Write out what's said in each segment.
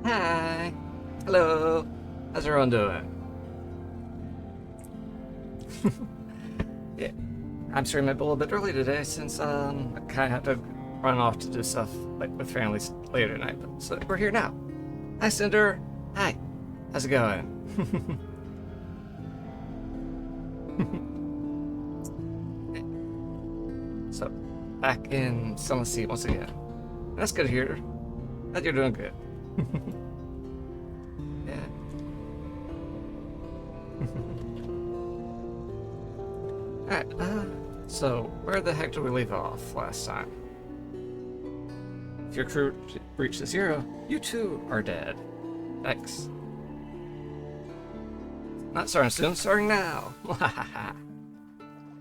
Hi. Hello. How's everyone doing? Yeah, I'm streaming a little bit early today since I kind of had to run off to do stuff like with families later tonight. But so we're here now. Hi, Cinder. Hi. How's it going? So back in Sunless Sea once again. That's good to hear. That you're doing good. Yeah. Alright, so where the heck did we leave off last time? If your crew reaches zero, you too are dead. Thanks. Not starting soon, starting now. Hi,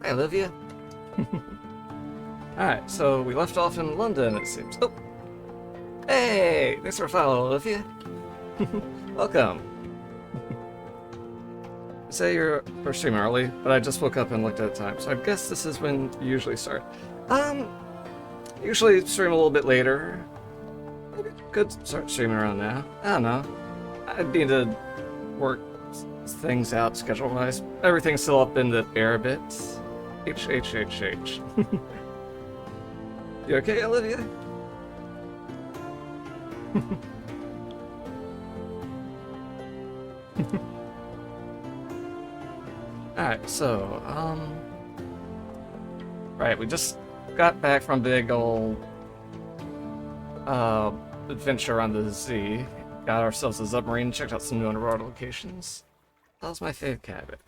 Olivia. Alright, so we left off in London, it seems. Oh! Hey! Thanks for following, Olivia. Welcome. Say you're streaming early, but I just woke up and looked at the time, so I guess this is when you usually start. Usually stream a little bit later. Maybe could start streaming around now. I don't know. I'd need to work things out schedule-wise. Everything's still up in the air a bit. H. You okay, Olivia? Alright, so, right, we just got back from big old, adventure on the Z. Got ourselves a submarine, checked out some new underwater locations. That was my fave cabin.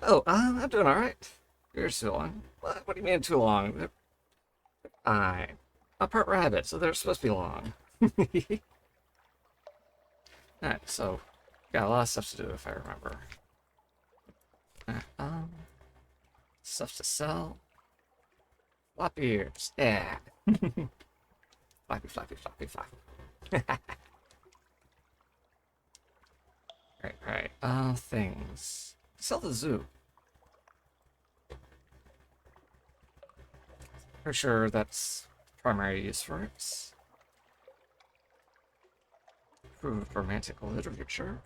Oh, I'm doing alright. Yours too long. What do you mean too long? They're fine. I'm part rabbit, so they're supposed to be long. Alright, so, got a lot of stuff to do if I remember. Stuff to sell. Floppy ears. Yeah. Floppy. Right. Things. Sell the zoo. For sure that's primary use for it. Improved romantic literature.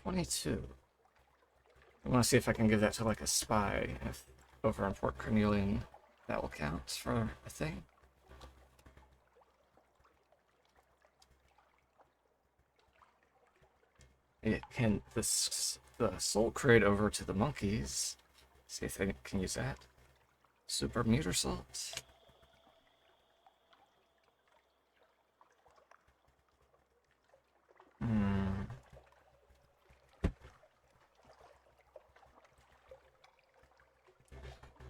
22. I want to see if I can give that to like a spy. If over in Port Cornelian, that will count for a thing. It can the soul crate over to the monkeys. See if they can use that. Super meter salt.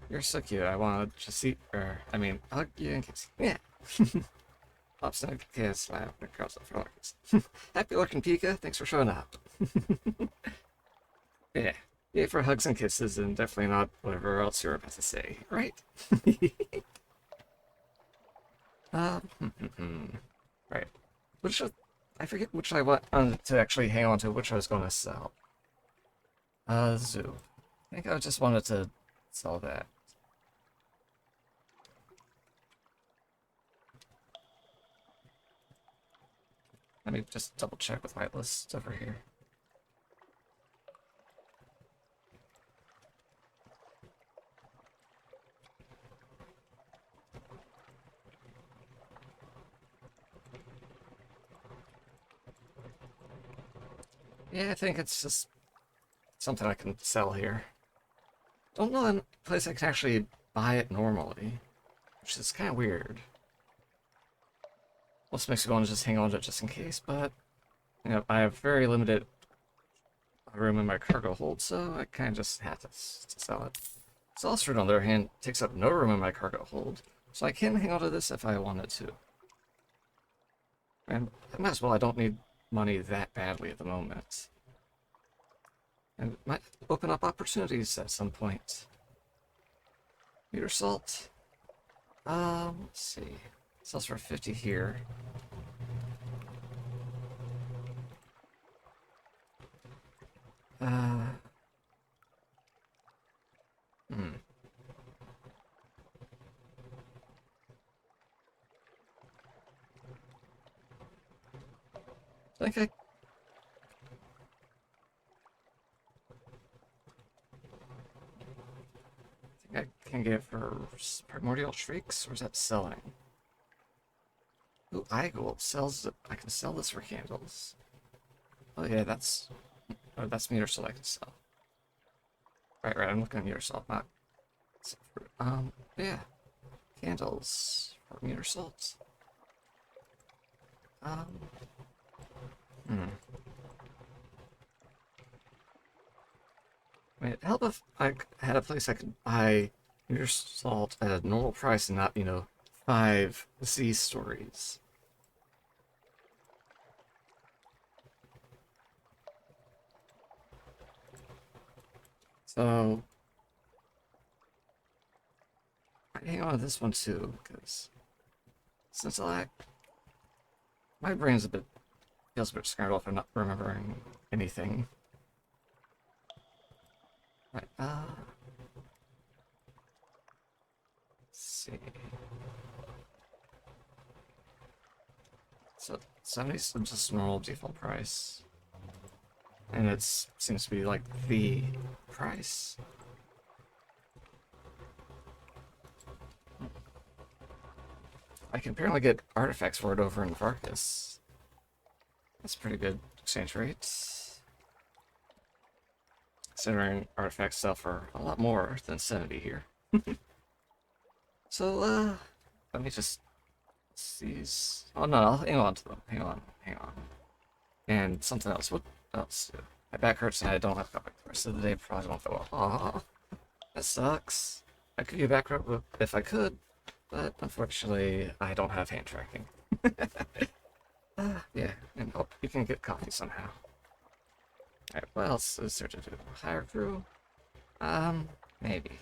You're so cute. I want to just eat, or I mean, hug you and kiss you. Yeah. Pops and kiss, slap, and curls up for luggage. Happy looking Pika. Thanks for showing up. Yeah. Yeah, for hugs and kisses, and definitely not whatever else you're about to say, right? Right. Which I forget which I wanted to actually hang on to, which I was going to sell. Zoo. I think I just wanted to sell that. Let me just double check with my list over here. Yeah, I think it's just something I can sell here. Don't know a place I can actually buy it normally, which is kind of weird. Most makes me want to just hang on to it just in case, but you know, I have very limited room in my cargo hold, so I kind of just have to sell it. Salford, on the other hand, takes up no room in my cargo hold, so I can hang on to this if I wanted to. And I might as well, I don't need money that badly at the moment. And it might open up opportunities at some point. Meter salt. Let's see. Sells for 50 here. think I can get her primordial shrieks, or is that selling? Ooh, eye gold sells. I can sell this for candles. Oh yeah, that's. Oh, that's meter salt I can sell. Right, right. I'm looking at meter salt, not. Yeah, candles for meter salt. Um, hmm. I mean, it'd help if I had a place I could buy meter salt at a normal price and not, 5 Z stories. So, I hang on to this one too, because since my brain's feels a bit scrambled if I'm not remembering anything. Right, let's see. So, 70 is just normal default price. And it seems to be like the price. I can apparently get artifacts for it over in Varkas. That's pretty good exchange rates. Considering artifacts sell for a lot more than 70 here. So, let me just seize. Oh no, I'll hang on to them. Hang on, hang on. And something else. What else? My back hurts and I don't have coffee the rest of the day. Probably won't feel well. Aw, that sucks. I could get back rub if I could, but unfortunately, I don't have hand tracking. Yeah, and hope you can get coffee somehow. Alright, what else is there to do? Hire crew? Maybe.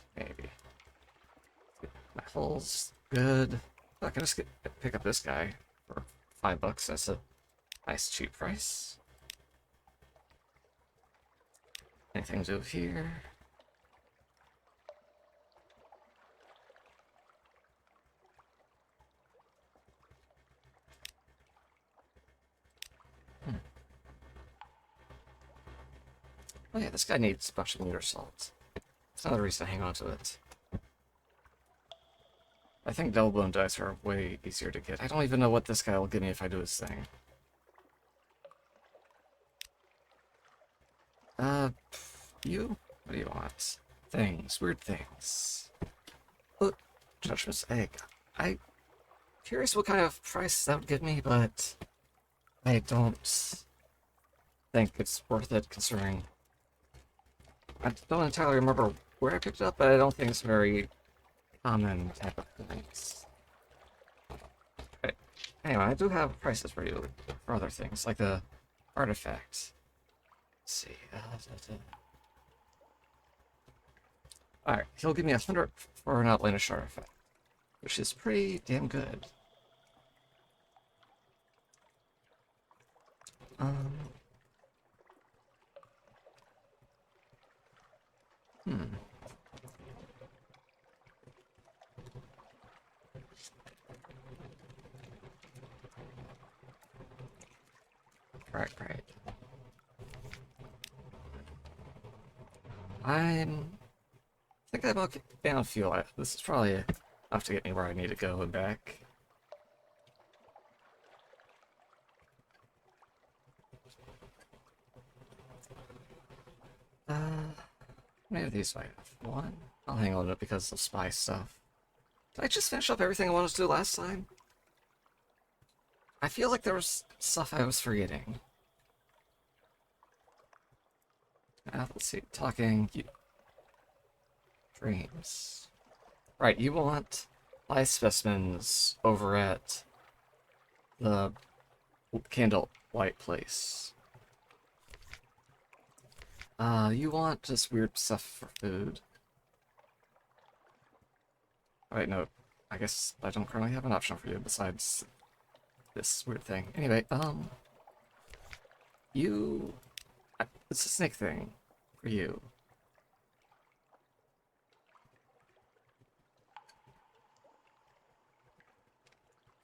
My hull's good. I can just pick up this guy for $5. That's a nice cheap price. Anything to do here? Oh yeah, this guy needs a bunch of meter salt. That's another reason to hang on to it. I think double bone dice are way easier to get. I don't even know what this guy will give me if I do his thing. You? What do you want? Things. Weird things. Oh, Judgment's Egg. I'm curious what kind of price that would give me, but I don't think it's worth it considering I don't entirely remember where I picked it up, but I don't think it's very common type of things. Right. Anyway, I do have prices for you for other things, like the artifact. Let's see. Alright, he'll give me 100 for an outlandish artifact, which is pretty damn good. Um. Hmm. Right. I think I'm okay down fuel. This is probably enough to get me where I need to go and back. Maybe these I have one. I'll hang on to it because of spy stuff. Did I just finish up everything I wanted to do last time? I feel like there was stuff I was forgetting. Let's see. Talking. Dreams. Right, you want live specimens over at the candlelight place. You want just weird stuff for food. Wait, no. I guess I don't currently have an option for you besides this weird thing. Anyway, you... It's a snake thing for you.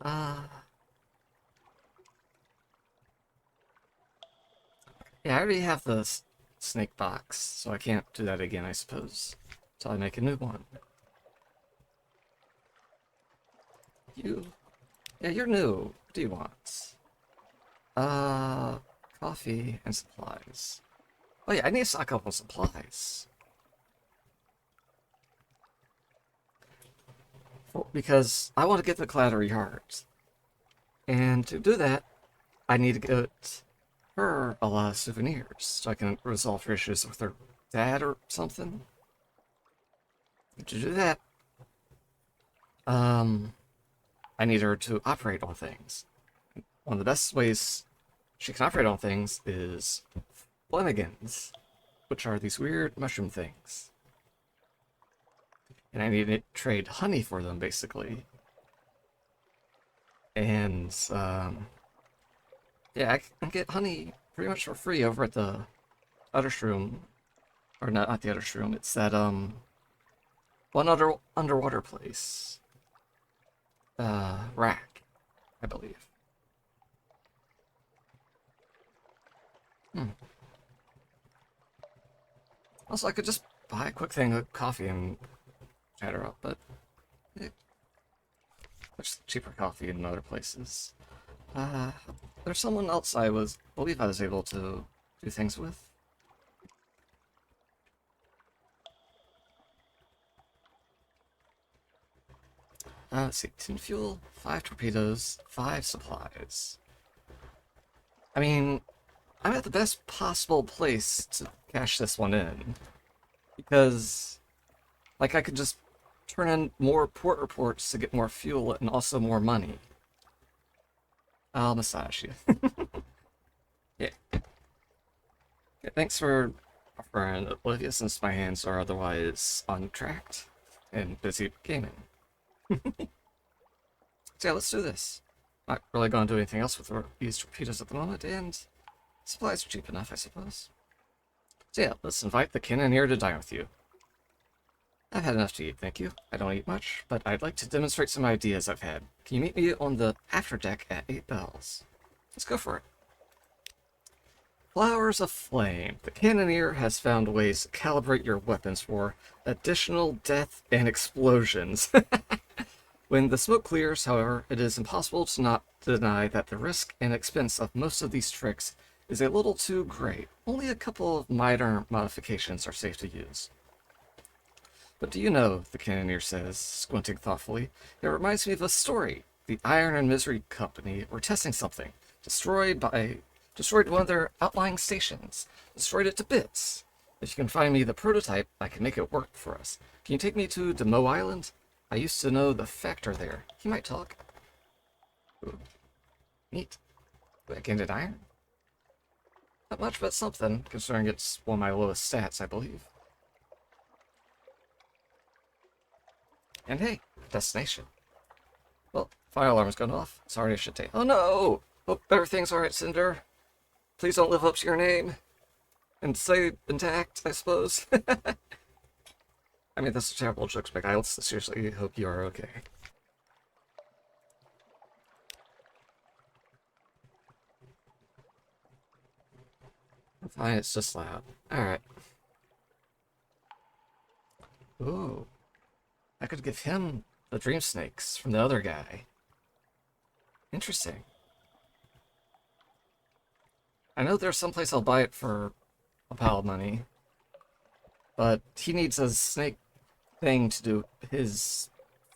Uh... Yeah, I already have the snake box, so I can't do that again, I suppose. So I make a new one. You... Yeah, you're new. What do you want? Uh... Coffee and supplies. Oh yeah, I need to stock up on supplies. Because I want to get the Clattery Heart. And to do that, I need to get her a lot of souvenirs so I can resolve her issues with her dad or something. To do that, I need her to operate on things. One of the best ways she can operate on things is flemigans, which are these weird mushroom things. And I need to trade honey for them, basically. And, yeah, I can get honey pretty much for free over at the other shroom. Or not the other shroom, it's that, one other underwater place. Rack, I believe. Also, I could just buy a quick thing of coffee and chat her up, but there's cheaper coffee in other places. There's someone else believe I was able to do things with. Let's see, tin fuel, 5 torpedoes, 5 supplies. I mean, I'm at the best possible place to cash this one in. Because, like, I could just turn in more port reports to get more fuel and also more money. I'll massage you. Yeah. Yeah. Thanks for offering, Olivia, since my hands are otherwise untracked and busy gaming. So yeah, let's do this. Not really going to do anything else with these torpedoes at the moment, and supplies are cheap enough, I suppose. So yeah, let's invite the Cannoneer to dine with you. I've had enough to eat, thank you. I don't eat much, but I'd like to demonstrate some ideas I've had. Can you meet me on the afterdeck at 8 bells? Let's go for it. Flowers of Flame. The Cannoneer has found ways to calibrate your weapons for additional death and explosions. When the smoke clears, however, it is impossible to not deny that the risk and expense of most of these tricks is a little too great. Only a couple of minor modifications are safe to use. But do you know, the Cannoneer says, squinting thoughtfully, it reminds me of a story. The Iron and Misery Company were testing something, destroyed one of their outlying stations, destroyed it to bits. If you can find me the prototype, I can make it work for us. Can you take me to Demo Island? I used to know the factor there. He might talk. Ooh. Neat. Back-ended iron? Not much, but something, considering it's one of my lowest stats, I believe. And hey, destination. Well, fire alarm's gone off. Sorry, I should take. Oh no! Hope everything's alright, Cinder. Please don't live up to your name. And stay intact, I suppose. I mean, that's a terrible joke, but I seriously hope you are okay. Fine, it's just loud. Alright. Ooh. I could give him the dream snakes from the other guy. Interesting. I know there's someplace I'll buy it for a pile of money. But he needs a snake thing to do his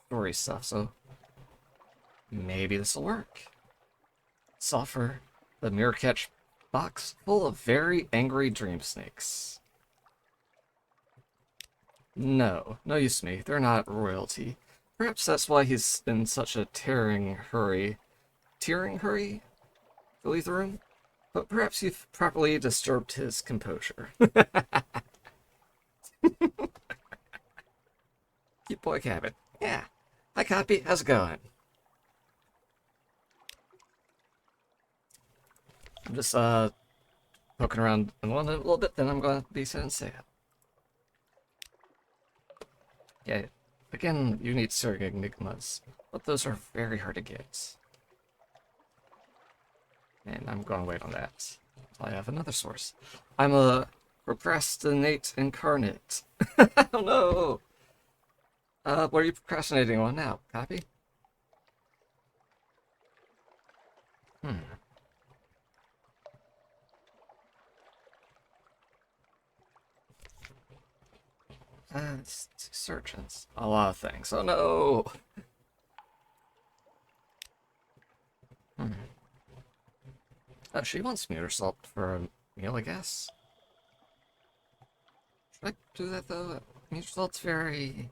story stuff, so maybe this will work. Let's offer the mirror catch box full of very angry dream snakes. No use to me. They're not royalty. Perhaps that's why he's in such a tearing hurry to leave the room? But perhaps you've properly disturbed his composure. Cute boy cabin. Yeah. Hi, Copy. How's it going? I'm just, poking around in London a little bit, then I'm gonna be sitting sad. Yeah, again, you need certain enigmas, but those are very hard to get. And I'm going to wait on that. I have another source. I'm a procrastinate incarnate. Oh no! What are you procrastinating on now? Copy? Hmm. It's surgeons. A lot of things. Oh no! Hmm. Oh, she wants muter salt for a meal, I guess. Should I do that though? Muter salt's very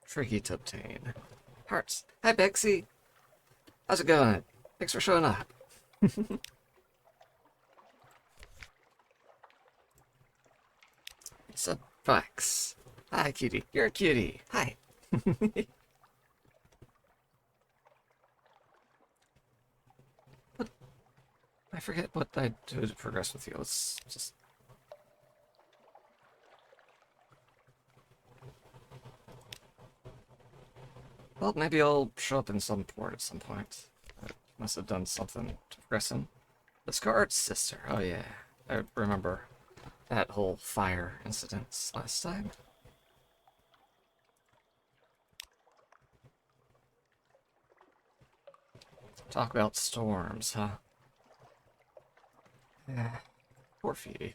tricky to obtain. Hearts. Hi, Bexy. How's it going? Thanks for showing up. What's up, Fox? Hi, cutie. You're a cutie. Hi. What? I forget what I do to progress with you. Let's just... Well, maybe I'll show up in some port at some point. I must have done something to progress him. The Scarred Sister. Oh yeah. I remember that whole fire incident last time. Talk about storms, huh? Yeah. Poor Phoebe.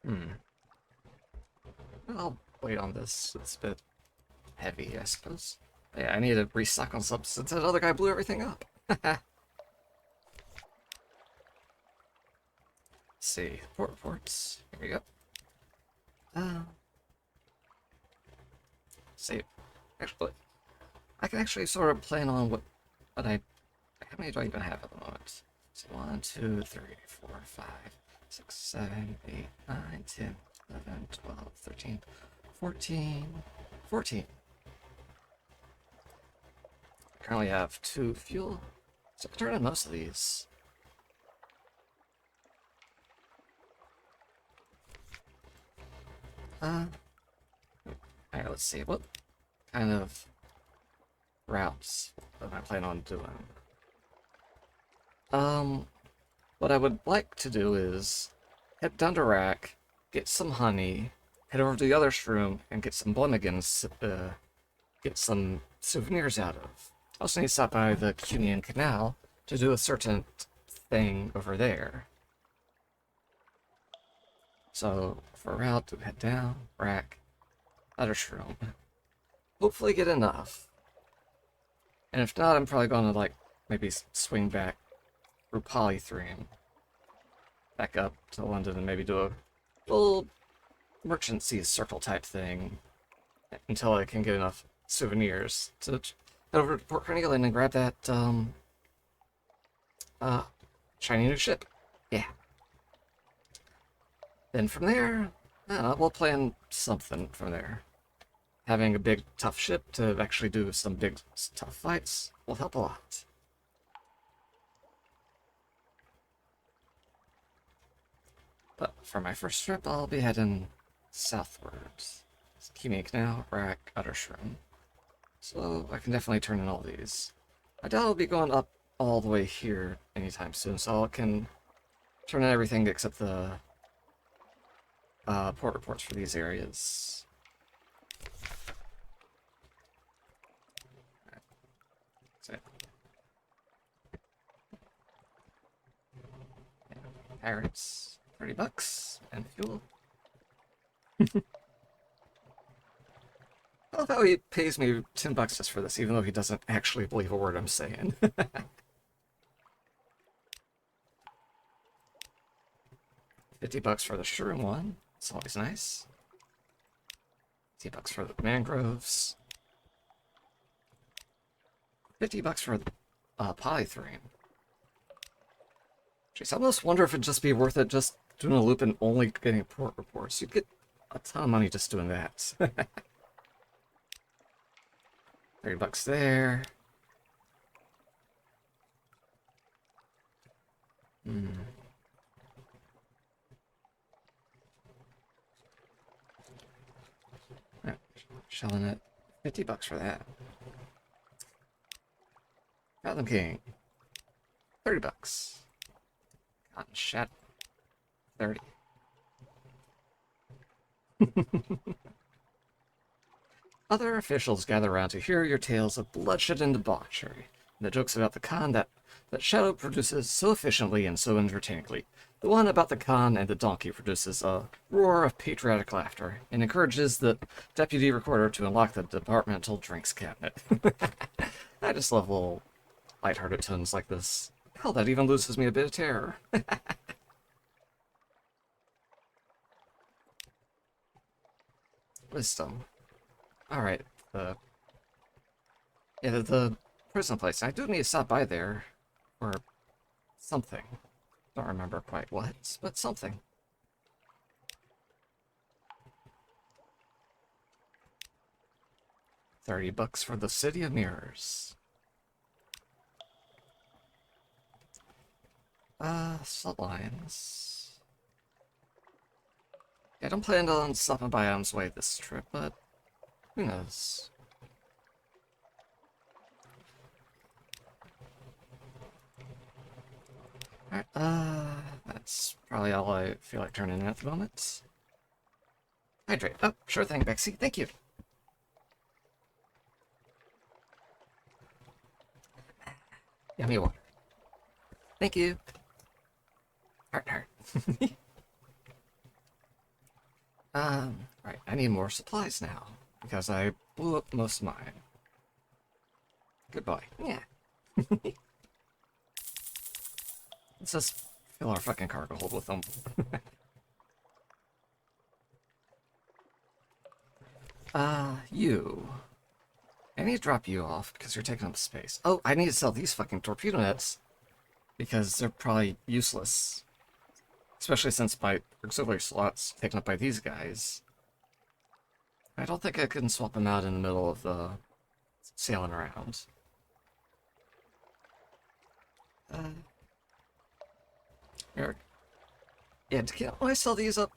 Hmm. I'll wait on this. It's a bit heavy, I suppose. Yeah, I need to restock on substance. That other guy blew everything up. Let's see. Port reports. Here we go. Uh, see. Actually, I can actually sort of plan on what I... How many do I even have at the moment? So 1, 2, 3, 4, 5, 6, 7, 8, 9, 10, 11, 12, 13, 14, 14. I currently have 2 fuel, so I can turn in most of these. Alright, let's see, what kind of routes am I planning on doing? What I would like to do is head down to Rack, get some honey, head over to the other shroom, and get some Blummigans, get some souvenirs out of. I also need to stop by the Cunion Canal to do a certain thing over there. So, for a route, to head down, Rack, other shroom. Hopefully get enough. And if not, I'm probably going to, like, maybe swing back through Polythreme, back up to London, and maybe do a little merchant seas circle type thing until I can get enough souvenirs to head over to Port Carnelian and grab that, shiny new ship. Yeah. Then from there, I don't know, we'll plan something from there. Having a big, tough ship to actually do some big, tough fights will help a lot. But for my first trip, I'll be heading southwards. Kimi Canal, Rack, Uttershroom. So I can definitely turn in all these. I doubt I'll be going up all the way here anytime soon, so I can turn in everything except the port reports for these areas. So, yeah, pirates, $30 and fuel. I love how he pays me $10 just for this, even though he doesn't actually believe a word I'm saying. $50 for the shroom one. It's always nice. $50 for the mangroves. $50 for the polythreme. Jeez, I almost wonder if it'd just be worth it just doing a loop and only getting port reports. You'd get a ton of money just doing that. $30 there. Hmm. Right. Shelling it. $50 for that. Fathom King. 30 bucks. Cotton Shat. 30. Other officials gather around to hear your tales of bloodshed and debauchery, and the jokes about the Khan that Shadow produces so efficiently and so entertainingly. The one about the Khan and the donkey produces a roar of patriotic laughter, and encourages the deputy recorder to unlock the departmental drinks cabinet. I just love little lighthearted tones like this. Hell, that even loses me a bit of terror. Wisdom. Alright, yeah, the prison place. I do need to stop by there for something. Don't remember quite what, but something. $30 for the City of Mirrors. Sublines. Yeah, I don't plan on stopping by Adam's Way this trip, but who knows? Alright, that's probably all I feel like turning in at the moment. Hydrate. Oh, sure thing, Bexy. Thank you. Yummy water. Thank you. Heart, heart. Right, I need more supplies now, because I blew up most of mine. Goodbye. Yeah. Let's just fill our fucking cargo hold with them. You. I need to drop you off because you're taking up space. Oh, I need to sell these fucking torpedo nets because they're probably useless. Especially since my auxiliary slot's taken up by these guys. I don't think I can swap them out in the middle of the sailing around. Eric. Yeah, can I sell these up?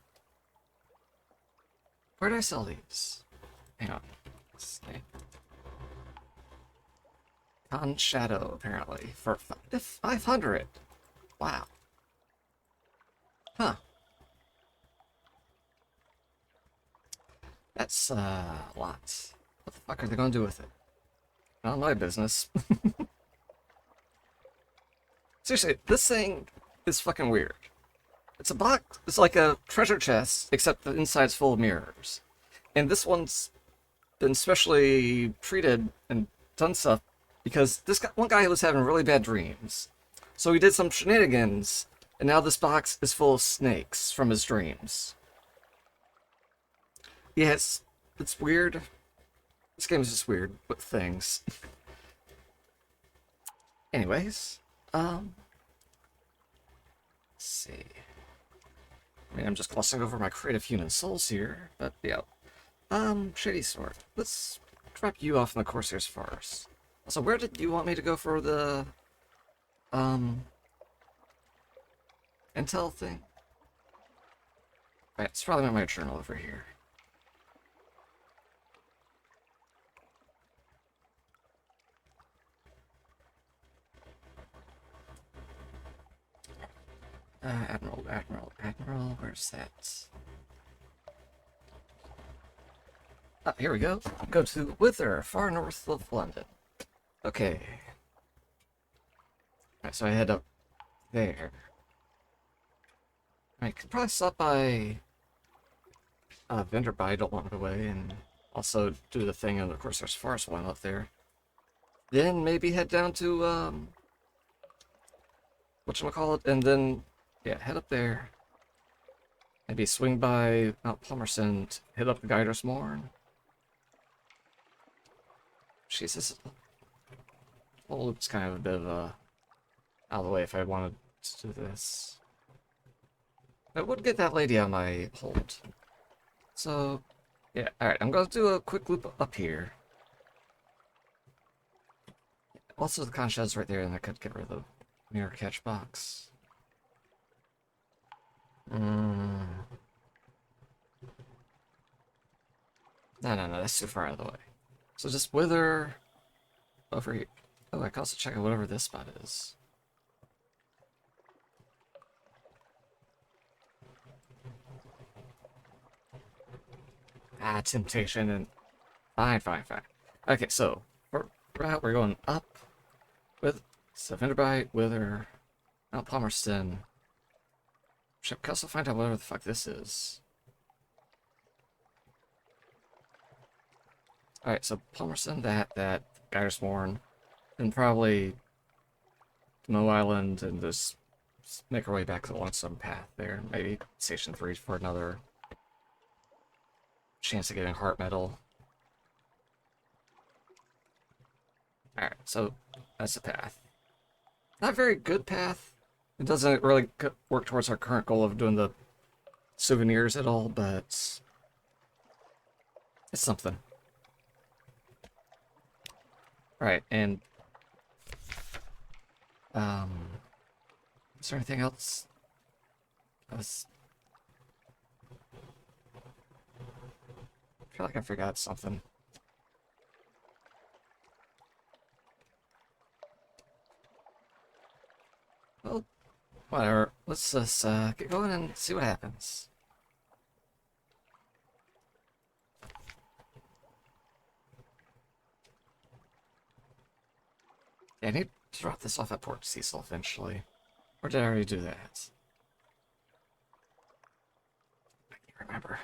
Where did I sell these? Hang on. Khan Shadow, apparently, for 500. Wow. Huh. That's a lot. What the fuck are they gonna do with it? Not my business. Seriously, this thing is fucking weird. It's a box. It's like a treasure chest, except the inside's full of mirrors. And this one's been specially treated and done stuff because one guy was having really bad dreams. So he did some shenanigans, and now this box is full of snakes from his dreams. Yes, it's weird. This game is just weird with things. Anyways, let's see. I mean, I'm just glossing over my creative human souls here, but yeah. Shady Sword. Let's drop you off in the Corsairs first. So where did you want me to go for the, intel thing? Right, it's probably my journal over here. Admiral, where's that? Ah, here we go. Go to Wither, far north of London. Okay. Alright, so I head up there. I could probably stop by Vendor Bite along the way, and also do the thing on the Corsairs Forest while I'm up there. Then maybe head down to, whatchamacallit, and then, yeah, head up there. Maybe swing by Mount Palmerston, hit up the Guiders Morn. Jesus. Well, it's kind of a bit of a out of the way if I wanted to do this. I would get that lady on my hold. So, yeah, alright, I'm going to do a quick loop up here. Also, the conch right there, and I could get rid of the mirror catch box. No, that's too far out of the way. So just wither over here. Oh, I can also check out whatever this spot is. Ah, temptation and... Fine, fine, fine. Okay, so, we're going up with Vinterbite, Wither, Mount Palmerston. Should we also find out whatever the fuck this is? Alright, so Palmerston, that Geysersborn, then probably Mo Island, and just make our way back to the Lonesome Path there. Maybe Station 3 for another chance of getting heart metal. Alright, so that's the path. Not a very good path. It doesn't really work towards our current goal of doing the souvenirs at all, but it's something. Alright, and is there anything else? I feel like I forgot something. Well, whatever. Let's just get going and see what happens. Yeah, I need to drop this off at Port Cecil eventually. Or did I already do that? I can't remember.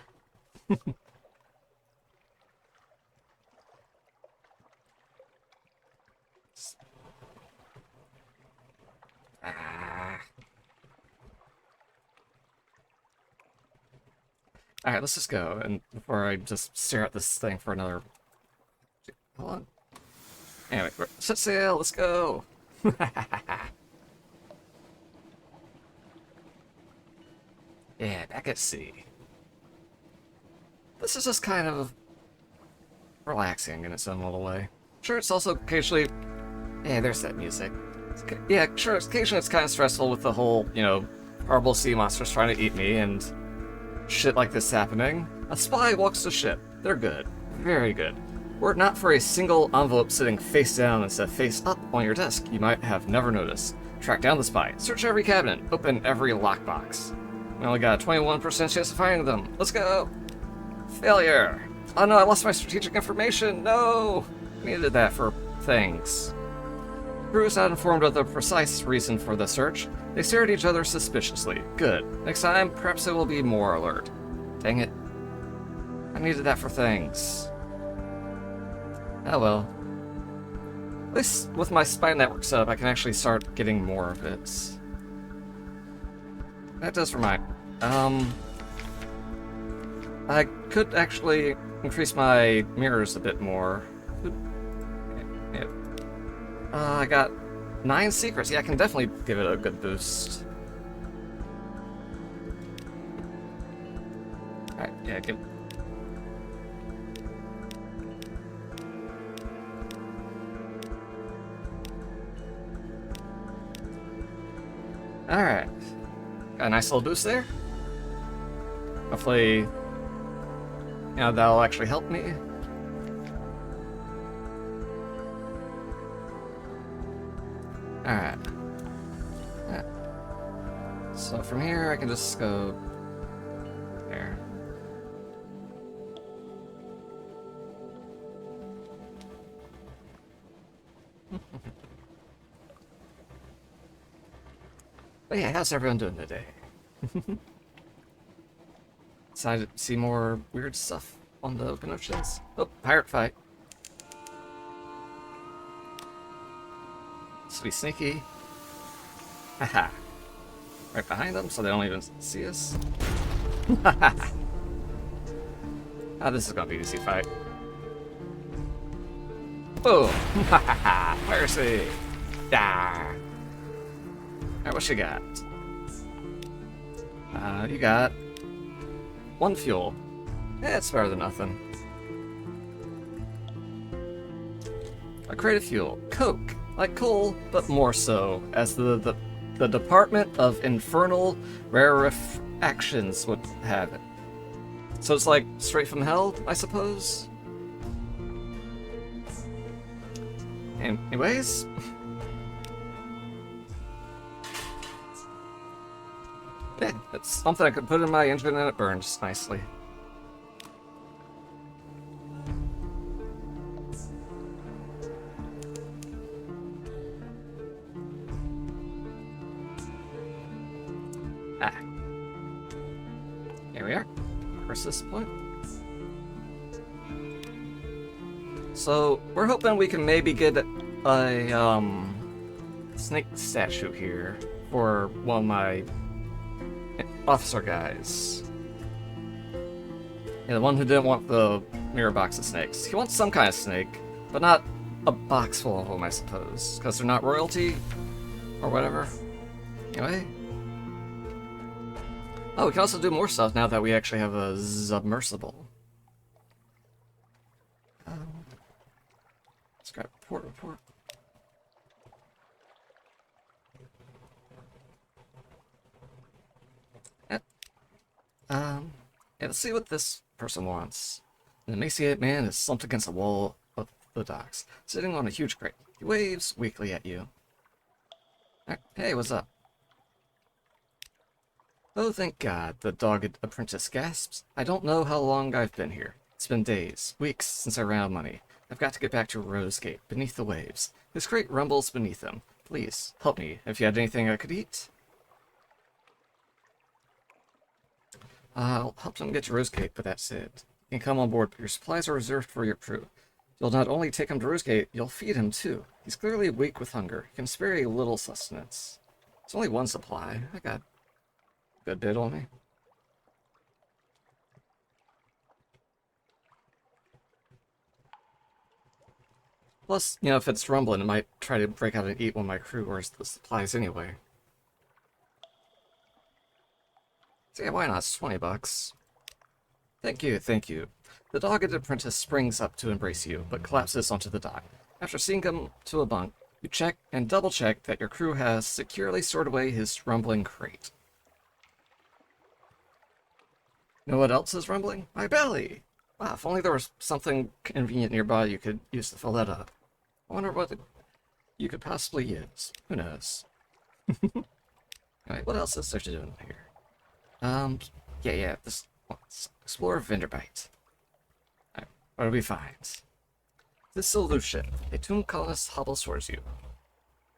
Alright, let's just go, and before I just stare at this thing for another... Hold on. Anyway, set sail, let's go! Yeah, back at sea. This is just kind of relaxing in its own little way. Sure, it's also occasionally... Yeah, there's that music. Yeah, sure, occasionally it's kind of stressful with the whole, you know, horrible sea monsters trying to eat me and shit like this happening. A spy walks the ship. They're good. Very good. Were it not for a single envelope sitting face down instead of face up on your desk, you might have never noticed. Track down the spy. Search every cabinet. Open every lockbox. We only got a 21% chance of finding them. Let's go! Failure! Oh no, I lost my strategic information! No! I needed that for things. Crew is not informed of the precise reason for the search. They stare at each other suspiciously. Good. Next time, perhaps they will be more alert. Dang it. I needed that for things. Oh well. At least with my spy network set up, I can actually start getting more of it. That does remind me. I could actually increase my mirrors a bit more. Yeah. I got 9 secrets. Yeah, I can definitely give it a good boost. Alright, yeah, give... Alright. Got a nice little boost there. Hopefully, you know, that'll actually help me. Alright. Yeah. So from here, I can just go there. But yeah, how's everyone doing today? Decided to see more weird stuff on the open oceans. Oh, pirate fight. This will be sneaky. Haha. Right behind them so they don't even see us. Ah, this is gonna be an easy fight. Boom! Piracy! Yeah! Alright, what you got? You got 1 fuel. Eh, it's better than nothing. A crate of fuel. Coke. Like coal, but more so, as the Department of Infernal Rarefactions would have it. So it's like straight from hell, I suppose? Anyways. Yeah, it's something I could put in my engine and it burns nicely. Ah. Here we are. Where's this point? So, we're hoping we can maybe get a, snake statue here for one of my officer guys. Yeah, the one who didn't want the mirror box of snakes. He wants some kind of snake, but not a box full of them, I suppose, because they're not royalty or whatever. Anyway. Oh, we can also do more stuff now that we actually have a submersible. Let's grab report. Yeah, let's see what this person wants. An emaciated man is slumped against the wall of the docks, sitting on a huge crate. He waves weakly at you. Hey, what's up? Oh, thank God, the dogged apprentice gasps. I don't know how long I've been here. It's been days, weeks since I ran out of money. I've got to get back to Rosegate, beneath the waves. His crate rumbles beneath him. Please, help me, if you had anything I could eat. I'll help them get to Rosegate, but that's it. You can come on board, but your supplies are reserved for your crew. You'll not only take him to Rosegate, you'll feed him too. He's clearly weak with hunger. He can spare a little sustenance. It's only one supply. I got a good bit on me. Plus, you know, if it's rumbling, it might try to break out and eat one of my crew or the supplies anyway. So yeah, why not? It's 20 bucks. Thank you, thank you. The dogged apprentice springs up to embrace you, but collapses onto the dock. After seeing him to a bunk, you check and double-check that your crew has securely stored away his rumbling crate. You know what else is rumbling? My belly! Wow, if only there was something convenient nearby you could use to fill that up. I wonder what you could possibly use. Who knows? Alright, what else is there to do in here? Let's explore Vinderbite. Alright, what do we find? This solution. A tomb colonist hobbles towards you.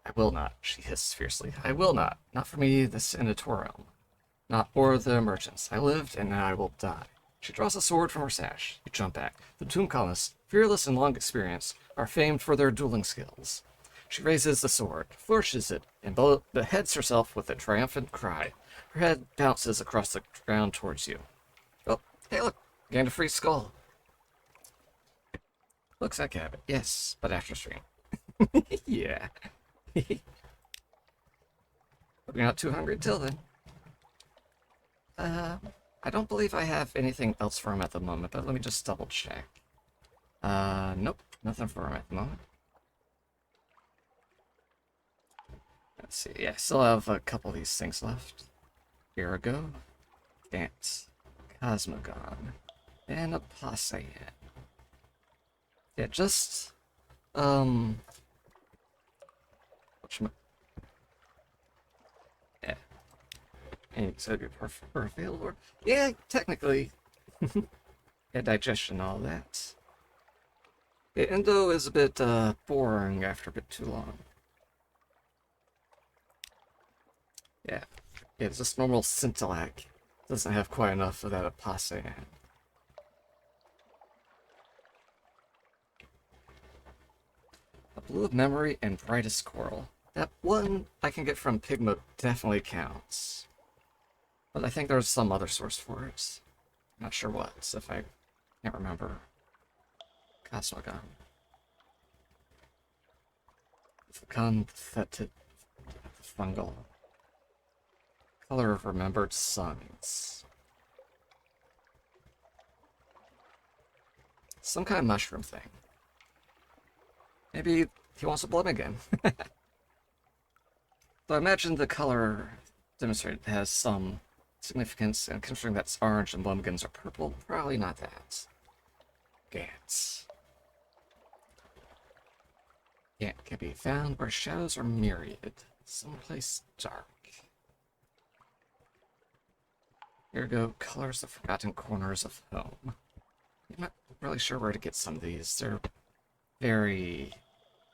I will not, she hisses fiercely. I will not. Not for me, the Senatorium. Not for the merchants. I lived, and now I will die. She draws a sword from her sash. You jump back. The tomb colonists, fearless and long experience, are famed for their dueling skills. She raises the sword, flourishes it, and beheads herself with a triumphant cry. Her head bounces across the ground towards you. Oh, hey look, gained a free skull. Looks like habit. Yes, but after stream. Yeah. Hope you're not too hungry till then. I don't believe I have anything else for him at the moment, but let me just double check. Nope, nothing for him at the moment. Let's see, yeah, I still have a couple of these things left. Here we go. Dance. Cosmogon. And a Poseidon. Yeah, just, yeah. And so you're available. Yeah, technically. Yeah, digestion, all that. Yeah, Endo is a bit, boring after a bit too long. Yeah. Yeah, it's just normal Scintillac. Doesn't have quite enough of that Poseidon. A blue of memory and brightest coral. That one I can get from Pigma definitely counts. But I think there's some other source for it. Not sure what, so if I can't remember. Cosmogon. Conthetic fungal. Color of remembered suns. Some kind of mushroom thing. Maybe he wants to blood again. So I imagine the color demonstrated has some significance, and considering that orange and Blumigans are purple, probably not that. Gantz. Yeah, can be found where shadows are myriad. Someplace dark. Here go colors of forgotten corners of home. I'm not really sure where to get some of these. They're very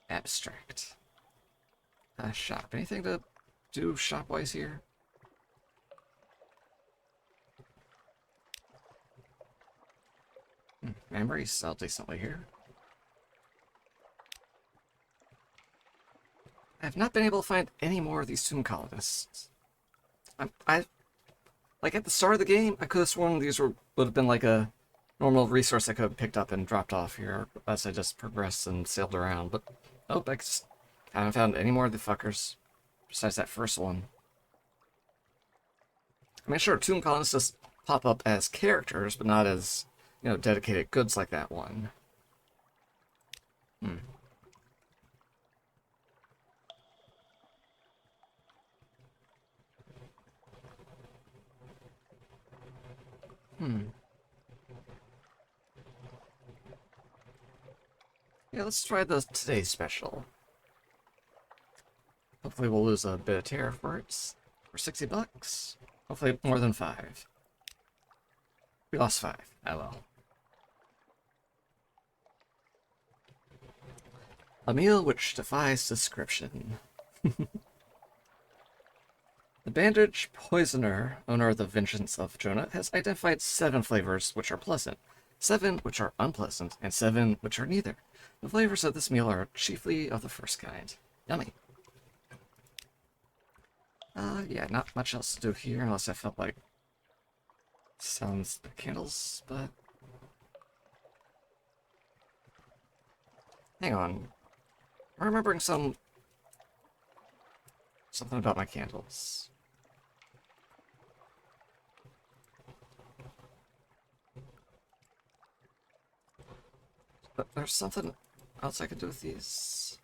abstract. Shop. Anything to do shop-wise here? Memories sell decently here. I have not been able to find any more of these tomb colonists. Like at the start of the game, I could have sworn these would have been like a normal resource I could have picked up and dropped off here as I just progressed and sailed around. But oh, I just haven't found any more of the fuckers besides that first one. I mean, sure, tomb colonists just pop up as characters, but not as, you know, dedicated goods like that one. Yeah, let's try the Today Special. Hopefully we'll lose a bit of terror for it. For 60 bucks. Hopefully more than 5. We lost 5. Oh well. A meal which defies description. The bandage poisoner, owner of the Vengeance of Jonah, has identified 7 flavors which are pleasant, 7 which are unpleasant, and 7 which are neither. The flavors of this meal are chiefly of the first kind. Yummy. Yeah, not much else to do here unless I felt like sounds the candles, but hang on. I'm remembering something about my candles. But there's something else I could do with these.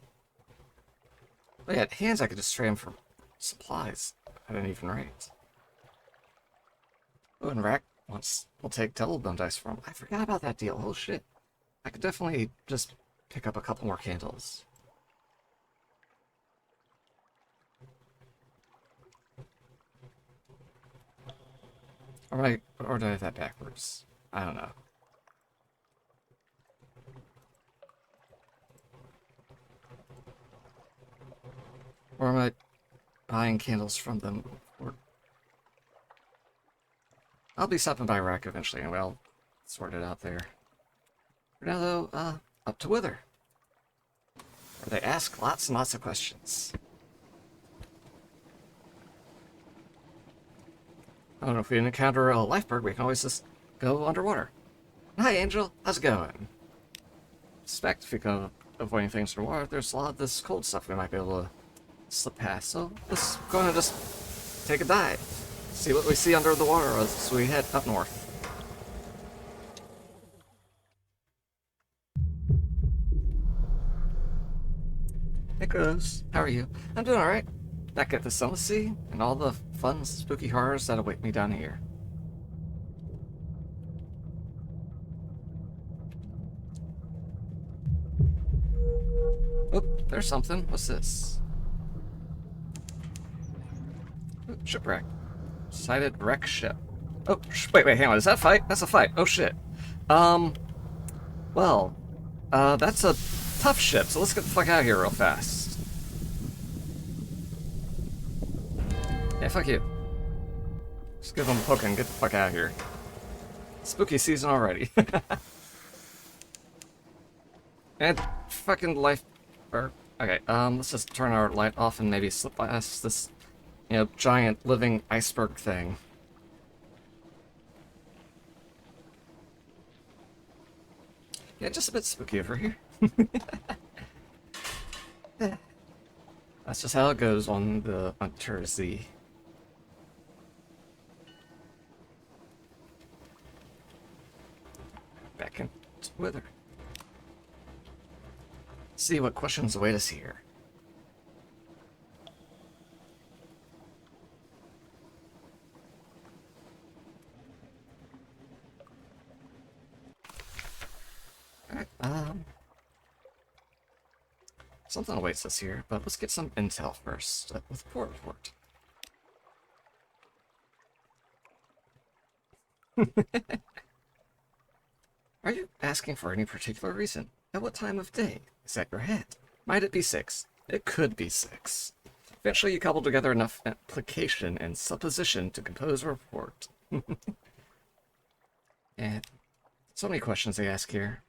Oh yeah, hands I could just trade them for supplies at an even rate. Oh, and Rack will take double bone dice from him. I forgot about that deal. Oh shit. I could definitely just pick up a couple more candles. Or did I have that backwards? I don't know. Or am I buying candles from them? Or I'll be stopping by Rack eventually, and I'll sort it out there. For now, though, up to Wither. Where they ask lots and lots of questions. I don't know, if we encounter a lifebird, we can always just go underwater. Hi, Angel. How's it going? I suspect if we can avoid things underwater, there's a lot of this cold stuff we might be able to slip past. So let's go and just take a dive. See what we see under the water as we head up north. Hey, Cruz. How are you? I'm doing alright. Back at the Sunless Sea, and all the fun, spooky horrors that await me down here. Oh, there's something. What's this? Oh, shipwreck. Sighted wreck ship. Oh, wait, hang on. Is that a fight? That's a fight. Oh, shit. Well, that's a tough ship, so let's get the fuck out of here real fast. Yeah, fuck you. Just give them a poke and get the fuck out of here. Spooky season already. And fucking life... Okay, let's just turn our light off and maybe slip past this, you know, giant living iceberg thing. Yeah, just a bit spooky over here. That's just how it goes on the Sea. Back into Wither. See what questions await us here. Alright, Something awaits us here, but let's get some intel first with port report. Are you asking for any particular reason? At what time of day? Is that your hat? Might it be 6? It could be 6. Eventually you cobble together enough implication and supposition to compose a report. And so many questions they ask here.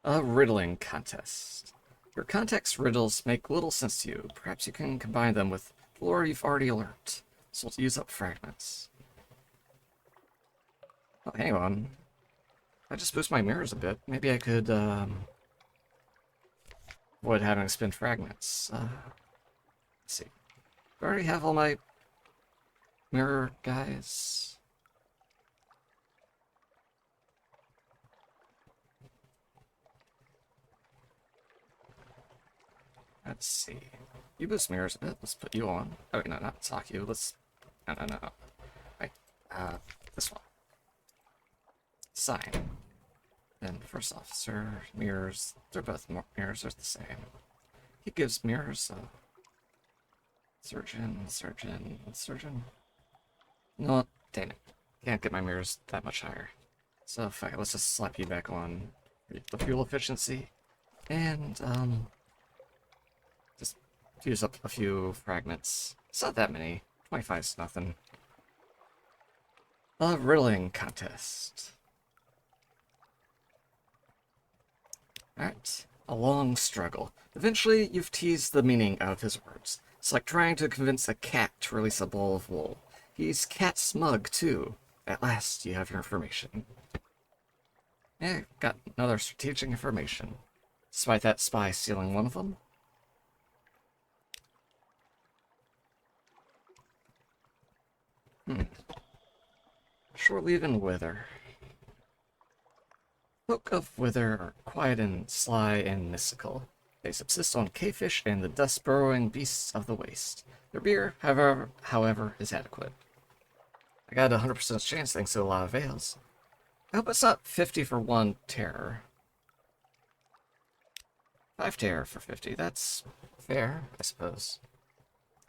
A riddling contest. Your context riddles make little sense to you. Perhaps you can combine them with lore you've already learned. So let's use up fragments. Oh, hang on. I just boost my mirrors a bit. Maybe I could avoid having to spend fragments. Let's see. Do I already have all my mirror guys? Let's see. You boost mirrors a bit. Let's put you on. Oh, no, not talk you. Let's... No. Right. This one. Sign. Then first officer, mirrors. They're both mirrors are the same. He gives mirrors, so... Surgeon. No, dang it. Can't get my mirrors that much higher. So, fuck it, let's just slap you back on the fuel efficiency. And, just use up a few fragments. It's not that many. 25's nothing. A riddling contest. Alright. A long struggle. Eventually, you've teased the meaning of his words. It's like trying to convince a cat to release a bowl of wool. He's cat smug, too. At last, you have your information. Yeah, got another strategic information. Despite that spy stealing one of them. Shore-leave and wither. Folk of wither are quiet and sly and mystical. They subsist on cavefish and the dust-burrowing beasts of the waste. Their beer, however, is adequate. I got a 100% chance thanks to a lot of veils. I hope it's not 50 for 1 terror. 5 terror for 50, that's fair, I suppose.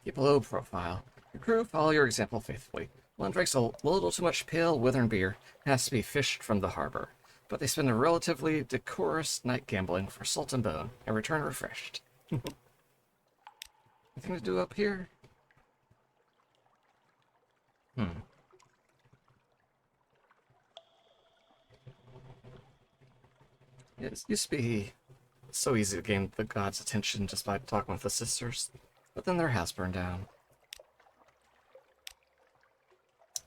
Keep a low profile. Your crew follow your example faithfully. One drinks a little too much pale, withering beer and has to be fished from the harbor. But they spend a relatively decorous night gambling for salt and bone and return refreshed. Anything to do up here? It used to be so easy to gain the gods' attention just by talking with the sisters, but then their house burned down.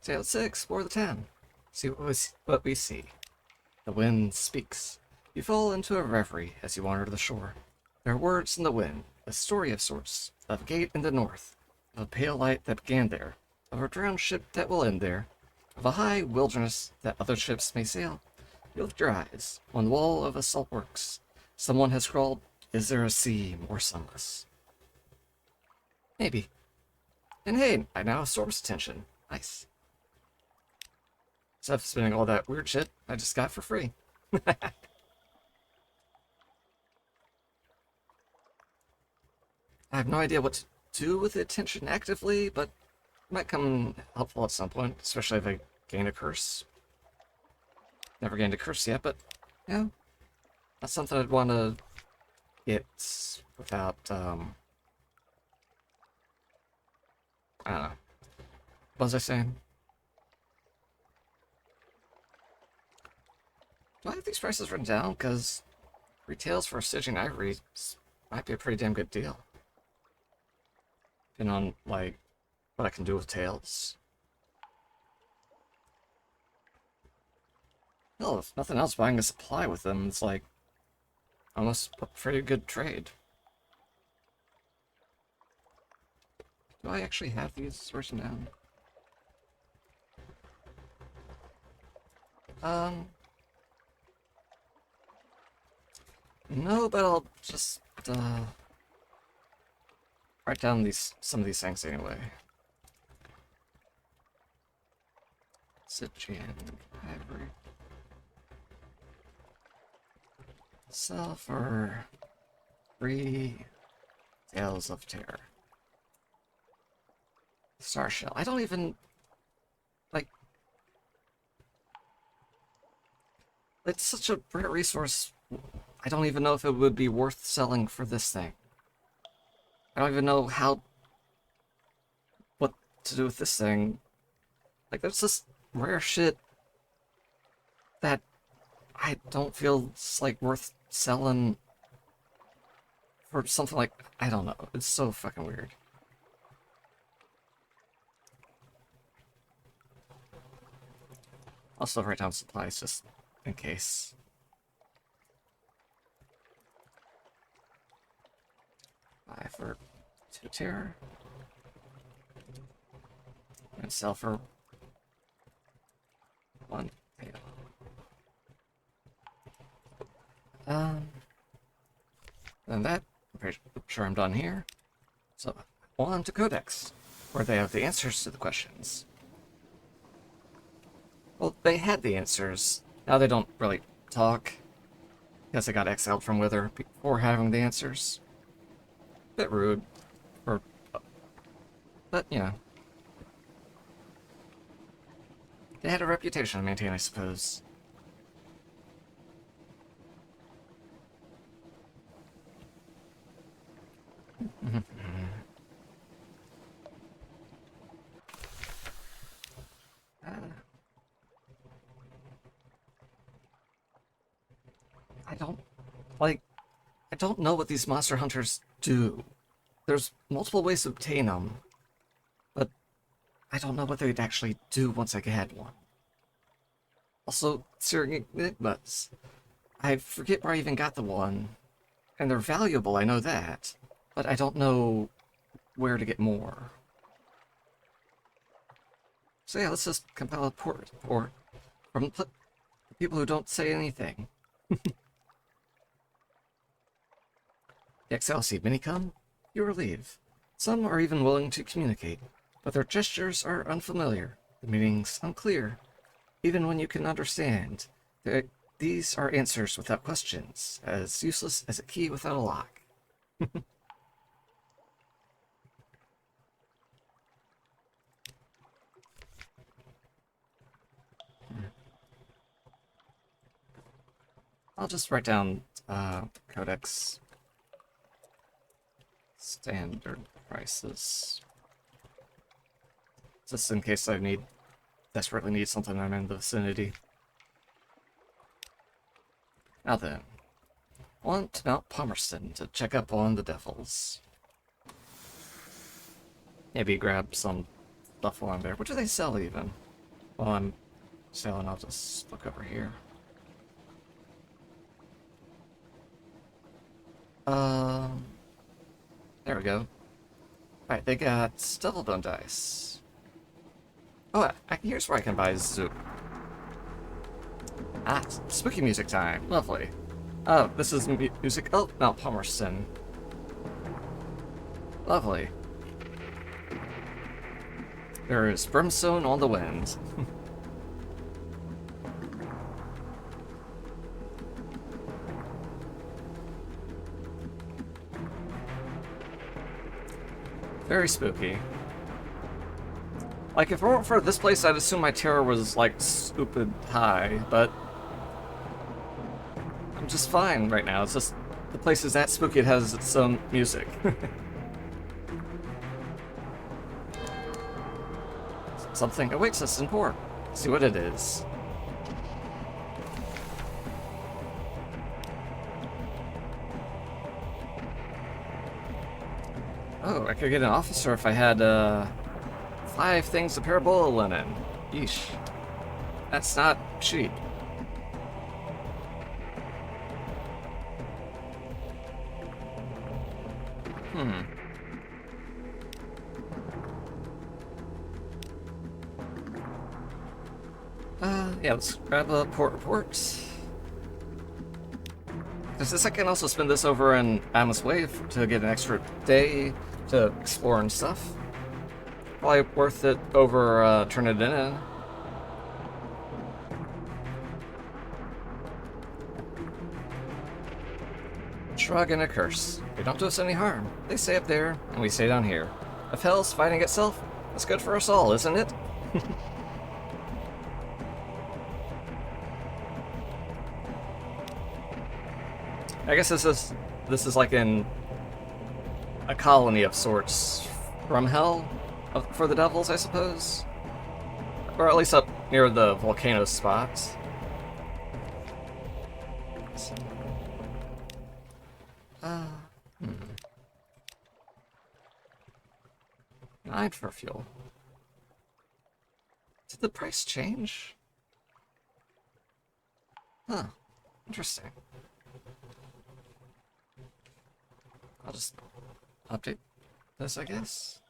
So let's explore the town. See what we see. The wind speaks. You fall into a reverie as you wander to the shore. There are words in the wind, a story of sorts, of a gate in the north, of a pale light that began there, of a drowned ship that will end there, of a high wilderness that other ships may sail. You lift your eyes. On the wall of a saltworks, someone has scrawled, "Is there a sea more sunless?" Maybe. And hey, I now have Storm's attention. Nice. Instead of spending all that weird shit I just got for free. I have no idea what to do with the attention actively, but it might come helpful at some point, especially if I gain a curse. Never gained a curse yet, but, you know, that's something I'd want to get without, I don't know. What was I saying? Do I have these prices written down? Because retails for Stygian Ivory might be a pretty damn good deal. Depending on, like, what I can do with tails. Hell, if nothing else, buying a supply with them is, like, almost a pretty good trade. Do I actually have these written down? No, but I'll just, write down some of these things anyway. Stygian Ivory. Sell for 3 Tales of Terror. Star Shell. I don't even... like... It's such a rare resource. I don't even know if it would be worth selling for this thing. I don't even know what to do with this thing. Like, there's this rare shit that I don't feel it's, like, worth selling for something like... I don't know. It's so fucking weird. I'll still write down supplies just in case. Buy for 2 terror. And sell for 1 tail. And that, I'm pretty sure I'm done here. So, on to Codex, where they have the answers to the questions. Well, they had the answers. Now they don't really talk. Guess I got exiled from Wither before having the answers. Bit rude. But, you know. They had a reputation to maintain, I suppose. I don't know what these monster hunters do. There's multiple ways to obtain them, but I don't know what they'd actually do once I had one. Also, Searing Enigmas. I forget where I even got the one, and they're valuable, I know that, but I don't know where to get more. So yeah, let's just compile a report from people who don't say anything. The Excelsi Minicum? You relieve. Some are even willing to communicate, but their gestures are unfamiliar, the meanings unclear. Even when you can understand, these are answers without questions, as useless as a key without a lock. I'll just write down Codex standard prices. Just in case I desperately need something when I'm in the vicinity. Now then, on to Mount Palmerston to check up on the devils. Maybe grab some stuff while I'm there. What do they sell even? While I'm selling, I'll just look over here. There we go. Alright, they got Devil Bone Dice. Oh, here's where I can buy Zoop. Ah, spooky music time. Lovely. Oh, this is music. Oh, Mount Palmerston. Lovely. There is brimstone on the wind. Very spooky. Like, if it weren't for this place, I'd assume my terror was, like, stupid high, but I'm just fine right now. It's just, the place is that spooky, it has its own music. Something awaits us in port. See what it is. Oh, I could get an officer if I had, 5 things of parabola linen. Yeesh. That's not cheap. Yeah, let's grab a port report. Because this I can also spend this over in Atmos Wave to get an extra day to explore and stuff. Probably worth it over turning it in. shrug and a curse. They don't do us any harm. They stay up there, and we stay down here. If hell's fighting itself, that's good for us all, isn't it? I guess this is like in a colony of sorts from hell for the devils, I suppose, or at least up near the volcano spots. Hmm. 9 for fuel. Did the price change? Huh. Interesting. I'll just update this, I guess.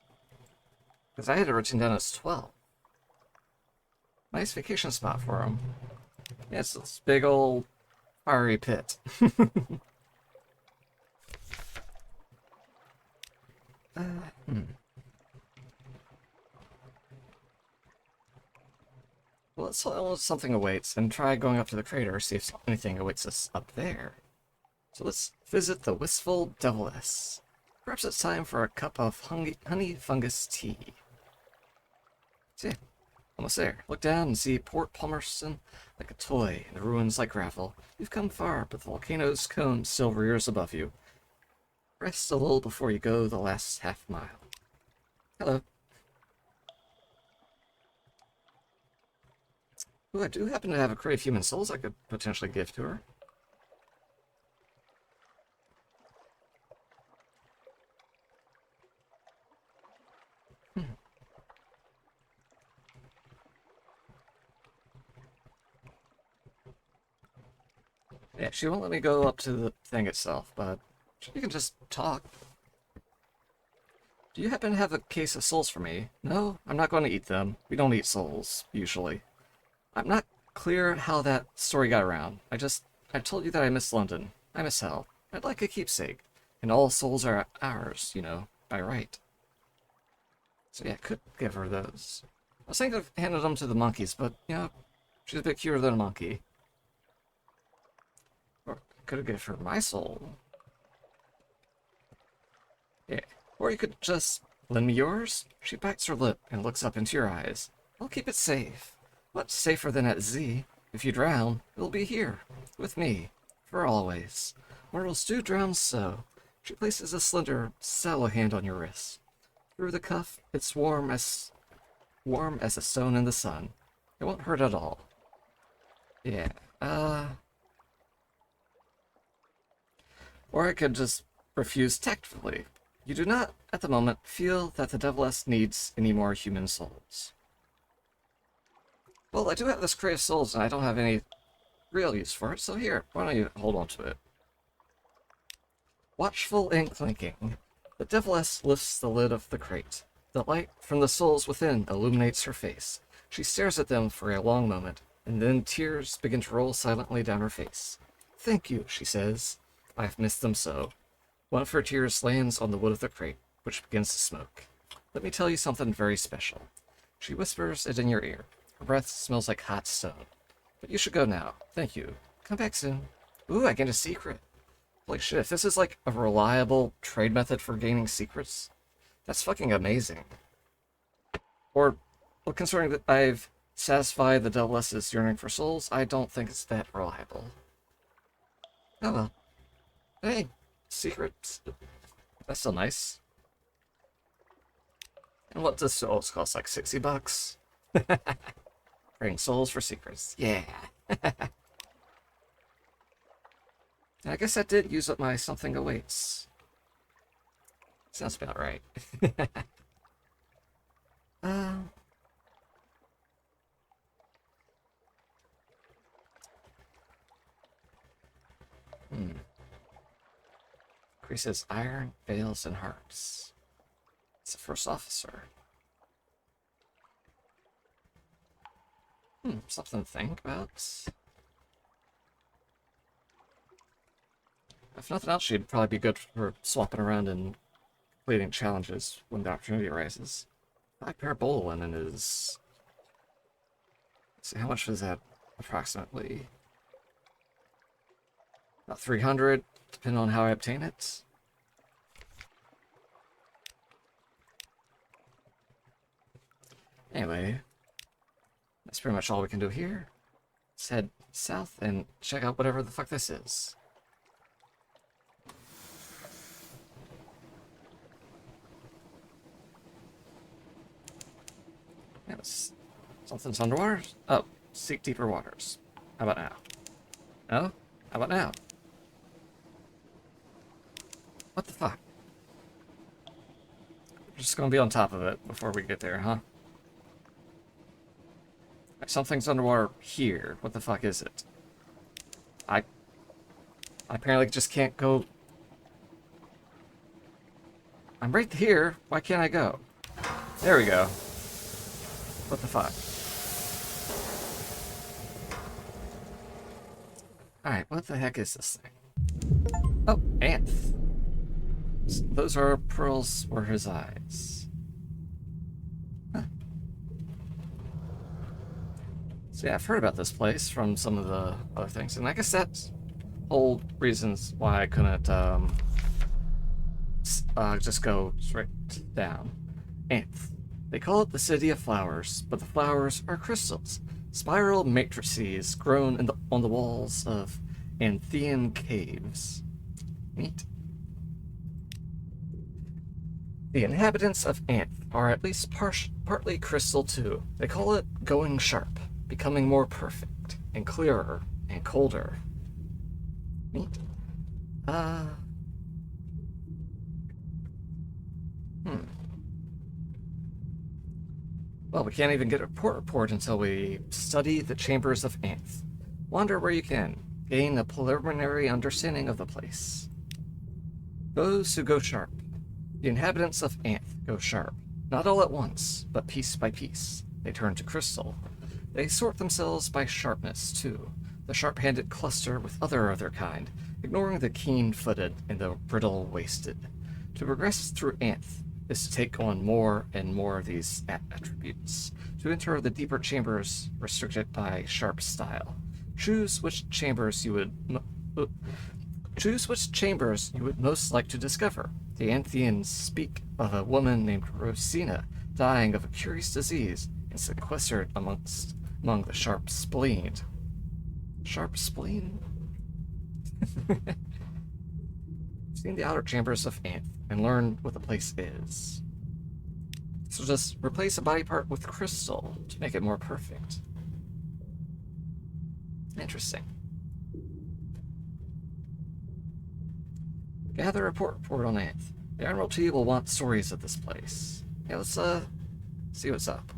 Because I had it written down as 12. Nice vacation spot for him. Yeah, it's this big old fiery pit. Well, let's tell us something awaits and try going up to the crater, see if anything awaits us up there. So let's visit the wistful deviless. Perhaps it's time for a cup of honey fungus tea. See, almost there. Look down and see Port Palmerston like a toy and the ruins like gravel. You've come far, but the volcano's cone still rears above you. Rest a little before you go the last half mile. Hello. Ooh, I do happen to have a crate of human souls I could potentially give to her. Yeah, she won't let me go up to the thing itself, but you can just talk. Do you happen to have a case of souls for me? No, I'm not going to eat them. We don't eat souls, usually. I'm not clear how that story got around. I told you that I miss London. I miss hell. I'd like a keepsake. And all souls are ours, you know, by right. So yeah, I could give her those. I was thinking of handing them to the monkeys, but, you know, she's a bit cuter than a monkey. Or I could have given her my soul. Yeah. Or you could just lend me yours. She bites her lip and looks up into your eyes. I'll keep it safe. Much safer than at Z. If you drown, you'll be here, with me, for always. Mortals do drown so. She places a slender, sallow hand on your wrist. Through the cuff, it's warm as a stone in the sun. It won't hurt at all. Yeah, Or I could just refuse tactfully. You do not, at the moment, feel that the Deviless needs any more human souls. Well, I do have this crate of souls, and I don't have any real use for it, so here, why don't you hold on to it? Watchful and clinking, the Deviless lifts the lid of the crate. The light from the souls within illuminates her face. She stares at them for a long moment, and then tears begin to roll silently down her face. Thank you, she says. I've missed them so. One of her tears lands on the wood of the crate, which begins to smoke. Let me tell you something very special. She whispers it in your ear. Her breath smells like hot stone. But you should go now. Thank you. Come back soon. Ooh, I gained a secret. Holy shit, if this is like a reliable trade method for gaining secrets, that's fucking amazing. Or, well, considering that I've satisfied the Deviless's yearning for souls, I don't think it's that reliable. Oh well. Hey, secrets. That's still nice. And what does souls cost? Like $60? Trading souls for secrets. Yeah. I guess that did use up my something awaits. Sounds about right. Increases iron, veils, and hearts. It's the first officer. Something to think about. If nothing else, she'd probably be good for swapping around and completing challenges when the opportunity arises. 5 parabola linen is... Let's see, how much was that approximately? About 300. depending on how I obtain it. Anyway, that's pretty much all we can do here. Let's head south and check out whatever the fuck this is. Yes. Something's underwater? Oh, seek deeper waters. How about now? No? How about now? What the fuck? We're just gonna be on top of it before we get there, huh? Something's underwater here. What the fuck is it? I apparently just can't go. I'm right here. Why can't I go? There we go. What the fuck? Alright, what the heck is this thing? Oh, Anth. Those are pearls for his eyes. Huh. So yeah, I've heard about this place from some of the other things, and I guess that's whole reasons why I couldn't just go straight down. Anth. They call it the City of Flowers, but the flowers are crystals, spiral matrices grown on the walls of Anthean caves. Neat. The inhabitants of Anth are at least partly crystal too. They call it going sharp, becoming more perfect, and clearer, and colder. Neat. Well, we can't even get a report until we study the chambers of Anth. Wander where you can, gain a preliminary understanding of the place. Those who go sharp. The inhabitants of Anth go sharp, not all at once, but piece by piece. They turn to crystal. They sort themselves by sharpness, too. The sharp-handed cluster with other kind, ignoring the keen-footed and the brittle-waisted. To progress through Anth is to take on more and more of these attributes, to enter the deeper chambers restricted by sharp style. Choose which chambers you would most like to discover. The Antheans speak of a woman named Rosina dying of a curious disease and sequestered among the sharp spleen. Sharp spleen? Seen the outer chambers of Anth and learn what the place is. So just replace a body part with crystal to make it more perfect. Interesting. Gather a report on Anth. The Admiralty will want stories of this place. Yeah, let's see what's up.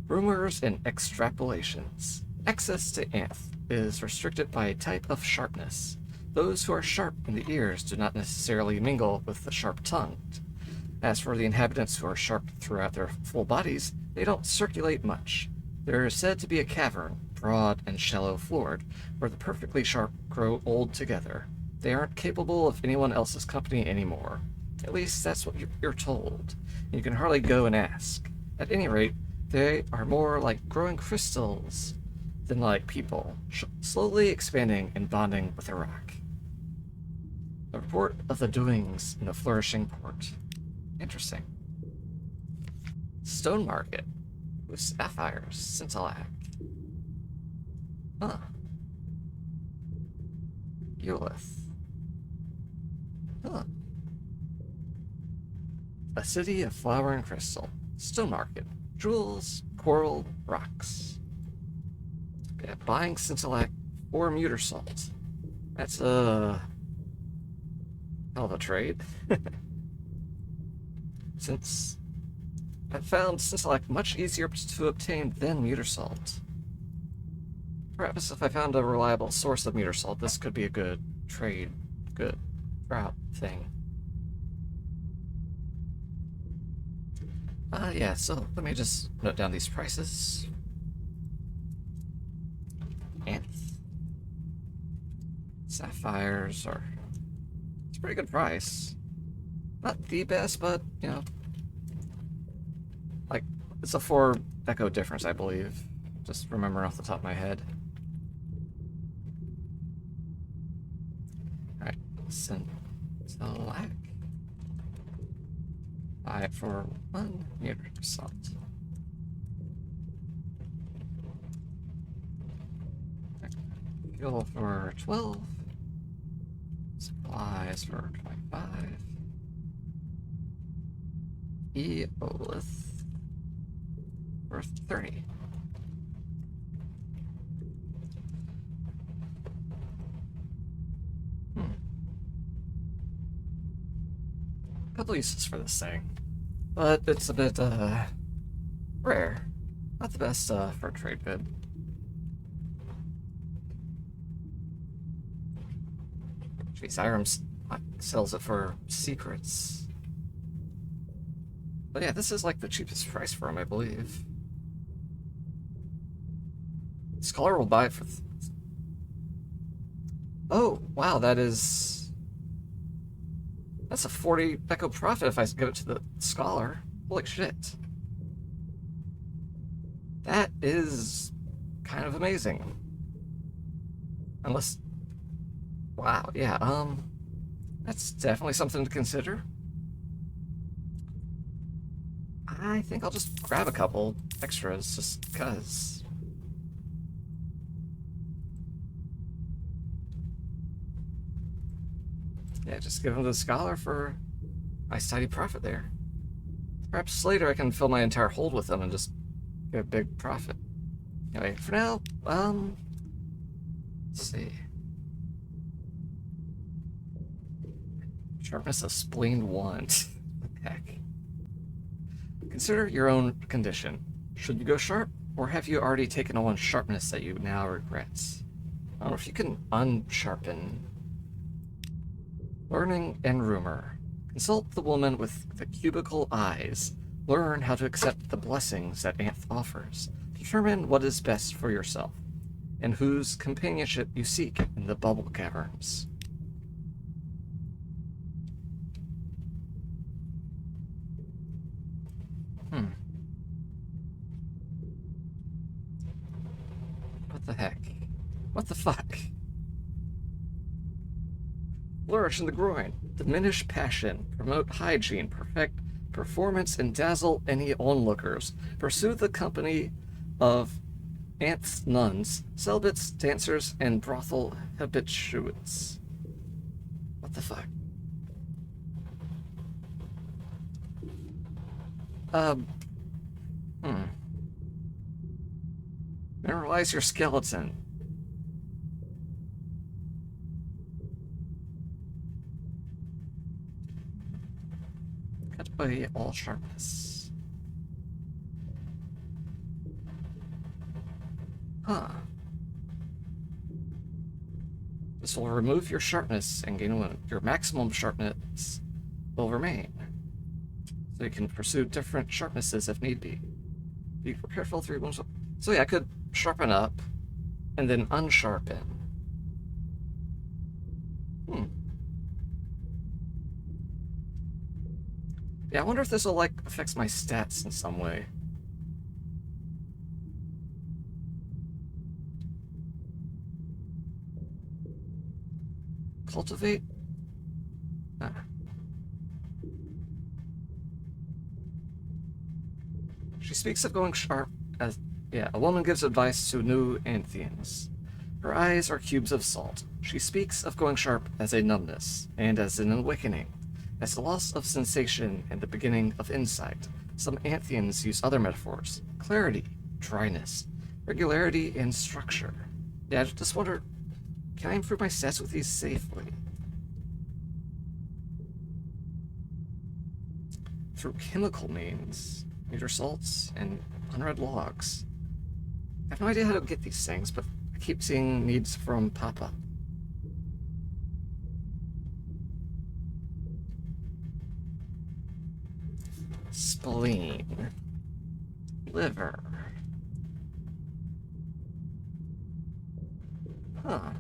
Rumors and extrapolations. Access to Anth is restricted by a type of sharpness. Those who are sharp in the ears do not necessarily mingle with the sharp-tongued. As for the inhabitants who are sharp throughout their full bodies, they don't circulate much. There is said to be a cavern, broad and shallow-floored, where the perfectly sharp grow old together. They aren't capable of anyone else's company anymore. At least that's what you're told. You can hardly go and ask. At any rate, they are more like growing crystals than like people, slowly expanding and bonding with the rock. A report of the doings in the flourishing port. Interesting. Stone market with sapphires, scintillac. Huh. Eolith. Huh. A city of flower and crystal. Stone market. Jewels, coral, rocks. Yeah, buying scintillac or muter salt. That's hell of a trade. Since I found scintillac much easier to obtain than muter salt. Perhaps if I found a reliable source of muter salt, this could be a good trade, good route thing. Yeah, so let me just note down these prices. Anth. Sapphires are... It's a pretty good price. Not the best, but, you know... Like, it's a 4 echo difference, I believe. Just remember off the top of my head. and select. Buy it for 1 meter salt. Fuel for 12. Supplies for 25. Eolith for 30. Couple uses for this thing, but it's a bit rare. Not the best for a trade bid. Jeez, Irem sells it for secrets. But yeah, this is like the cheapest price for him, I believe. Scholar will buy it for... Oh, wow, that's a 40 Echo profit if I give it to the Scholar. Holy shit. That is kind of amazing. Unless... Wow, yeah, that's definitely something to consider. I think I'll just grab a couple extras just because. Yeah, just give him the Scholar for a nice tidy profit there. Perhaps later I can fill my entire hold with them and just get a big profit. Anyway, for now, let's see. Sharpness of Spleen 1. What the heck? Consider your own condition. Should you go sharp, or have you already taken on sharpness that you now regret? I don't know if you can unsharpen. Learning and rumor. Consult the woman with the cubicle eyes. Learn how to accept the blessings that Anth offers. Determine what is best for yourself, and whose companionship you seek in the bubble caverns. What the heck? What the fuck? Flourish in the groin. Diminish passion. Promote hygiene. Perfect performance and dazzle any onlookers. Pursue the company of Anth's nuns, celibates, dancers, and brothel habituates. What the fuck? Mineralize your skeleton. Cut away all sharpness. Huh. This will remove your sharpness and gain one. Your maximum sharpness will remain. So you can pursue different sharpnesses if need be. Be careful 3 wounds. So yeah, I could sharpen up and then unsharpen. Yeah, I wonder if this will like affects my stats in some way. Cultivate? Ah. She speaks of going sharp as... Yeah, a woman gives advice to new Anthians. Her eyes are cubes of salt. She speaks of going sharp as a numbness, and as an awakening, as the loss of sensation and the beginning of insight. Some Anthians use other metaphors. Clarity, dryness, regularity, and structure. Yeah, I just wonder, can I improve my stats with these safely? Through chemical means, meter salts, and unread logs. I have no idea how to get these things, but I keep seeing needs from Papa. Spleen. Liver. Huh.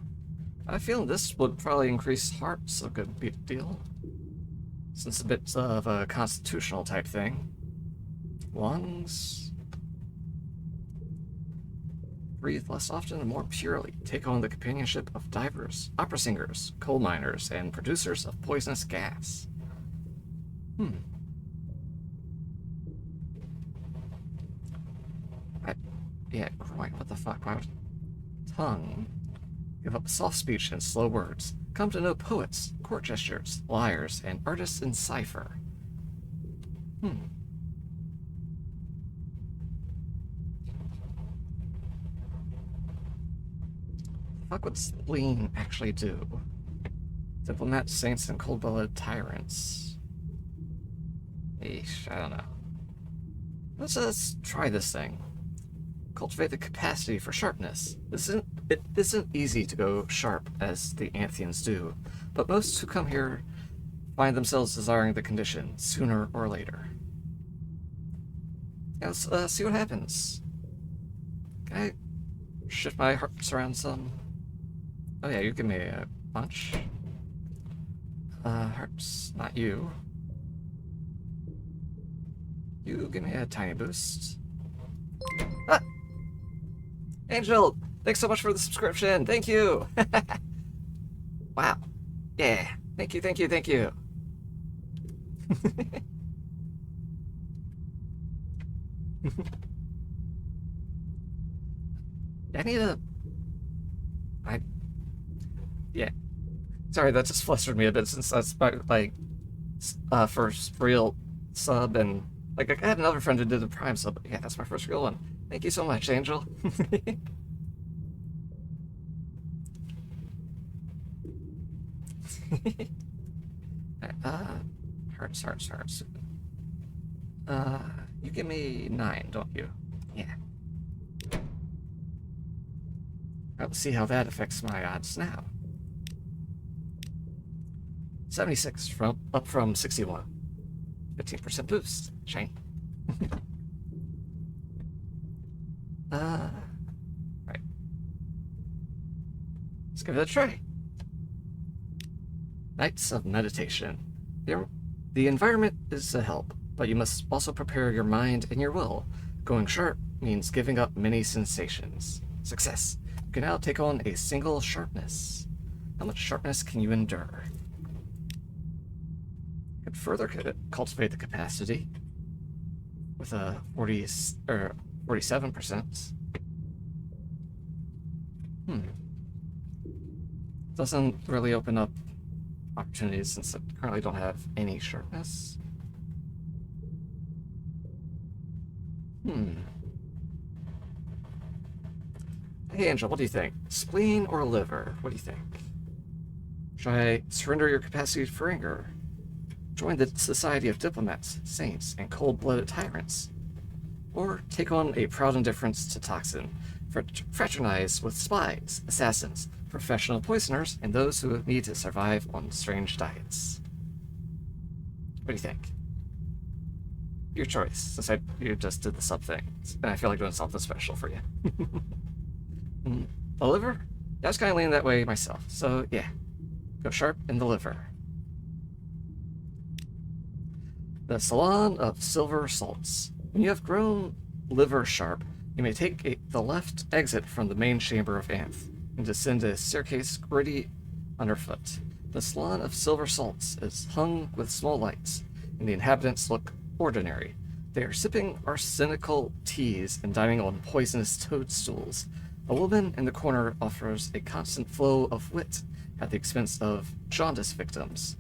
I have a feeling this would probably increase hearts a good deal. Since it's a bit of a constitutional type thing. Lungs. breathe less often and more purely. Take on the companionship of divers, opera singers, coal miners, and producers of poisonous gas. Yeah, right, what the fuck? Why would... Tongue. Give up soft speech and slow words. Come to know poets, court gestures, liars, and artists in cipher. Fuck would spleen actually do? Diplomats, saints, and cold-blooded tyrants. Eesh, I don't know. Let's try this thing. Cultivate the capacity for sharpness. It isn't easy to go sharp as the Anthians do, but most who come here find themselves desiring the condition sooner or later. Yeah, let's see what happens. Can I shift my hearts around some? Oh yeah, you give me a punch. Hearts, not you. You give me a tiny boost. Ah! Angel, thanks so much for the subscription. Thank you. Wow. Yeah. Thank you, thank you, thank you. I need a... Yeah. Sorry, that just flustered me a bit since that's my, like, first real sub, and, like, I had another friend who did the Prime sub, but yeah, that's my first real one. Thank you so much, Angel. Hearts. You give me 9, don't you? Yeah. Let's see how that affects my odds now. 76 up from 61. 15% boost. Shane. Right. Let's give it a try. Nights of meditation. The environment is a help, but you must also prepare your mind and your will. Going sharp means giving up many sensations. Success. You can now take on a single sharpness. How much sharpness can you endure? You could further cultivate the capacity with a 47%. Doesn't really open up opportunities since I currently don't have any sharpness. Hey Angel, what do you think? Spleen or liver? What do you think? Should I surrender your capacity for anger? Join the Society of Diplomats, Saints, and Cold-Blooded Tyrants? Or take on a proud indifference to toxin, fraternize with spies, assassins, professional poisoners, and those who need to survive on strange diets? What do you think? Your choice, since you just did the sub thing, and I feel like doing something special for you. The liver? Yeah, I was kind of leaning that way myself, so yeah. Go sharp in the liver. The Salon of Silver Salts. When you have grown liver sharp, you may take the left exit from the main chamber of Anth and descend a staircase gritty underfoot. The Salon of Silver Salts is hung with small lights, and the inhabitants look ordinary. They are sipping arsenical teas and dining on poisonous toadstools. A woman in the corner offers a constant flow of wit at the expense of jaundice victims.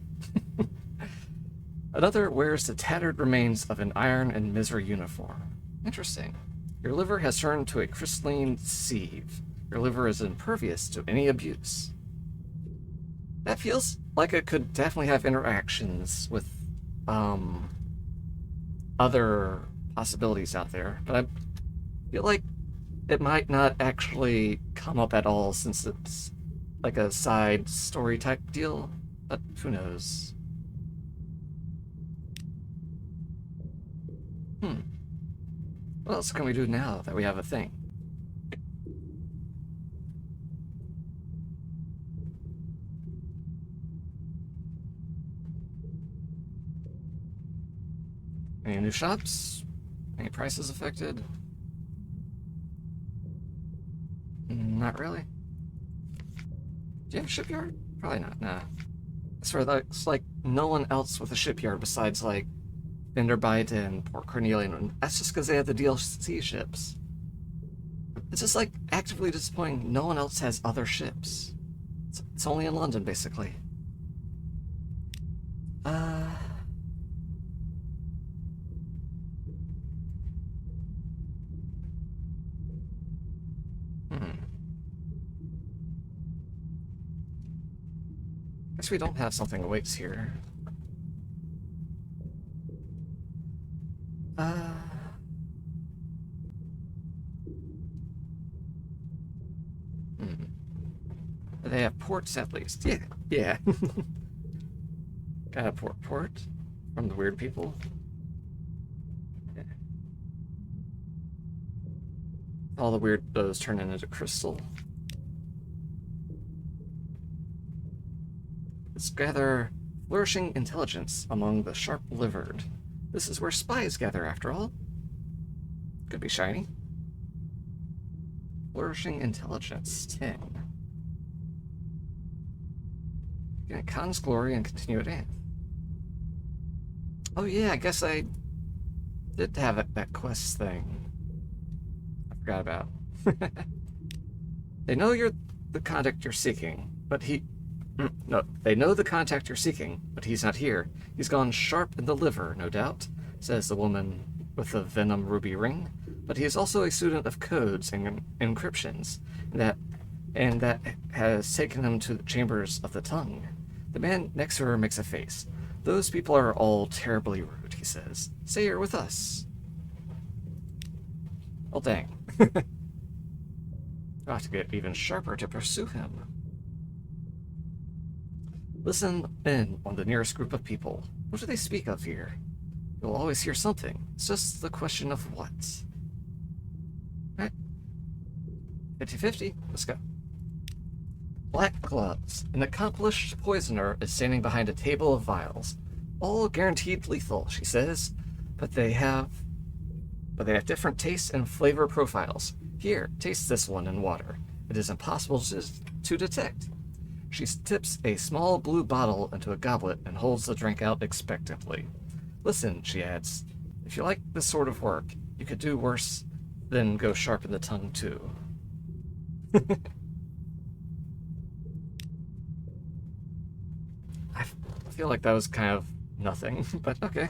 Another wears the tattered remains of an iron and misery uniform. Interesting. Your liver has turned to a crystalline sieve. Your liver is impervious to any abuse. That feels like it could definitely have interactions with other possibilities out there, but I feel like it might not actually come up at all since it's like a side story type deal, but who knows. What else can we do now that we have a thing? Any new shops? Any prices affected? Not really. Do you have a shipyard? Probably not, nah. I swear, that's like no one else with a shipyard besides, like, Vanderbite and Port Cornelian. And that's just because they have the DLC ships. It's just, like, actively disappointing. No one else has other ships. It's only in London, basically. Guess we don't have something awaits here. They have ports at least. Yeah, yeah. Got a port from the weird people. Yeah. All the weirdos turn into crystal. Let's gather flourishing intelligence among the sharp-livered. This is where spies gather, after all. Could be shiny. Flourishing intelligence, 10. Get Khan's glory and continue it in. Oh yeah, I guess I did have that quest thing. I forgot about. They know you're the contact you're seeking, but no, they know the contact you're seeking, but he's not here. He's gone sharp in the liver, no doubt, says the woman with the venom ruby ring. But he is also a student of codes and encryptions, and that has taken him to the chambers of the tongue. The man next to her makes a face. Those people are all terribly rude, he says. Say you're with us. Oh, dang. I'll have to get even sharper to pursue him. Listen in on the nearest group of people. What do they speak of here? You'll always hear something. It's just the question of what. Alright. 50-50. Let's go. Black gloves. An accomplished poisoner is standing behind a table of vials. All guaranteed lethal, she says. But they have different tastes and flavor profiles. Here, taste this one in water. It is impossible to detect. She tips a small blue bottle into a goblet and holds the drink out expectantly. Listen, she adds, if you like this sort of work, you could do worse than go sharp in the tongue, too. I feel like that was kind of nothing, but okay.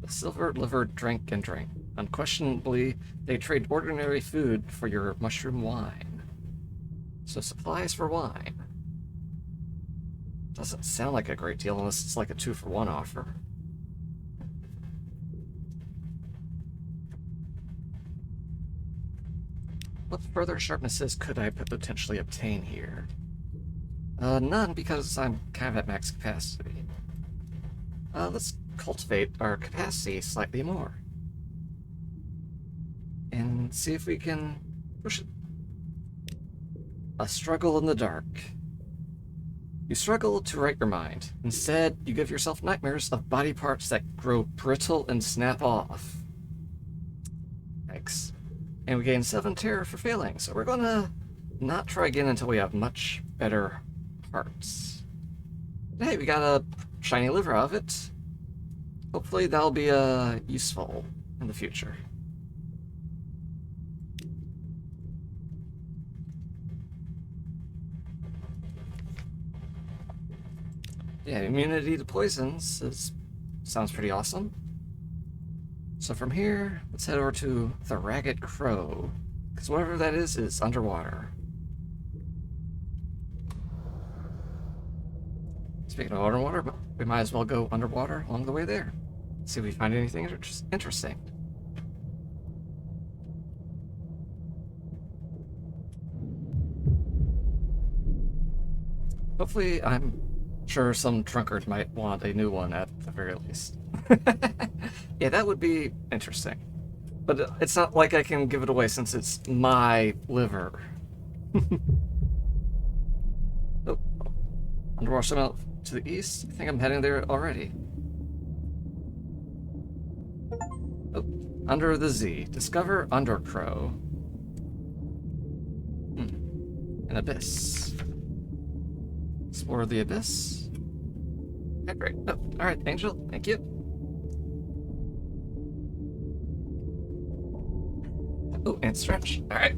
The silver-livered drink and drink. Unquestionably, they trade ordinary food for your mushroom wine. So supplies for wine. Doesn't sound like a great deal unless it's like a 2-for-1 offer. What further sharpnesses could I potentially obtain here? None, because I'm kind of at max capacity. Let's cultivate our capacity slightly more. And see if we can push it. A struggle in the dark. You struggle to right your mind. Instead, you give yourself nightmares of body parts that grow brittle and snap off. Yikes. And we gain 7 terror for failing, so we're gonna not try again until we have much better parts. Hey, we got a shiny liver out of it. Hopefully that'll be useful in the future. Yeah, immunity to poisons sounds pretty awesome. So from here, let's head over to the Ragged Crow, because whatever that is underwater. Speaking of underwater, we might as well go underwater along the way there. See if we find anything interesting. Hopefully, I'm sure some drunkard might want a new one at the very least. Yeah, that would be interesting. But it's not like I can give it away since it's my liver. Oh, underwater swim to the east? I think I'm heading there already. Oh, Under the Z. Discover Undercrow. An abyss. Explore the abyss. Okay, great. Oh, alright, Angel. Thank you. Oh, and stretch. Alright.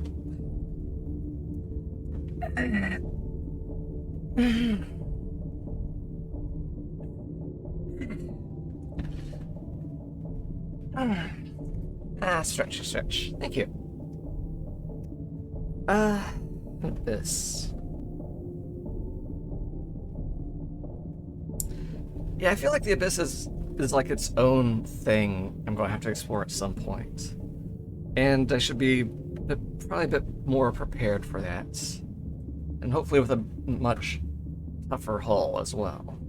Stretch, stretch. Thank you. Abyss. Yeah, I feel like the abyss is like its own thing I'm going to have to explore at some point. And I should be probably a bit more prepared for that. And hopefully with a much tougher hull as well.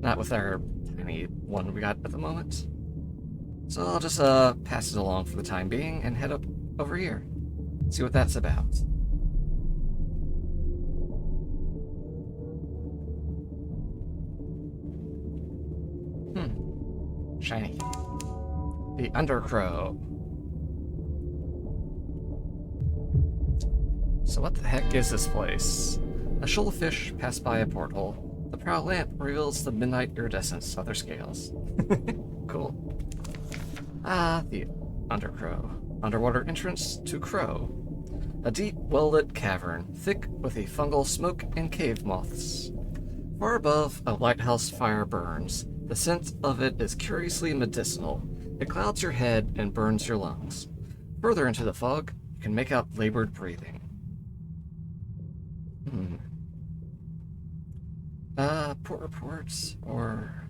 Not with our tiny one we got at the moment. So I'll just pass it along for the time being and head up over here. See what that's about. Shiny. The Undercrow. So what the heck is this place? A shoal of fish pass by a porthole. The prow lamp reveals the midnight iridescence of their scales. Cool. The Undercrow. Underwater entrance to Crow. A deep, well-lit cavern, thick with a fungal smoke and cave moths. Far above, a lighthouse fire burns. The scent of it is curiously medicinal. It clouds your head and burns your lungs. Further into the fog, you can make out labored breathing. Port reports, or...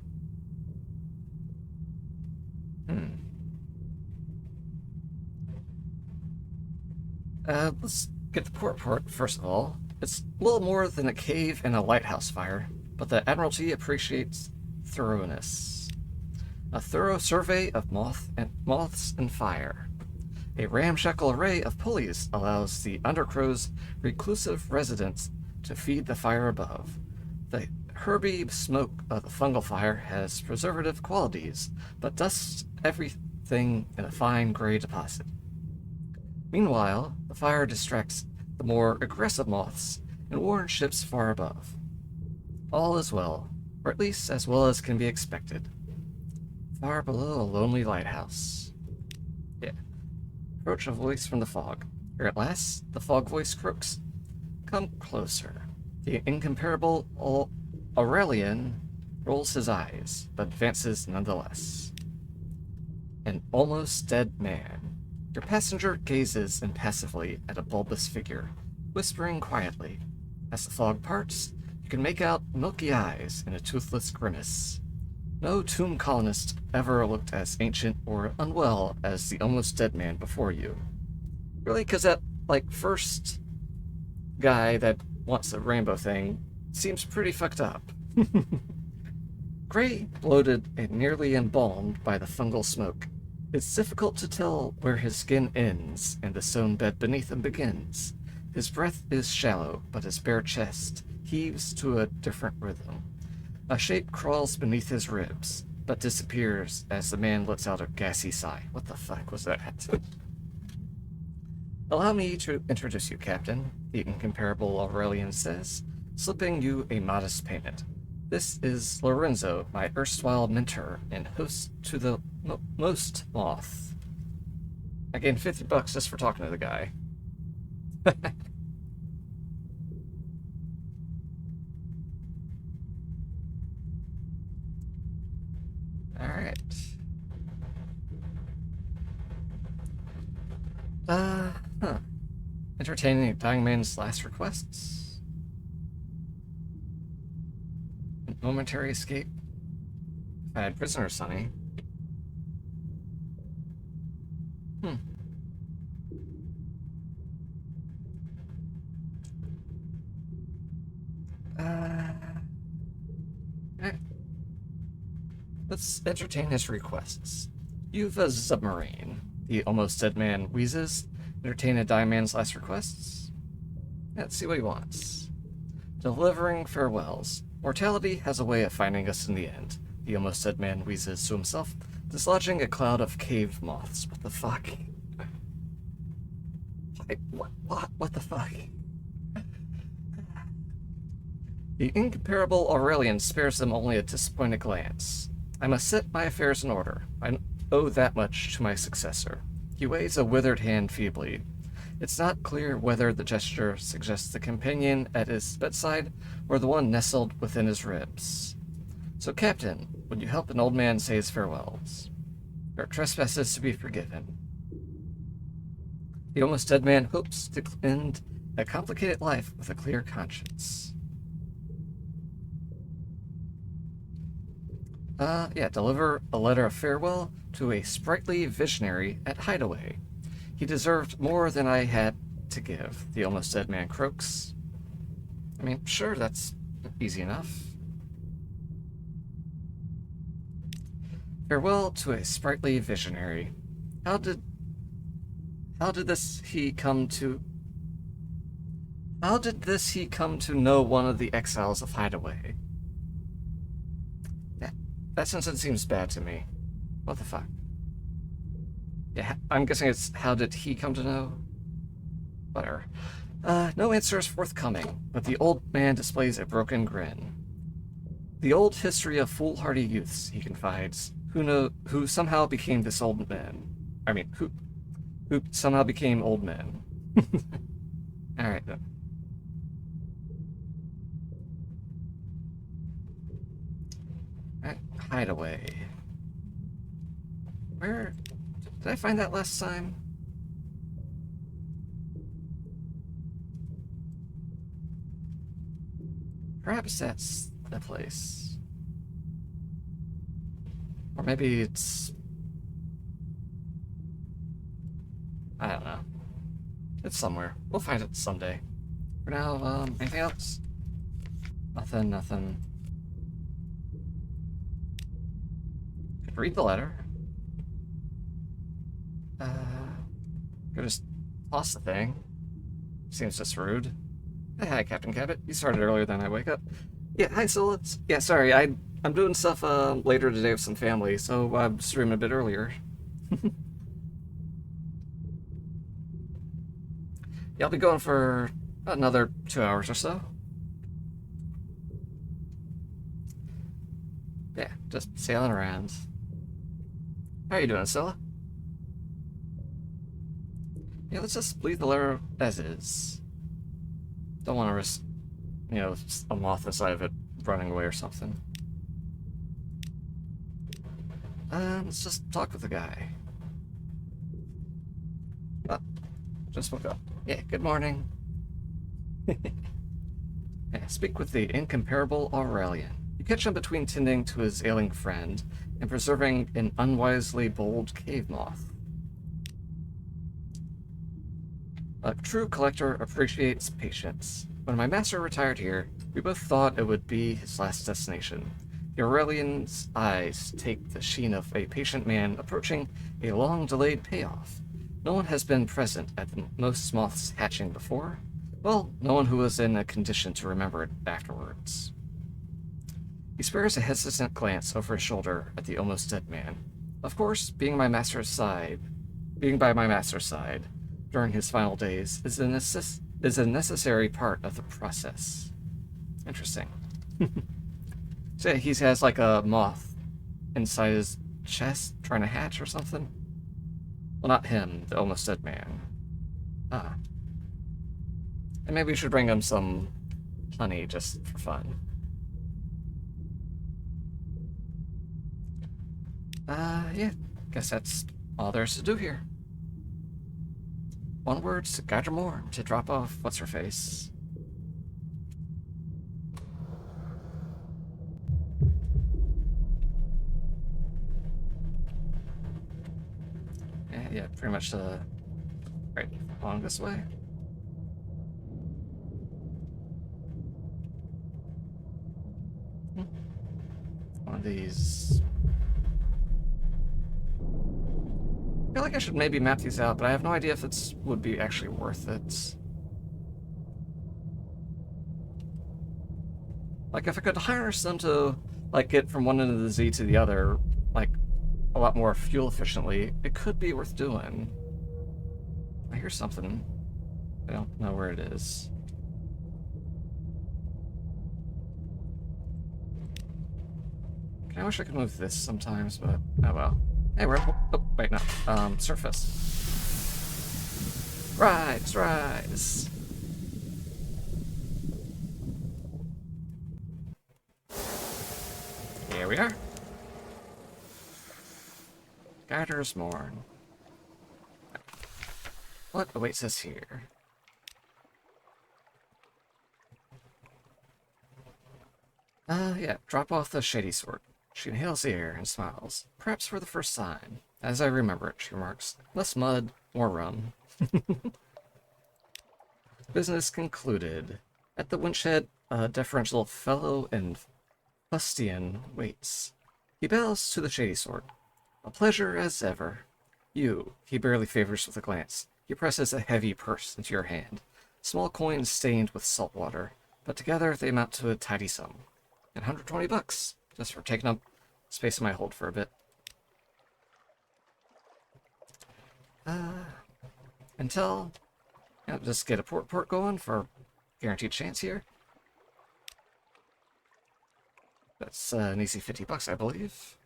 Let's get the port report, first of all. It's a little more than a cave and a lighthouse fire, but the Admiralty appreciates thoroughness. A thorough survey of moths and fire. A ramshackle array of pulleys allows the Undercrow's reclusive residents to feed the fire above. The herby smoke of the fungal fire has preservative qualities, but dusts everything in a fine gray deposit. Meanwhile, the fire distracts the more aggressive moths and warns ships far above. All is well, or at least as well as can be expected. Far below a lonely lighthouse. Yeah. Approach a voice from the fog. Here at last, the fog voice croaks. Come closer. The incomparable Aurelian rolls his eyes, but advances nonetheless. An almost dead man. Your passenger gazes impassively at a bulbous figure, whispering quietly. As the fog parts, you can make out milky eyes and a toothless grimace. No tomb colonist ever looked as ancient or unwell as the almost dead man before you. Really, because that, first guy that wants the rainbow thing seems pretty fucked up. Gray, bloated, and nearly embalmed by the fungal smoke, it's difficult to tell where his skin ends and the stone bed beneath him begins. His breath is shallow, but his bare chest heaves to a different rhythm. A shape crawls beneath his ribs, but disappears as the man lets out a gassy sigh. What the fuck was that? Allow me to introduce you, Captain, the incomparable Aurelian says, slipping you a modest payment. This is Lorenzo, my erstwhile mentor and host to the most moth. I gained $50 just for talking to the guy. Alright. Entertaining a dying man's last requests. A momentary escape. If I had prisoner, Sonny. Let's entertain his requests. You've a submarine. The almost dead man wheezes. Entertain a dying man's last requests? Let's see what he wants. Delivering farewells. Mortality has a way of finding us in the end. The almost dead man wheezes to himself. Dislodging a cloud of cave moths. What the fuck? What the fuck? The incomparable Aurelian spares them only a disappointed glance. I must set my affairs in order. I owe that much to my successor. He waves a withered hand feebly. It's not clear whether the gesture suggests the companion at his bedside or the one nestled within his ribs. So, Captain, would you help an old man say his farewells? Your trespasses to be forgiven. The almost dead man hopes to end a complicated life with a clear conscience. Deliver a letter of farewell to a sprightly visionary at Hideaway. He deserved more than I had to give, the almost dead man croaks. I mean, sure, that's easy enough. Farewell to a sprightly visionary. How did this he come to know one of the exiles of Hideaway? That sentence seems bad to me. What the fuck? Yeah, I'm guessing it's how did he come to know? Whatever. No answer is forthcoming, but the old man displays a broken grin. The old history of foolhardy youths, he confides, who somehow became this old man. I mean, who somehow became old men. Alright then. Alright, Hideaway. Where did I find that last time? Perhaps that's the place. Or maybe it's... I don't know. It's somewhere. We'll find it someday. For now, anything else? Nothing. Could read the letter. Could just toss the thing. Seems just rude. Hey, hi, Captain Cabot. You started earlier than I wake up. Yeah, hi, so yeah, sorry, I'm doing stuff, later today with some family, so I'm streaming a bit earlier. Yeah, I'll be going for another 2 hours or so. Yeah, just sailing around. How are you doing, Stella? Yeah, let's just leave the letter as is. Don't want to risk, a moth inside of it running away or something. Let's just talk with the guy. Oh, just woke up. Yeah, good morning. Yeah, speak with the incomparable Aurelian. You catch him between tending to his ailing friend and preserving an unwisely bold cave moth. A true collector appreciates patience. When my master retired here, we both thought it would be his last destination. The Aurelian's eyes take the sheen of a patient man approaching a long-delayed payoff. No one has been present at most moths hatching before. Well, no one who was in a condition to remember it afterwards. He spares a hesitant glance over his shoulder at the almost dead man. Of course, being by my master's side during his final days is a necessary part of the process. Interesting. So he has like a moth inside his chest trying to hatch or something? Well, not him, the almost dead man. Ah. And maybe we should bring him some honey just for fun. Yeah. Guess that's all there is to do here. Onwards to Gadramore to drop off what's-her-face. Yeah, pretty much right along this way. One of these. I feel like I should maybe map these out, but I have no idea if it would be actually worth it. Like, if I could harness them to, like, get from one end of the Z to the other, like, a lot more fuel efficiently, it could be worth doing. I hear something. I don't know where it is. I wish I could move this sometimes, but oh well. Hey, we're... Oh, wait, no. Surface. Rise, rise. Here we are. Guider's Morn. What awaits us here? Yeah, drop off the shady sword. She inhales the air and smiles, perhaps for the first time. As I remember it, she remarks, less mud, more rum. Business concluded. At the winchhead, a deferential fellow and fustian waits. He bows to the shady sword. A pleasure as ever. You, he barely favors with a glance. He presses a heavy purse into your hand. Small coins stained with salt water, but together they amount to a tidy sum. And $120, just for taking up space in my hold for a bit. Until, just get a port going for guaranteed chance here. That's an easy $50, I believe.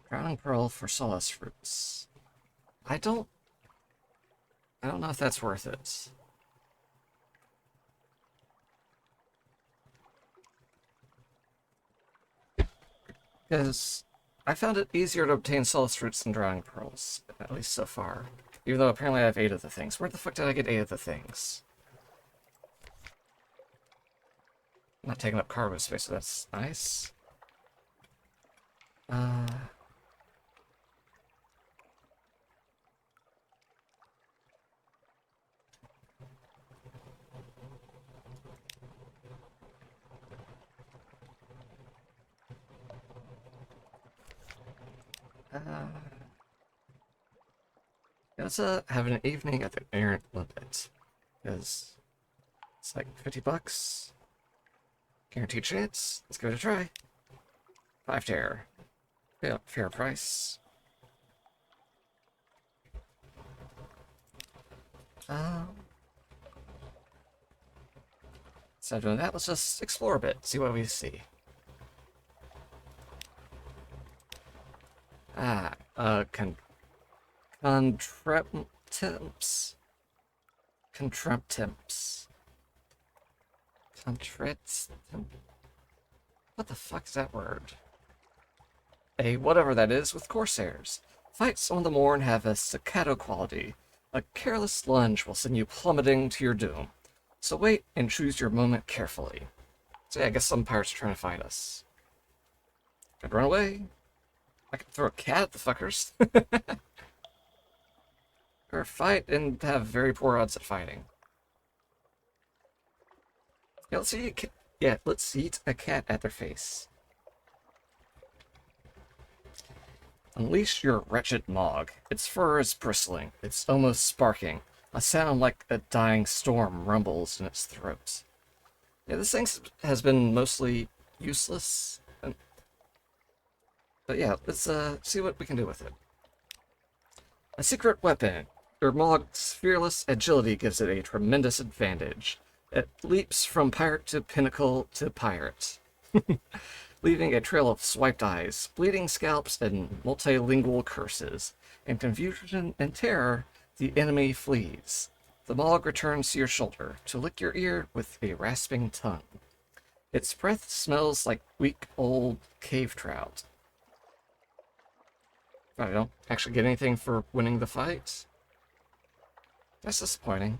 Crowning Pearl for Solace Fruits. I don't know if that's worth it. Because I found it easier to obtain Solace Fruits than Drowning Pearls, at least so far. Even though apparently I have 8 of the things. Where the fuck did I get 8 of the things? I'm not taking up cargo space, so that's nice. Let's have an evening at the Errant Limit. Because it's like $50. Guaranteed chance. Let's give it a try. 5 terror. Yeah, fair price. Instead of doing that, let's just explore a bit, see what we see. Contraptemps. Contraptemps. What the fuck is that word? A whatever that is with Corsairs. Fights on the Morn have a staccato quality. A careless lunge will send you plummeting to your doom. So wait and choose your moment carefully. So yeah, I guess some pirates are trying to find us. Could run away. I could throw a cat at the fuckers. Or fight and have very poor odds at fighting. Yeah, let's eat a cat at their face. Unleash your wretched Mog. Its fur is bristling. It's almost sparking. A sound like a dying storm rumbles in its throat. Yeah, this thing has been mostly useless. But yeah, let's see what we can do with it. A secret weapon. Your Mog's fearless agility gives it a tremendous advantage. It leaps from pirate to pinnacle to pirate, leaving a trail of swiped eyes, bleeding scalps, and multilingual curses. In confusion and terror, the enemy flees. The Mog returns to your shoulder to lick your ear with a rasping tongue. Its breath smells like weak old cave trout. I don't actually get anything for winning the fight. That's disappointing.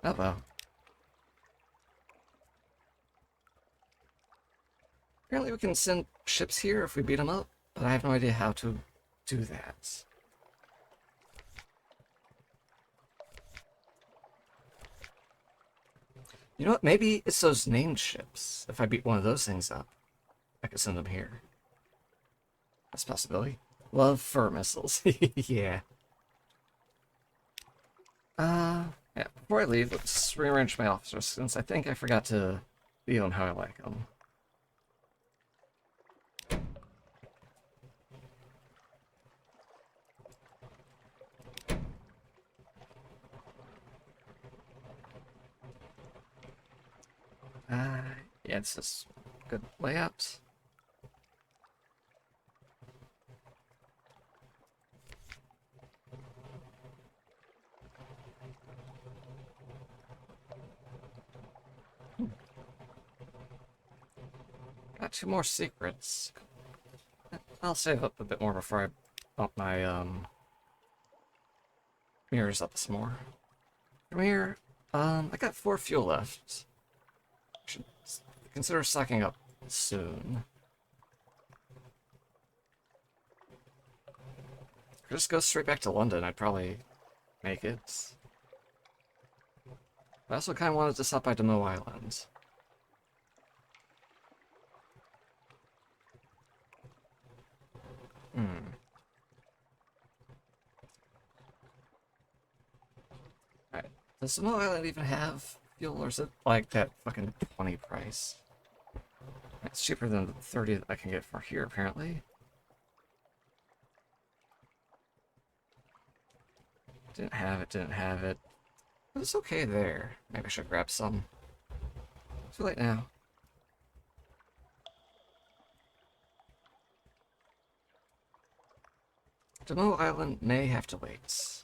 Oh well. Apparently we can send ships here if we beat them up, but I have no idea how to do that. You know what? Maybe it's those named ships. If I beat one of those things up, I could send them here. That's a possibility. Love fur missiles. Yeah. Yeah, before I leave, let's rearrange my officers, since I think I forgot to leave them how I like them. Yeah, it's just good layout. Got 2 more secrets. I'll save up a bit more before I bump my mirrors up some more. Come here. I got 4 fuel left. Should consider stocking up soon. Could just go straight back to London. I'd probably make it. I also kind of wanted to stop by Demoe Island. Alright. Does Demoe Island even have fuel, or is it like that fucking 20 price? It's cheaper than the 30 that I can get for here, apparently. Didn't have it, didn't have it. But it's okay there. Maybe I should grab some. Too late now. Demoe Island may have to wait.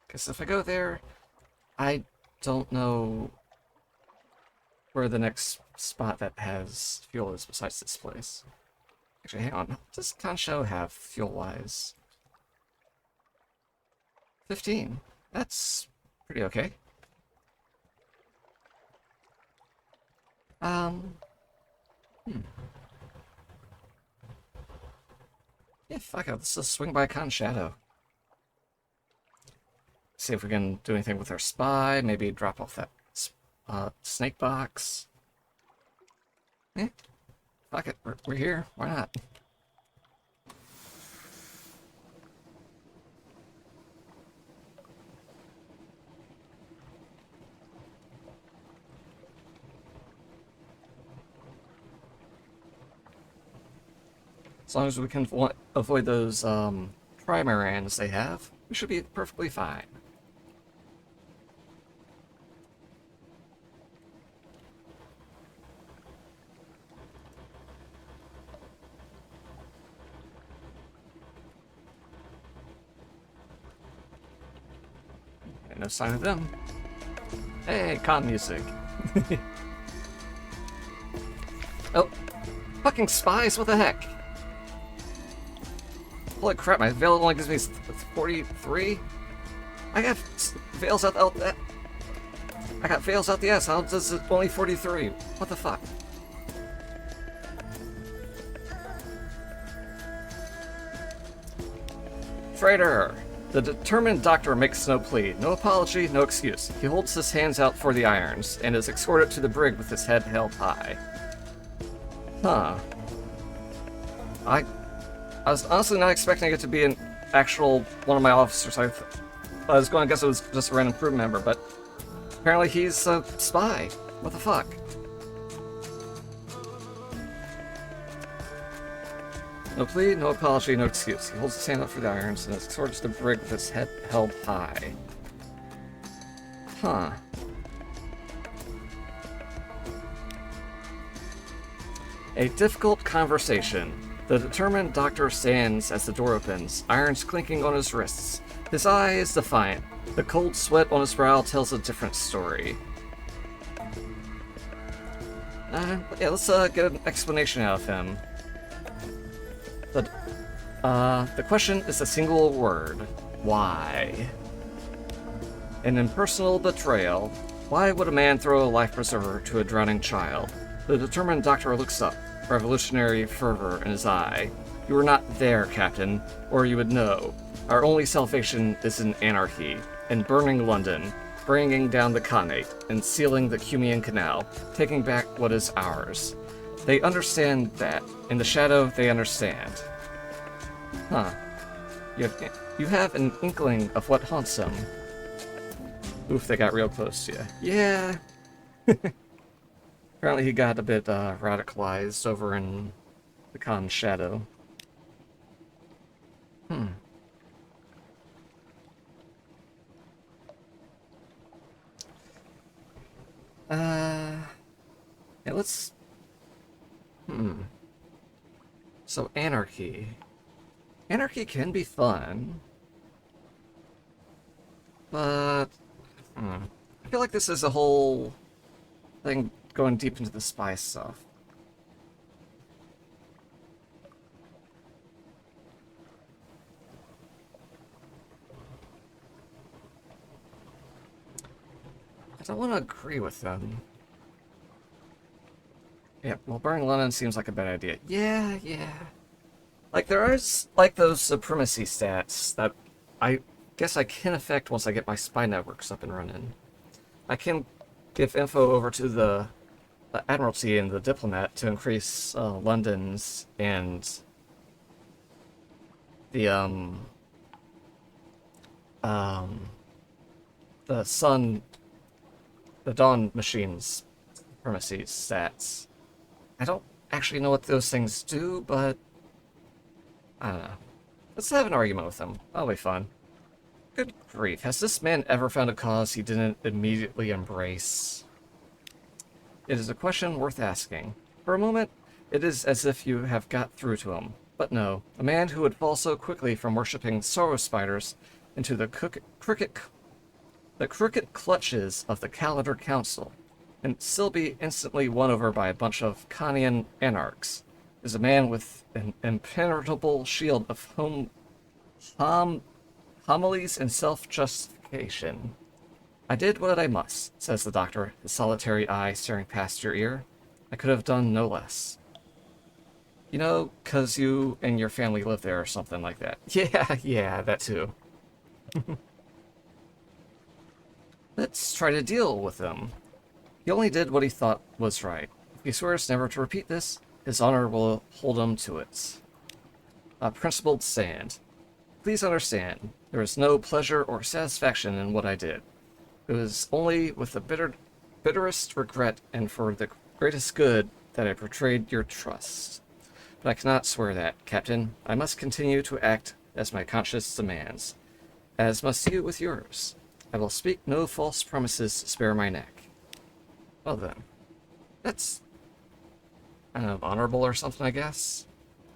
Because if I go there, I don't know where the next spot that has fuel is besides this place. Actually, hang on. Does Kansho have fuel-wise? 15. That's pretty okay. Yeah, fuck it. Let's just swing by Khan Shadow. See if we can do anything with our spy. Maybe drop off that snake box. Eh, fuck it. We're here. Why not? As long as we can avoid those trimarans they have, we should be perfectly fine. No sign of them. Hey, con music. Oh, fucking spies, what the heck? Holy crap, my veil only gives me 43? I got veils out the I got veils out the ass, how does it only 43? What the fuck? Freighter! The determined doctor makes no plea, no apology, no excuse. He holds his hands out for the irons, and is escorted to the brig with his head held high. Huh. I was honestly not expecting it to be an actual one of my officers. I was going to guess it was just a random crew member, but apparently he's a spy. What the fuck? No plea, no apology, no excuse. He holds his hand up for the irons and is escorted to the brig with his head held high. Huh. A difficult conversation. The determined doctor stands as the door opens, irons clinking on his wrists. His eye is defiant. The cold sweat on his brow tells a different story. Yeah, let's get an explanation out of him. The question is a single word. Why? An impersonal betrayal. Why would a man throw a life preserver to a drowning child? The determined doctor looks up, revolutionary fervor in his eye. You were not there, Captain, or you would know. Our only salvation is in anarchy, in burning London, bringing down the Khanate, and sealing the Cumean Canal, taking back what is ours. They understand that. In the shadow, they understand. Huh. You have an inkling of what haunts him. Oof, they got real close to you. Yeah. Apparently he got a bit radicalized over in the Khan's shadow. Hmm. Yeah, let's... Hmm. So, anarchy. Anarchy can be fun, but... I feel like this is a whole thing going deep into the spy stuff. I don't want to agree with them. Yeah, well, burning London seems like a bad idea. Yeah, yeah. Like, there is, like, those supremacy stats that I guess I can affect once I get my spy networks up and running. I can give info over to the Admiralty and the Diplomat to increase London's and the, um, the Sun, the Dawn Machine's supremacy stats. I don't actually know what those things do, but I don't know. Let's have an argument with him. That'll be fun. Good grief, has this man ever found a cause he didn't immediately embrace? It is a question worth asking. For a moment, it is as if you have got through to him. But no, a man who would fall so quickly from worshipping sorrow spiders into the crooked clutches of the Calendar Council, and still be instantly won over by a bunch of Khanian anarchs, is a man with an impenetrable shield of homilies and self-justification. I did what I must, says the doctor, his solitary eye staring past your ear. I could have done no less. You know, 'cause you and your family live there or something like that. Yeah, that too. Let's try to deal with him. He only did what he thought was right. If he swears never to repeat this, his honor will hold him to it. A principled stand. Please understand, there is no pleasure or satisfaction in what I did. It was only with the bitterest regret and for the greatest good that I betrayed your trust. But I cannot swear that, Captain. I must continue to act as my conscience demands, as must you with yours. I will speak no false promises to spare my neck. Well then, that's honorable or something, I guess.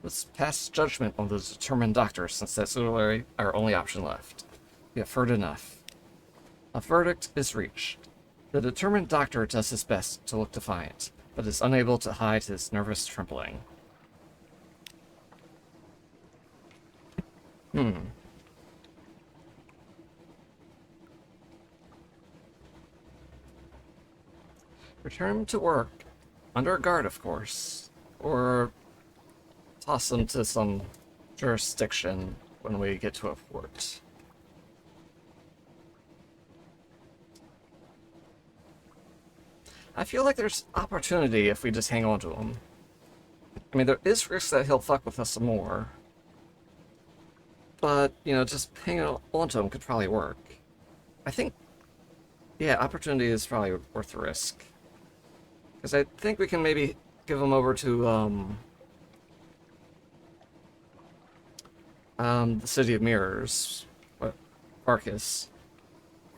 Let's pass judgment on the determined doctor, since that's literally our only option left. We have heard enough. A verdict is reached. The determined doctor does his best to look defiant, but is unable to hide his nervous trembling. Return to work. Under guard, of course. Or toss them to some jurisdiction when we get to a port. I feel like there's opportunity if we just hang on to him. I mean, there is risk that he'll fuck with us some more. But, you know, just hanging on to him could probably work. I think, yeah, opportunity is probably worth the risk. Because I think we can maybe give him over to, the City of Mirrors, Arcus,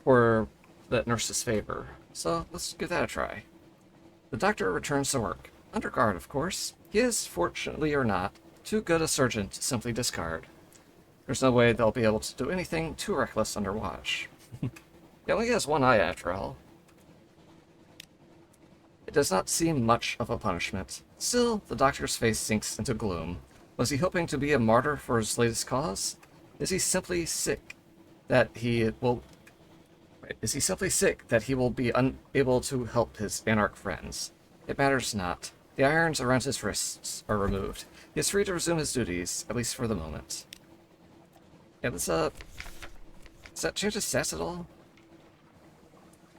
for that nurse's favor. So let's give that a try. The doctor returns to work. Under guard, of course. He is, fortunately or not, too good a surgeon to simply discard. There's no way they'll be able to do anything too reckless under watch. He only has one eye, after all. It does not seem much of a punishment. Still, the doctor's face sinks into gloom. Was he hoping to be a martyr for his latest cause? Is he simply sick that he will... Is he simply sick that he will be unable to help his anarch friends? It matters not. The irons around his wrists are removed. He is free to resume his duties, at least for the moment. Yeah, let's, does that change his stats at all?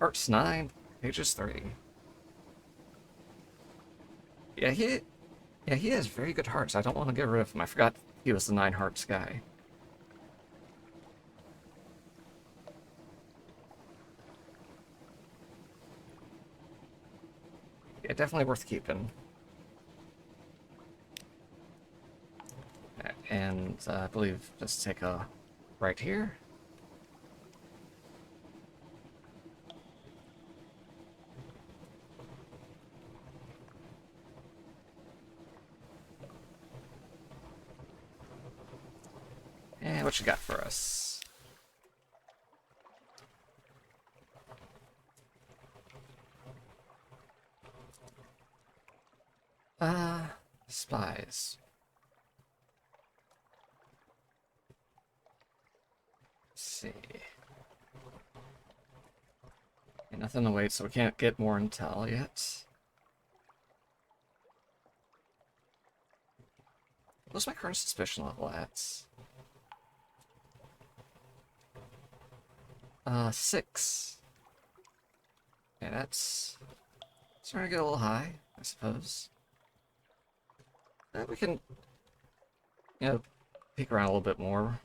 Hearts 9, pages 3. Yeah, he has very good hearts. I don't want to get rid of him. I forgot he was the 9 hearts guy. Yeah, definitely worth keeping. And I believe just take a right here. And what you got for us? Spies. Let's see. Yeah, nothing to wait, so we can't get more intel yet. What's my current suspicion level at? 6. Yeah, that's starting to get a little high, I suppose. We can, peek around a little bit more.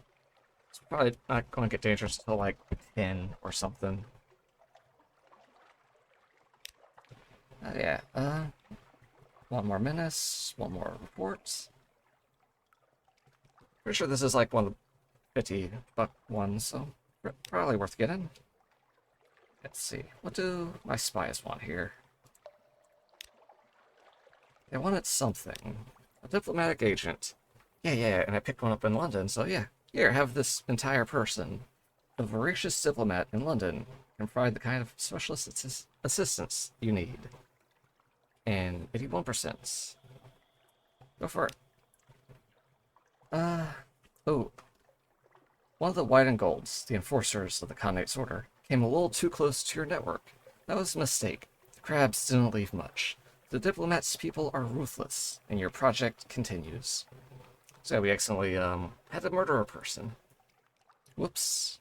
It's probably not going to get dangerous until like 10 or something. Yeah, one more menace, one more report. Pretty sure this is like one of the $50 ones, so probably worth getting. Let's see, what do my spies want here? They wanted something. A diplomatic agent. Yeah, and I picked one up in London, so yeah. Here, have this entire person. A voracious diplomat in London can provide the kind of specialist assistance you need. And 81%. Go for it. Oh. One of the white and golds, the enforcers of the Khanate's order, came a little too close to your network. That was a mistake. The crabs didn't leave much. The diplomat's people are ruthless, and your project continues. So yeah, we accidentally had to murder a person. Whoops.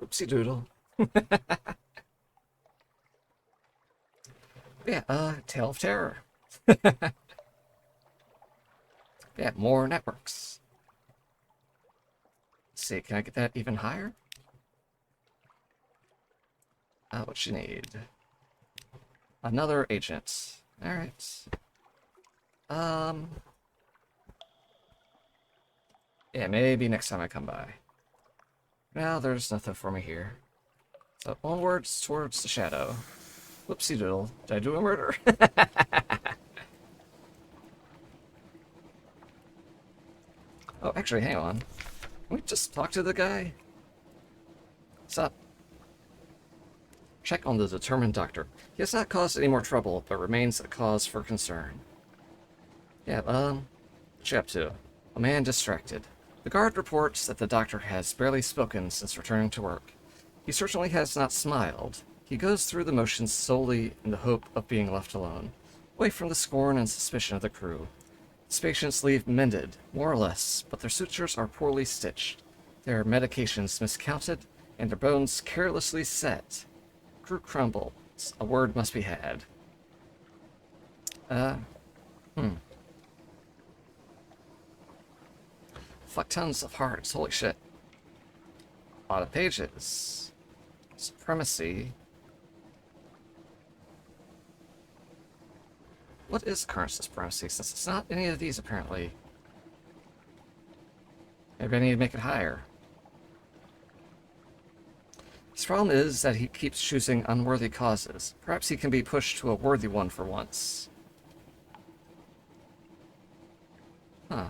Whoopsie doodle. Yeah, Tale of Terror. Yeah, more networks. Let's see, can I get that even higher? What you need? Another agent. Alright. Yeah, maybe next time I come by. Now there's nothing for me here. So onwards towards the shadow. Whoopsie doodle. Did I do a murder? Oh, actually, hang on. Can we just talk to the guy? What's up? Check on the determined doctor. He has not caused any more trouble, but remains a cause for concern. Yeah, what you up to? A man distracted. The guard reports that the doctor has barely spoken since returning to work. He certainly has not smiled. He goes through the motions solely in the hope of being left alone, away from the scorn and suspicion of the crew. His patients leave mended, more or less, but their sutures are poorly stitched, their medications miscounted, and their bones carelessly set. Crew crumbles. A word must be had. Fuck tons of hearts, holy shit. A lot of pages. Supremacy. What is current supremacy, since it's not any of these, apparently? Maybe I need to make it higher. His problem is that he keeps choosing unworthy causes. Perhaps he can be pushed to a worthy one for once. Huh.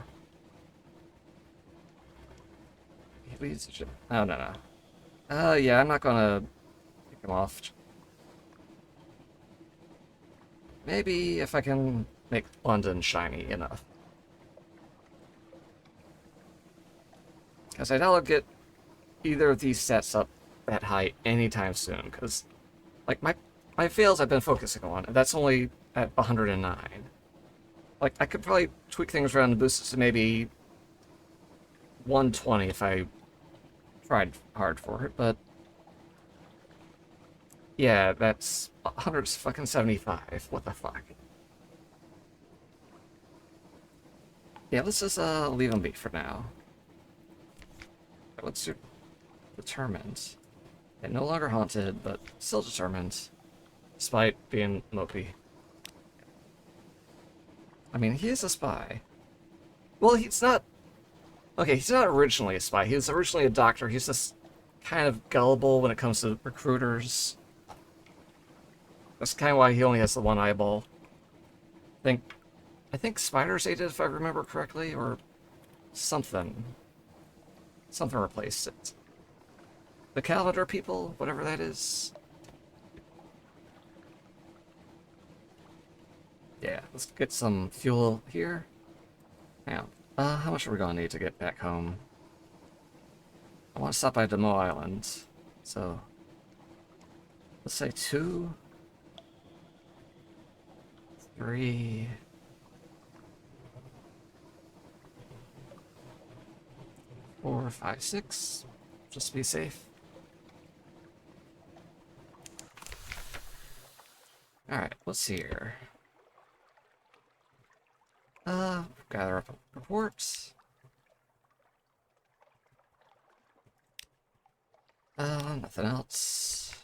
He leads... Oh, no. Yeah, I'm not gonna pick him off. Maybe if I can make London shiny enough. Because I doubt I'll get either of these sets up that high anytime soon. Because, like, my fails I've been focusing on, that's only at 109. Like, I could probably tweak things around and boost it to maybe 120 if I tried hard for it, but yeah, that's 175. What the fuck? Yeah, let's just leave them be for now. What's your determined? And no longer haunted, but still determined, despite being mopey. I mean, he is a spy. Well, he's not... Okay, he's not originally a spy. He was originally a doctor. He's just kind of gullible when it comes to recruiters. That's kind of why he only has the one eyeball. I think spiders ate it, if I remember correctly, or something. Something replaced it. The calendar people, whatever that is. Yeah, let's get some fuel here. Now, how much are we gonna need to get back home? I want to stop by Demo Island, so let's say 2, 3. 4, 5, 6, just to be safe. Alright, let's see here. Gather up reports. Nothing else.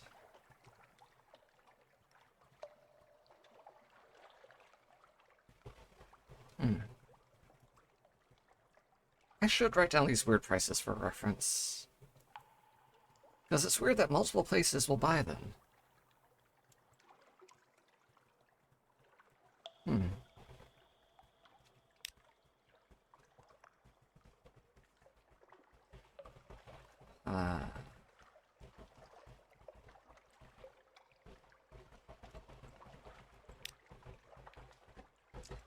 I should write down these weird prices for reference. Because it's weird that multiple places will buy them.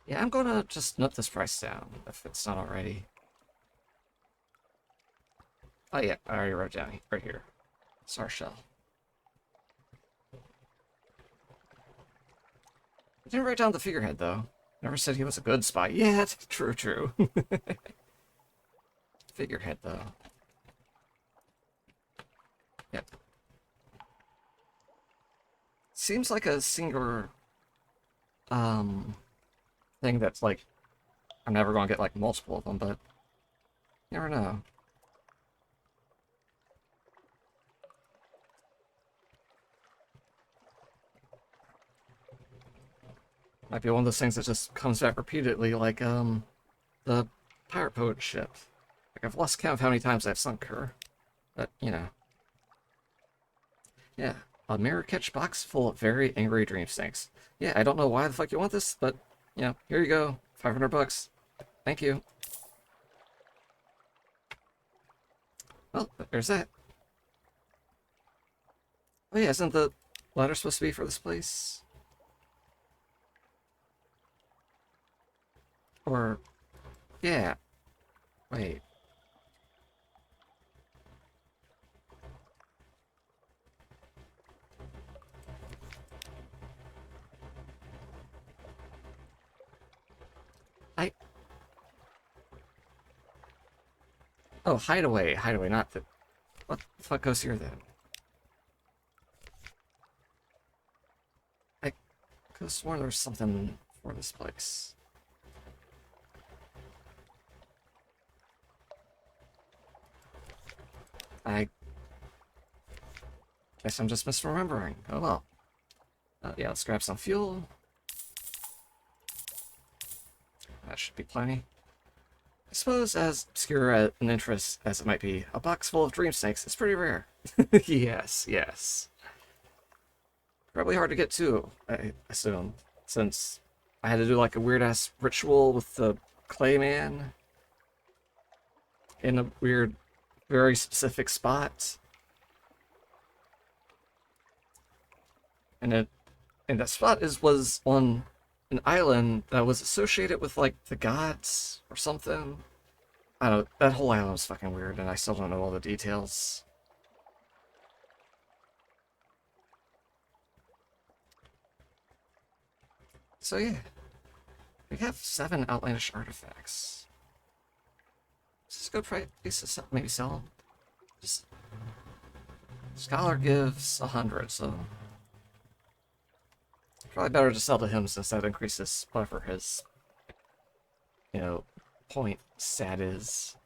Yeah, I'm gonna just note this price down, if it's not already. Oh yeah, I already wrote down right here. Star Shell. I didn't write down the figurehead, though. Never said he was a good spy. Yeah, true, true. Figurehead, though. Yep. Seems like a singular, thing that's, like, I'm never gonna get, like, multiple of them, but you never know. Might be one of those things that just comes back repeatedly, like, the pirate poet ship. Like, I've lost count of how many times I've sunk her. But, you know. Yeah, a mirror catch box full of very angry dream snakes. Yeah, I don't know why the fuck you want this, but, you know, here you go. 500 bucks. Thank you. Well, there's that. Oh yeah, isn't the ladder supposed to be for this place? Or, yeah. Wait. I... Oh, hideaway. Hideaway, not the... What the fuck goes here, then? I could have sworn there was something for this place. I guess I'm just misremembering. Oh well. Yeah, let's grab some fuel. That should be plenty. I suppose, as obscure an interest as it might be, a box full of dream snakes is pretty rare. Yes, yes. Probably hard to get too, I assume, since I had to do like a weird-ass ritual with the clay man in a weird, very specific spot. And that spot was on an island that was associated with like the gods or something. I don't know, that whole island was fucking weird, and I still don't know all the details. So yeah, we have 7 outlandish artifacts. Is this a good price to sell? Maybe sell them? Just... Scholar gives 100, so probably better to sell to him since that increases whatever his, you know, point stat is.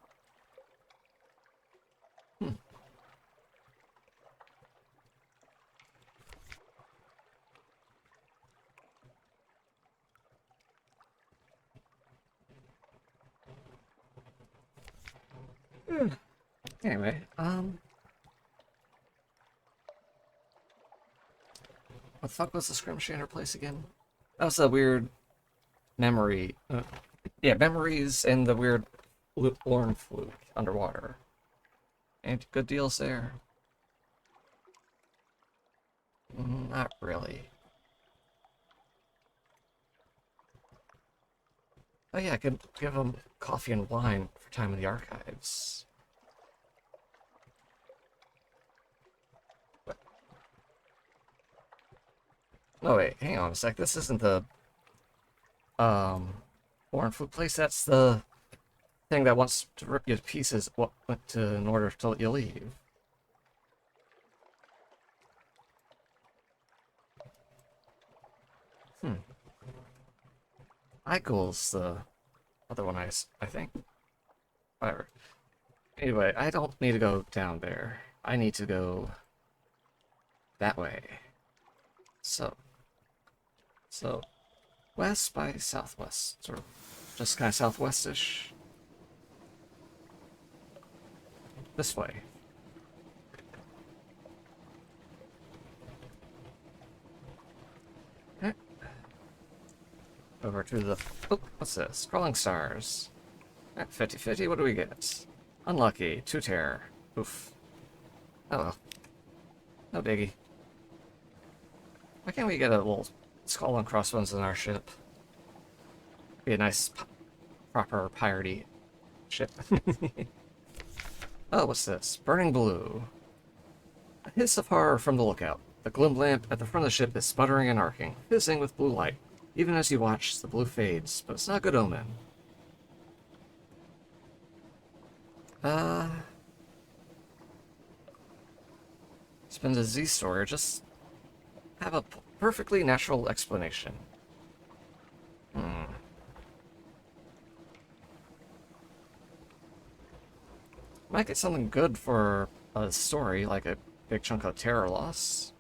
Anyway, what the fuck was the Scrimshander place again? That was a weird memory. Yeah, memories and the weird Lorn fluke underwater. Ain't good deals there. Not really. Oh yeah, I could give them coffee and wine for time in the archives. What? No wait, hang on a sec. This isn't the Lorn fluke place. That's the thing that wants to rip you to pieces. What went to in order to let you leave. Michael's the other one I think. Whatever. Anyway, I don't need to go down there. I need to go that way. So, west by southwest, sort of, just kind of southwestish. This way. Okay. Over to the... Oh, what's this? Crawling stars. At 50-50, what do we get? Unlucky. 2 terror. Oof. Oh well. No biggie. Why can't we get a little skull and crossbones in our ship? Be a nice, proper piratey ship. Oh, what's this? Burning blue. A hiss of horror from the lookout. The gloom lamp at the front of the ship is sputtering and arcing, fizzing with blue light. Even as you watch, the blue fades, but it's not a good omen. Spend a Z story, or just have a perfectly natural explanation. Might get something good for a story, like a big chunk of terror loss.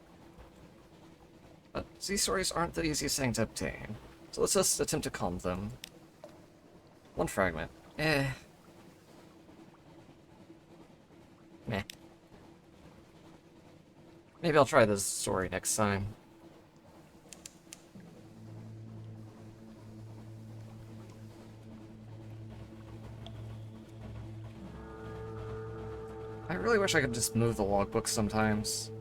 But Z stories aren't the easiest thing to obtain, so let's just attempt to calm them. 1 fragment. Meh. Maybe I'll try this story next time. I really wish I could just move the logbook sometimes.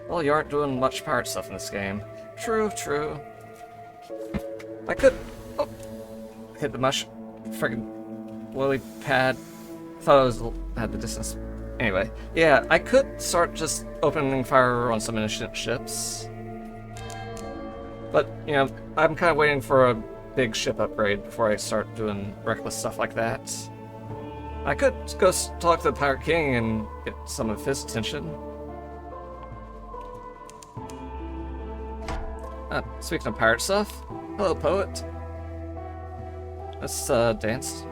Well, you aren't doing much pirate stuff in this game. True, true. I could... Oh! Hit the friggin' lily pad. Thought I was had the distance. Anyway, yeah, I could start just opening fire on some innocent ships. But, you know, I'm kind of waiting for a big ship upgrade before I start doing reckless stuff like that. I could go talk to the Pirate King and get some of his attention. Speaking of pirate stuff, hello, poet. Let's dance.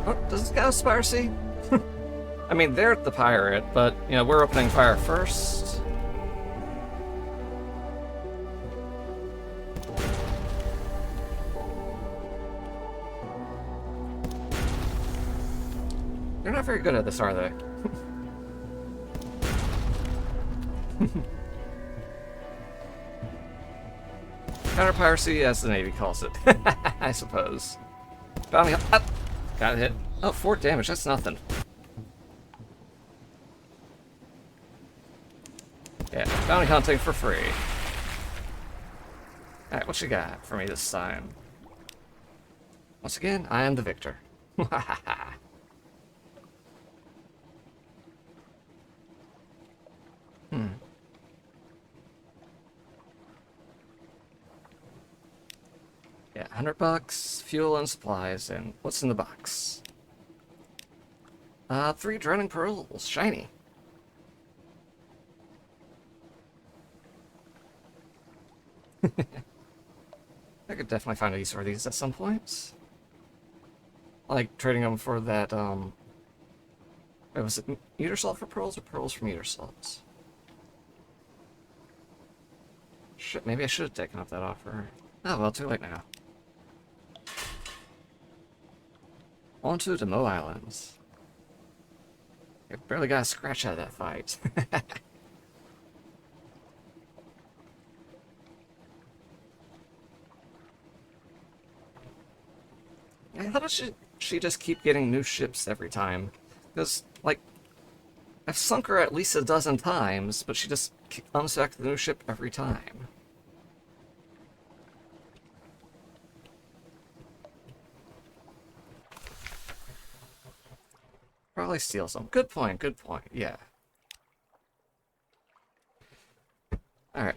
Oh, does this guy have piracy? I mean, they're the pirate, but, you know, we're opening fire first. They're not very good at this, are they? Counter-piracy, as the Navy calls it, I suppose. Bounty up. Got hit. Oh, 4 damage, that's nothing. Yeah, bounty hunting for free. Alright, what you got for me this time? Once again, I am the victor. Yeah, $100, fuel and supplies, and what's in the box? 3 drowning pearls, shiny. I could definitely find a use for these at some point. I like trading them for that, wait, was it meter salt for pearls or pearls for meter salt? Shit, maybe I should have taken up that offer. Oh, well, too late now. On to Demo Islands. I barely got a scratch out of that fight. I thought she just keep getting new ships every time. Because, like, I've sunk her at least a dozen times, but she just comes back to the new ship every time. Probably steal some. Good point, yeah. Alright,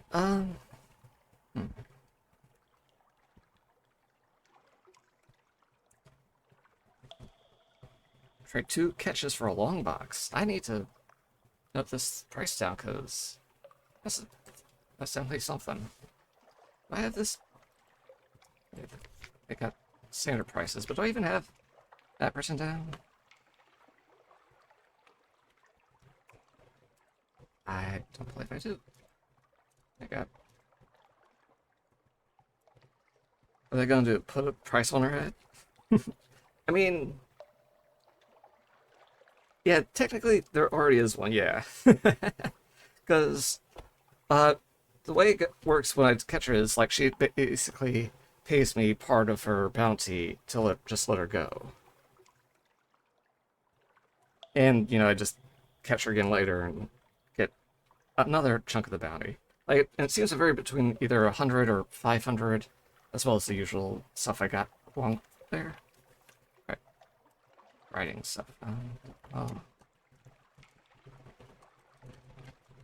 Trade 2 catches for a long box. I need to note this price down, because that's definitely something. Do I have this? They got standard prices, but do I even have that person down? I don't believe I do. I got... Are they going to put a price on her head? I mean... Yeah, technically there already is one, yeah. Because the way it works when I catch her is, like, she basically pays me part of her bounty to just let her go. And, you know, I just catch her again later and get another chunk of the bounty. Like, and it seems to vary between either 100 or 500, as well as the usual stuff I got along there. Right. Writing stuff. Oh.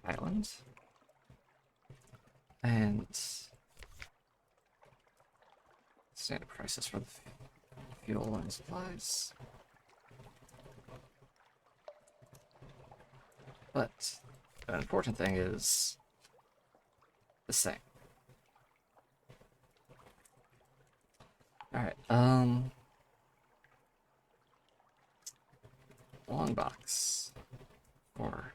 Islands. And standard prices for the fuel and supplies. But an important thing is the same. Alright, long box for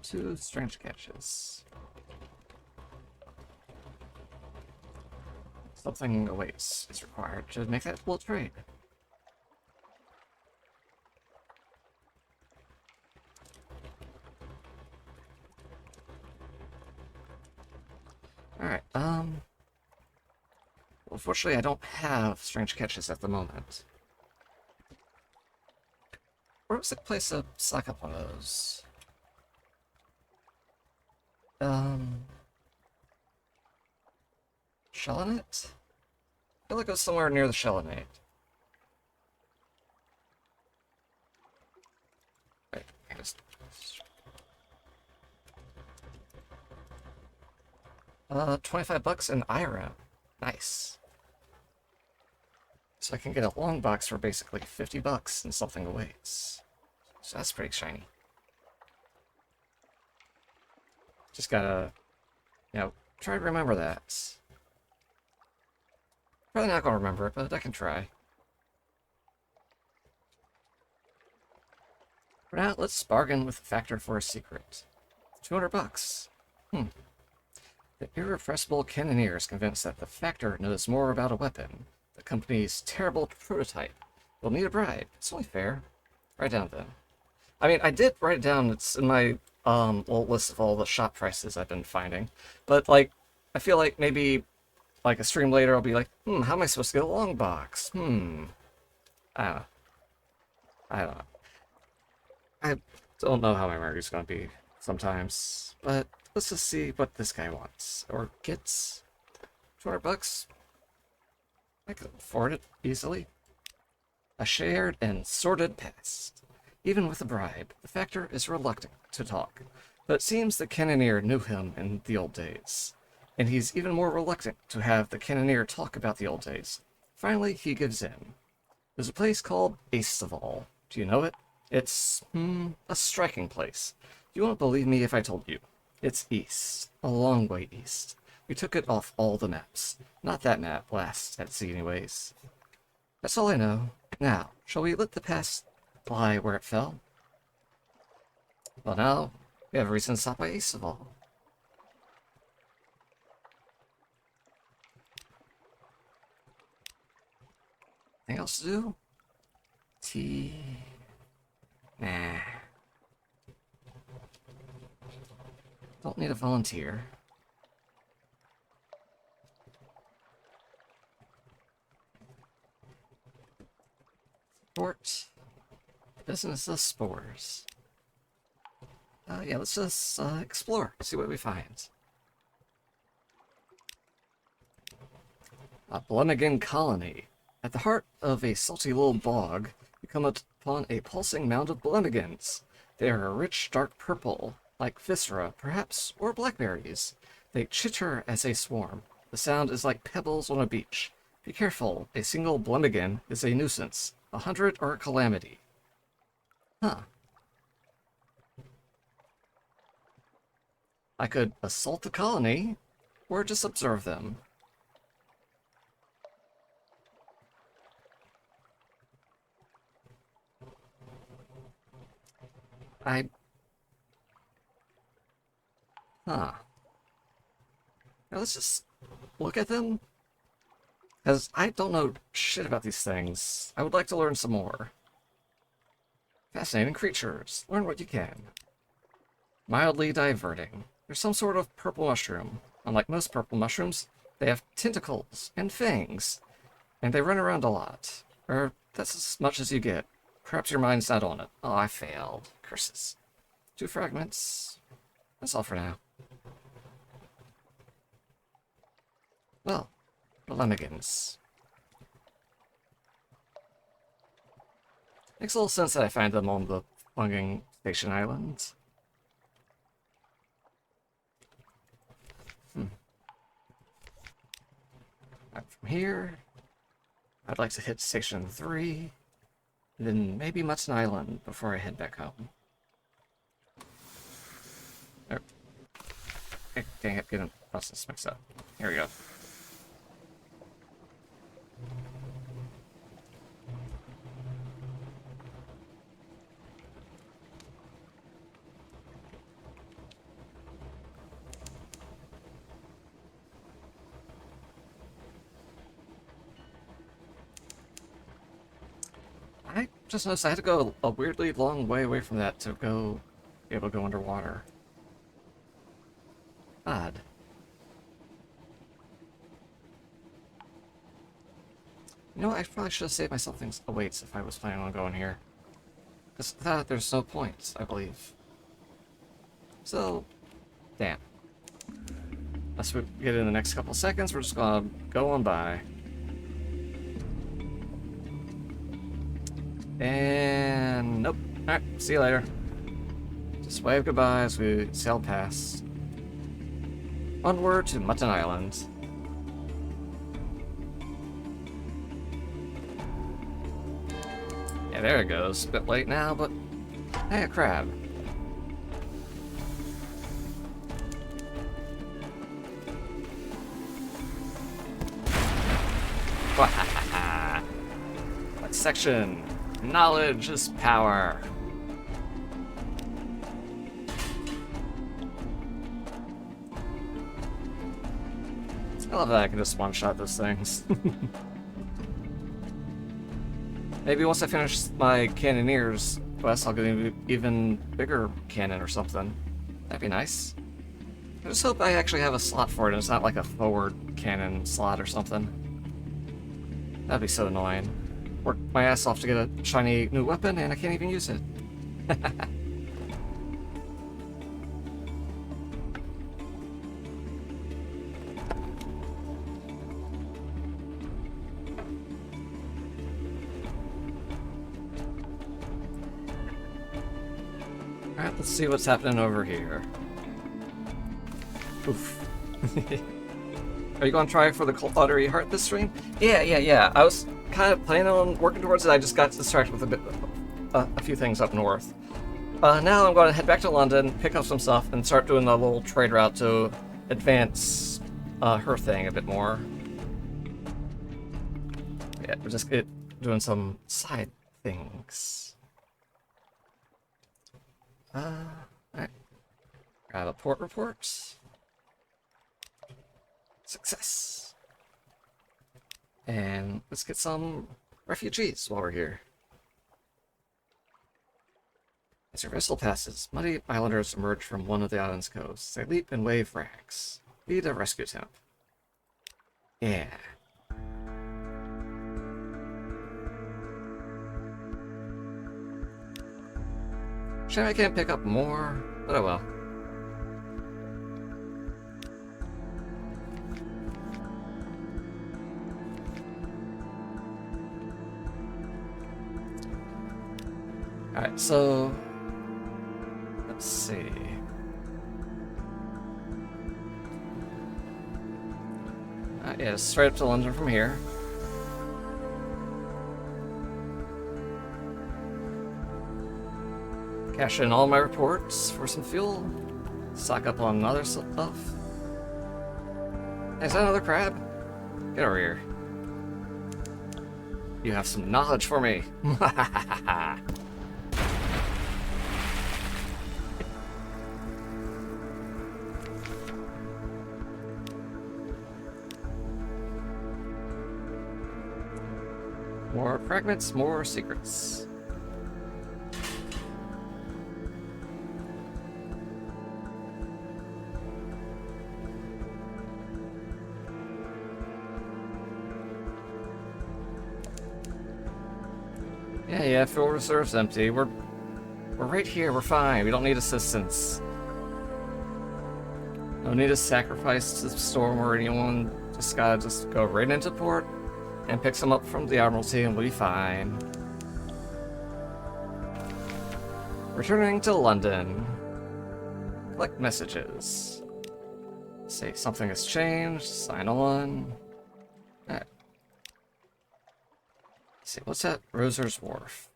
2 strange catches. Something awaits is required to make that full trade. Alright, unfortunately I don't have strange catches at the moment. Where was the place to suck up one of those? Shellinet? I feel like it was somewhere near the Shellinet. Right, I just... 25 bucks in IRA. Nice. So I can get a long box for basically 50 bucks and something awaits. So that's pretty shiny. Just gotta, you know, try to remember that. Probably not gonna remember it, but I can try. For now, let's bargain with the factor for a secret. 200 bucks. The irrepressible cannoneer is convinced that the factor knows more about a weapon. The company's terrible prototype. We'll need a bribe. It's only fair. Write down then. I mean, I did write it down. It's in my little list of all the shop prices I've been finding. But, like, I feel like maybe, like, a stream later I'll be like, how am I supposed to get a long box? I don't know. I don't know how my memory's gonna be sometimes. But let's just see what this guy wants. Or gets. 200 bucks? I could afford it easily. A shared and sordid past. Even with a bribe, the factor is reluctant to talk. But it seems the cannoneer knew him in the old days. And he's even more reluctant to have the cannoneer talk about the old days. Finally, he gives in. There's a place called Astaval. Do you know it? It's, a striking place. You won't believe me if I told you. It's east. A long way east. We took it off all the maps. Not that map last at sea anyways. That's all I know. Now, shall we let the past lie where it fell? Well now, We have a recent stop by Aceval. Anything else to do? Tea. Nah. Don't need a volunteer. Support. Business of spores. Yeah, let's just explore, see what we find. A Blemigan colony. At the heart of a salty little bog, you come upon a pulsing mound of Blemigans. They are a rich, dark purple, like viscera, perhaps, or blackberries. They chitter as they swarm. The sound is like pebbles on a beach. Be careful, a single Blemigan is a nuisance. 100 are a calamity. Huh. I could assault the colony, or just observe them. Huh. Now let's just look at them. Because I don't know shit about these things. I would like to learn some more. Fascinating creatures. Learn what you can. Mildly diverting. There's some sort of purple mushroom. Unlike most purple mushrooms, they have tentacles and fangs. And they run around a lot. Or that's as much as you get. Perhaps your mind's not on it. Oh, I failed. Curses. 2 fragments. That's all for now. Well, Blemigans. Makes a little sense that I find them on the Plunging Station Island. Right, from here, I'd like to hit Station 3, then maybe Mutton Island before I head back home. Oh. Dang it, getting process mixed up. Here we go. I just noticed I had to go a weirdly long way away from that to be able to go underwater. Odd. You know, I probably should have saved myself things awaits if I was planning on going here. Because without it, there's no point, I believe. So, damn. Unless we get in the next couple seconds, we're just gonna go on by. And nope. Alright, see you later. Just wave goodbye as we sail past. Onward to Mutton Island. Yeah, there it goes. A bit late now, but hey, a crab. What section? Knowledge is power. I love that I can just one-shot those things. Maybe once I finish my Cannoneers quest, I'll get an even bigger cannon or something. That'd be nice. I just hope I actually have a slot for it and it's not like a forward cannon slot or something. That'd be so annoying. Work my ass off to get a shiny new weapon and I can't even use it. Alright, let's see what's happening over here. Oof. Are you gonna try for the Cold Lottery Heart this stream? Yeah. I was kind of planning on working towards it. I just got distracted with a few things up north. Now I'm going to head back to London, pick up some stuff, and start doing a little trade route to advance her thing a bit more. Yeah, we're just doing some side things. Alright. Grab a port report. Success. And let's get some refugees while we're here. As your vessel passes, muddy islanders emerge from one of the island's coasts. They leap and wave rags. Lead a rescue attempt. Yeah. Shame I can't pick up more, but oh well. Alright, so let's see. Yeah, straight up to London from here. Cash in all my reports for some fuel. Stock up on other stuff. Is that another crab? Get over here. You have some knowledge for me. More fragments, more secrets. Yeah, fuel reserve's empty. We're right here, we're fine. We don't need assistance. No need to sacrifice to the storm or anyone. Just gotta go right into port and pick some up from the Admiralty and we'll be fine. Returning to London. Collect messages. Say something has changed, sign on. Alright. See, what's at Roser's Wharf?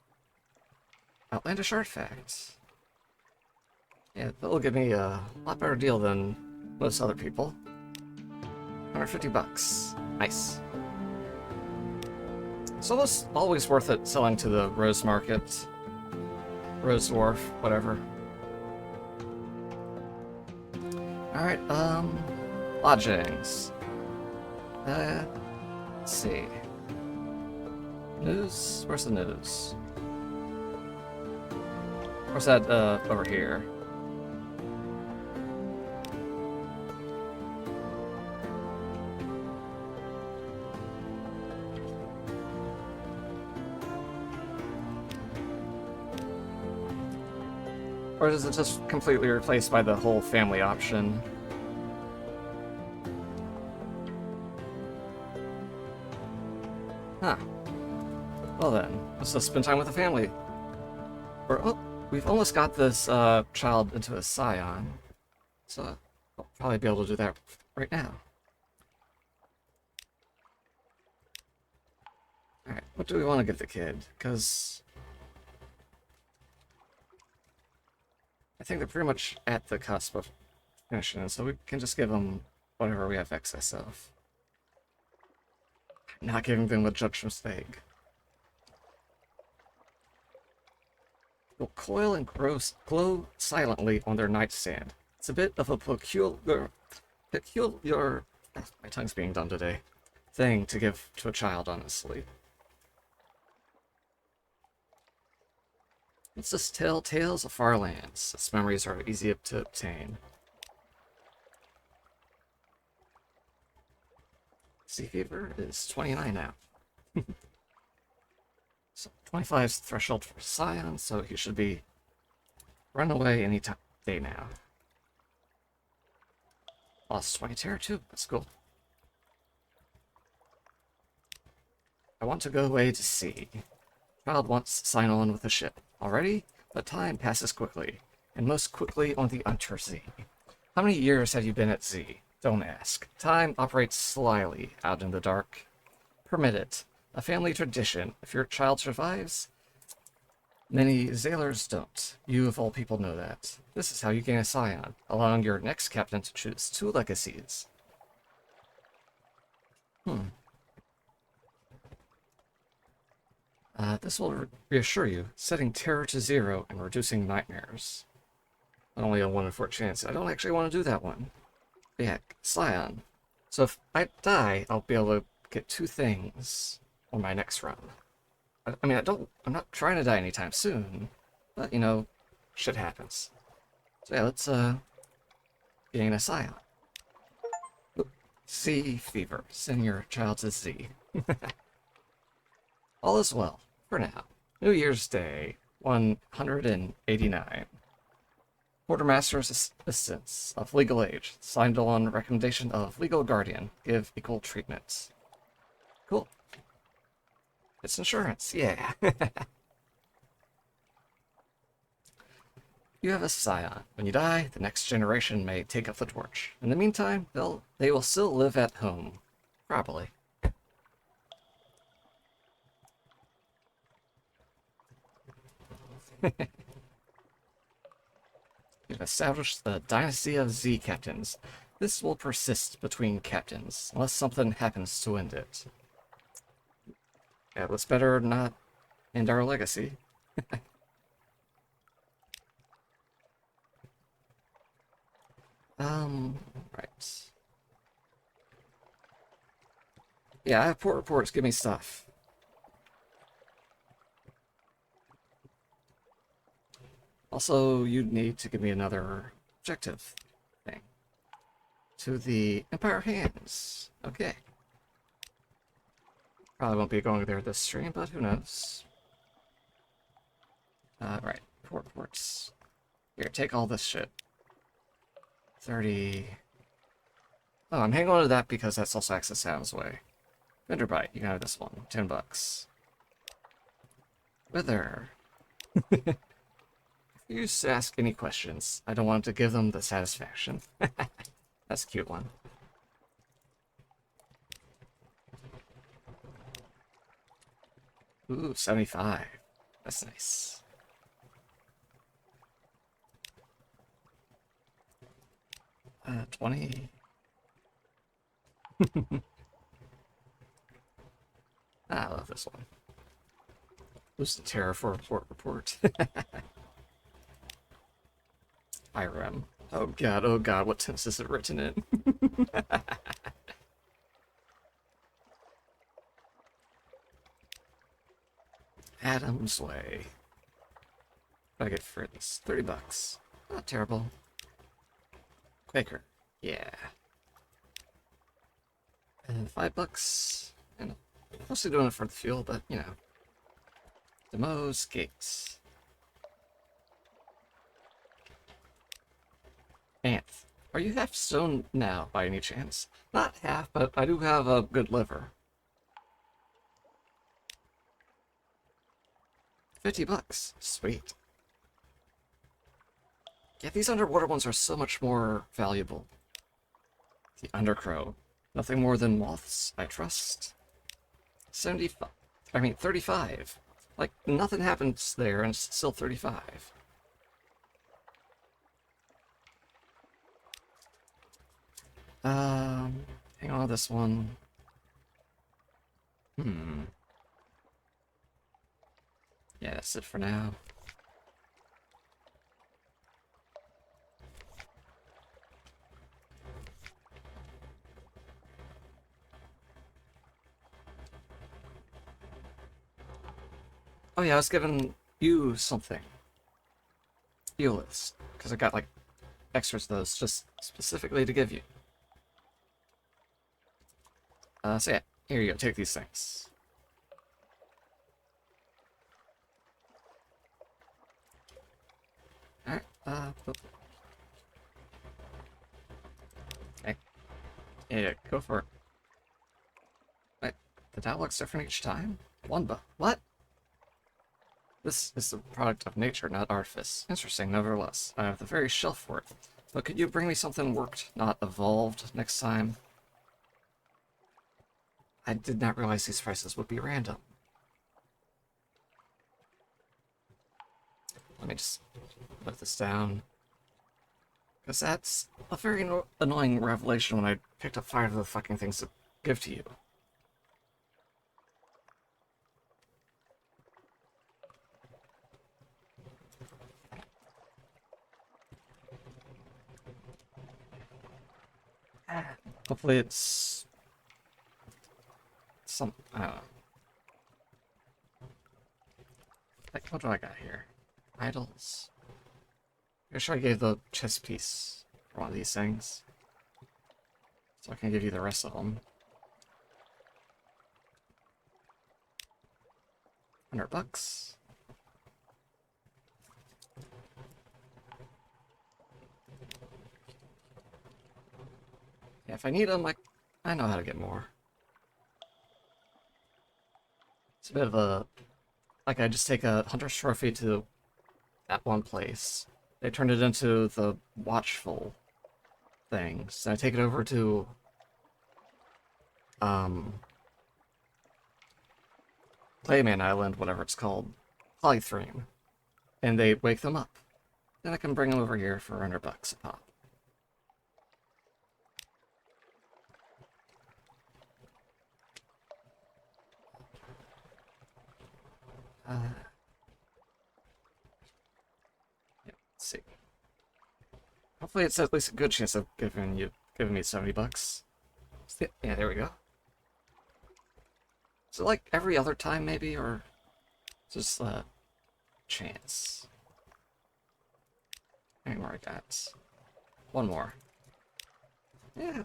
Outlandish artifacts. Yeah, that'll give me a lot better deal than most other people. 150 bucks. Nice. It's always worth it selling to the Rose Market, Rose Wharf, whatever. Alright, lodgings. Let's see. News? Where's the news? Where's that, over here? Or is it just completely replaced by the whole family option? Huh. Well then, let's just spend time with the family. Oh, we've almost got this child into a scion, so I'll probably be able to do that right now. Alright, what do we want to give the kid? Because I think they're pretty much at the cusp of finishing it, so we can just give them whatever we have excess of. Not giving them the judgment's vague. Will coil and glow silently on their nightstand. It's a bit of a peculiar, my tongue's being done today, thing to give to a child, honestly. Let's just tell tales of far lands. Its memories are easy to obtain. Sea fever is 29 now. So 25 is the threshold for Scion, so he should be run away any day now. Lost 20 terror too. That's cool. I want to go away to sea. Child wants to sign on with the ship. Already? But time passes quickly, and most quickly on the Untersea. How many years have you been at sea? Don't ask. Time operates slyly out in the dark. Permit it. A family tradition. If your child survives, many sailors don't. You, of all people, know that. This is how you gain a scion, allowing your next captain to choose 2 legacies. This will reassure you, setting terror to 0 and reducing nightmares. Only a 1 in 4 chance. I don't actually want to do that one. But yeah, Scion. So if I die, I'll be able to get 2 things on my next run. I mean, I'm not trying to die anytime soon, but, you know, shit happens. So yeah, let's, gain a Scion. Sea fever. Send your child to sea. All is well, for now. New Year's Day, 189. Quartermaster's Assistants of Legal Age, signed on recommendation of Legal Guardian, give equal treatment. Cool. It's insurance, yeah. You have a scion. When you die, the next generation may take up the torch. In the meantime, they will still live at home. Probably. You've established the Dynasty of Z Captains. This will persist between captains, unless something happens to end it. Yeah, let's better not end our legacy. Right. Yeah, I have port reports. Give me stuff. Also, you'd need to give me another objective thing. To the Empire Hands. Okay. Probably won't be going there this stream, but who knows. Right. Port reports. Here, take all this shit. 30... Oh, I'm hanging on to that because that's also access sounds way. Vendor bite, you can have this one. $10. Wither. If you ask any questions, I don't want to give them the satisfaction. That's a cute one. Ooh, 75. That's nice. Uh, 20. I love this one. Who's the terror for a port report? IRM. Oh god, what tense is it written in? Adam's Way. What do I get for this? $30. Not terrible. Quaker. Yeah. And $5. And mostly doing it for the fuel, but you know. Demo's Gates. Anth. Are you half stone now, by any chance? Not half, but I do have a good liver. $50. Sweet. Yeah, these underwater ones are so much more valuable. The Undercrow. Nothing more than moths, I trust. 75. I mean, 35. Like, nothing happens there, and it's still 35. Hang on to this one. Yeah, that's it for now. Oh yeah, I was giving you something. You list. Because I got, like, extras of those just specifically to give you. So yeah, here you go, take these things. Alright, okay. Yeah, go for it. Wait, the dial looks different each time? What? This is the product of nature, not artifice. Interesting, nevertheless. I have the very shelf for it. But could you bring me something worked, not evolved, next time? I did not realize these prices would be random. Let me just put this down. Because that's a very annoying revelation when I picked up 5 of the fucking things to give to you. Hopefully it's some, I don't know. Like, what do I got here? Idols. I'm sure I gave the chess piece for one of these things. So I can give you the rest of them. $100. Yeah, if I need them, like, I know how to get more. It's a bit of a... Like, I just take a Hunter's Trophy to that one place. They turned it into the Watchful thing. So I take it over to... Playman Island, whatever it's called. Polythreme. And they wake them up. Then I can bring them over here for $100 a pop. Yeah, let's see. Hopefully it's at least a good chance of giving me $70. Yeah, there we go. Is it like every other time maybe, or just a chance? How many more I got? One more. Yeah.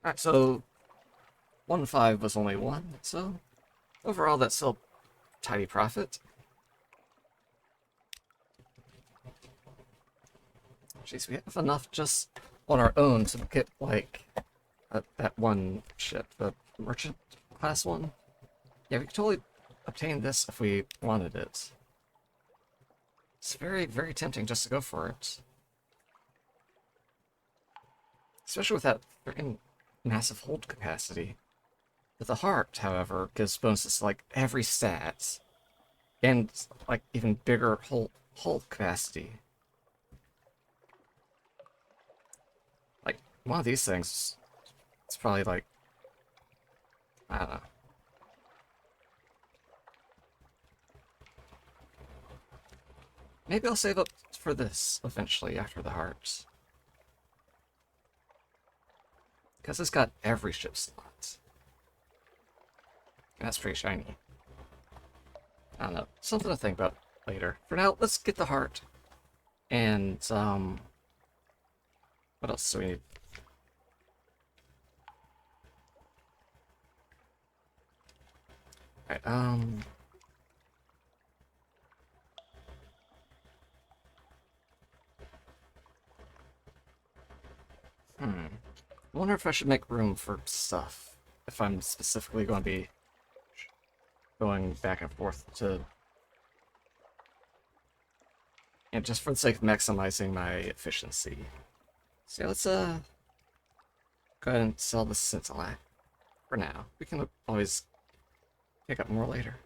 Alright, so 1.5 was only one, so overall that's still a tidy profit. Jeez, we have enough just on our own to get, like, that one ship, the merchant class one. Yeah, we could totally obtain this if we wanted it. It's very, very tempting just to go for it. Especially with that freaking massive hold capacity. With the heart, however, gives bonuses to, like, every stat. And, like, even bigger hold capacity. Like, one of these things, it's probably like, I don't know. Maybe I'll save up for this eventually after the hearts. Because it's got every ship slot. And that's pretty shiny. I don't know. Something to think about later. For now, let's get the heart. And, what else do we need? Alright, I wonder if I should make room for stuff. If I'm specifically going to be going back and forth to... And just for the sake of maximizing my efficiency. So yeah, let's, go ahead and sell the Scintillac for now. We can always pick up more later.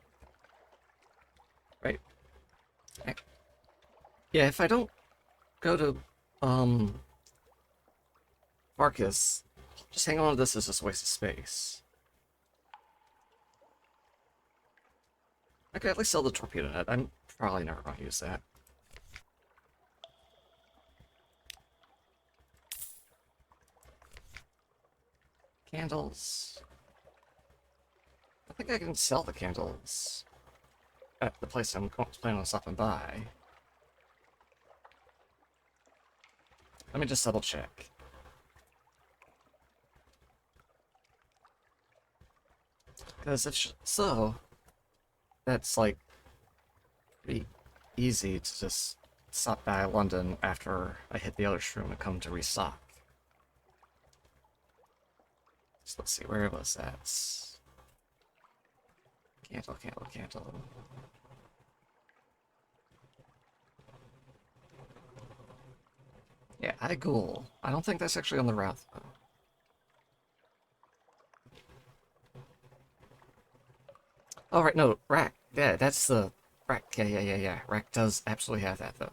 Right? Yeah, if I don't go to, Marcus, just hang on to this as just a waste of space. I could at least sell the torpedo net. I'm probably never going to use that. Candles. I think I can sell the candles at the place I'm planning on stopping by. Let me just double check. Because if so, that's like pretty easy to just stop by London after I hit the other shroom and come to restock. So let's see, where was that? Candle, candle, candle. Yeah, Igul. I don't think that's actually on the route, though. Oh, right, no, Rack. Yeah, that's the... Rack, yeah. Rack does absolutely have that, though.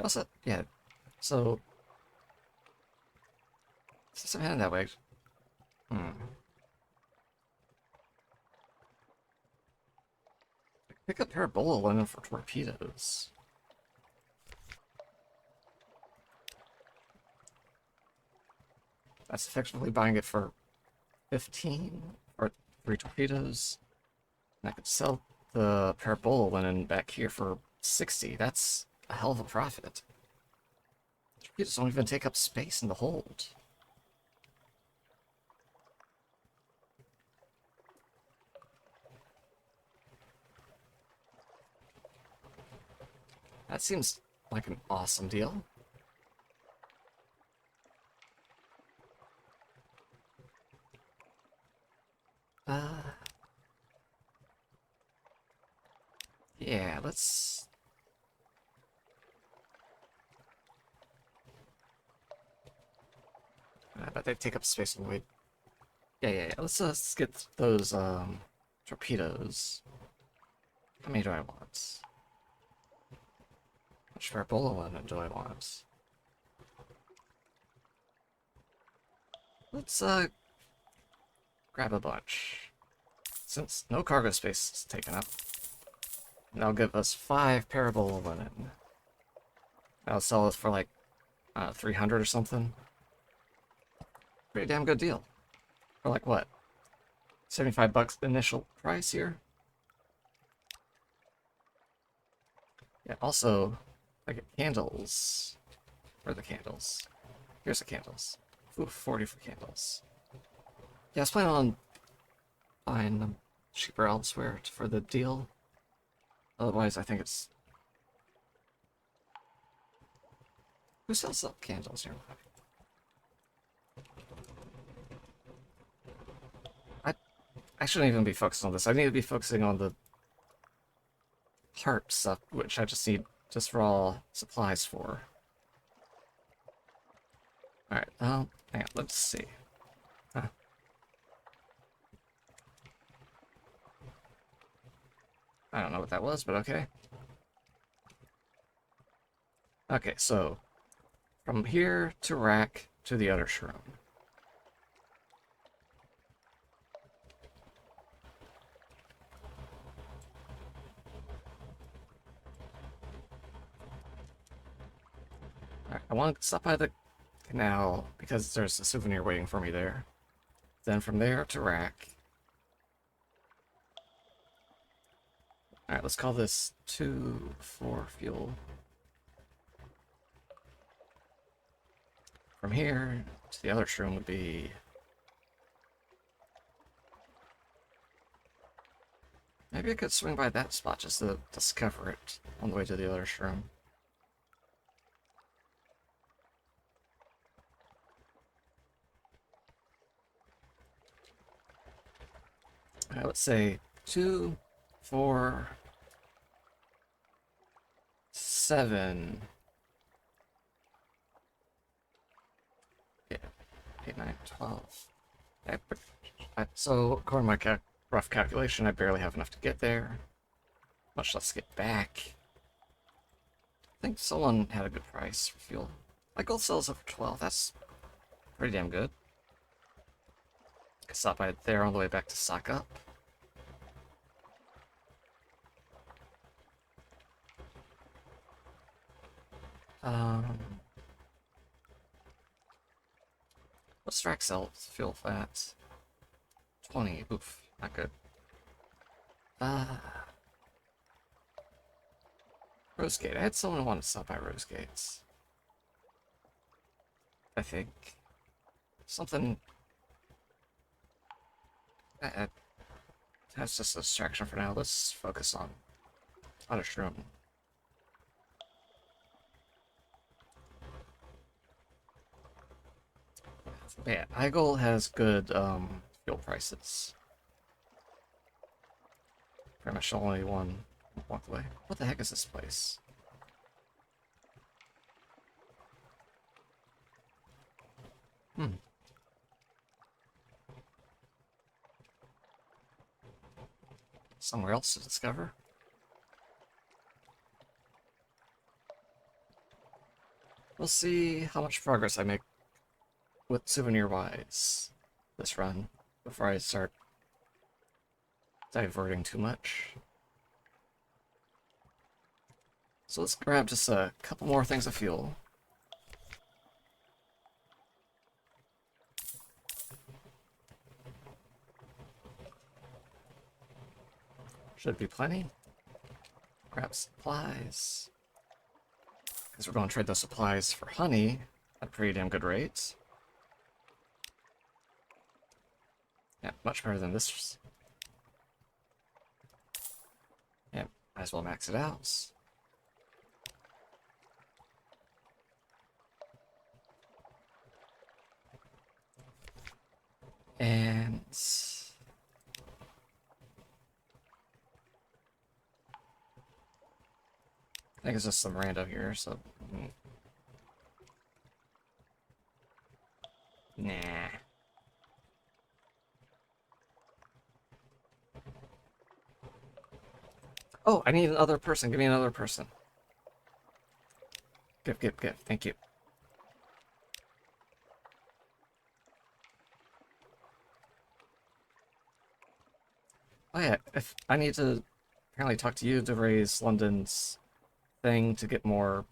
Also, yeah, so... Since I'm heading that way... Pick up parabola linen for torpedoes. That's effectively buying it for 15 or 3 torpedoes. And I could sell the parabola linen back here for 60. That's a hell of a profit. Torpedoes don't even take up space in the hold. That seems like an awesome deal. Yeah, let's... I bet they take up space in the way. Yeah. Let's get those, torpedoes. How many do I want? How much parabola linen do I want? Let's, grab a bunch. Since no cargo space is taken up, that'll give us 5 parabola linen. I'll sell it for like 300 or something. Pretty damn good deal. For like what? 75 bucks initial price here. Yeah, also, I get candles. Where are the candles? Here's the candles. Ooh, 40 for candles. Yeah, I was planning on buying them cheaper elsewhere for the deal. Otherwise, I think it's... Who sells up candles here? I shouldn't even be focusing on this. I need to be focusing on the heart stuff, which I just need just raw supplies for. Alright, hang on, let's see. Huh. I don't know what that was, but okay. Okay, so from here to rack to the other shroom. Alright, I want to stop by the canal because there's a souvenir waiting for me there. Then from there to rack. Alright, let's call this 2 for fuel. From here to the other shroom would be... Maybe I could swing by that spot just to discover it on the way to the other shroom. Alright, let's say 2, 4, 7. Yeah, 8, 9, 12. So, according to my rough calculation, I barely have enough to get there. Much less to get back. I think someone had a good price for fuel. My gold sells up for 12. That's pretty damn good. I stop by there on the way back to stock up. What's rack sell fuel flat? 20. Oof, not good. Rosegate. I had someone who wanted to stop by Rosegates. I think. Something... That's just a distraction for now. Let's focus on a shroom. Yeah, Igel has good fuel prices. Pretty much the only one walk away. What the heck is this place? Somewhere else to discover? We'll see how much progress I make with souvenir-wise this run before I start diverting too much. So let's grab just a couple more things of fuel. Should be plenty. Grab supplies. Because we're going to trade those supplies for honey at a pretty damn good rate. Yeah, much better than this. Yeah, might as well max it out. And I think it's just some rando here, so nah. Oh, I need another person. Give me another person. Give. Thank you. Oh yeah, if I need to apparently talk to you to raise London's thing to get more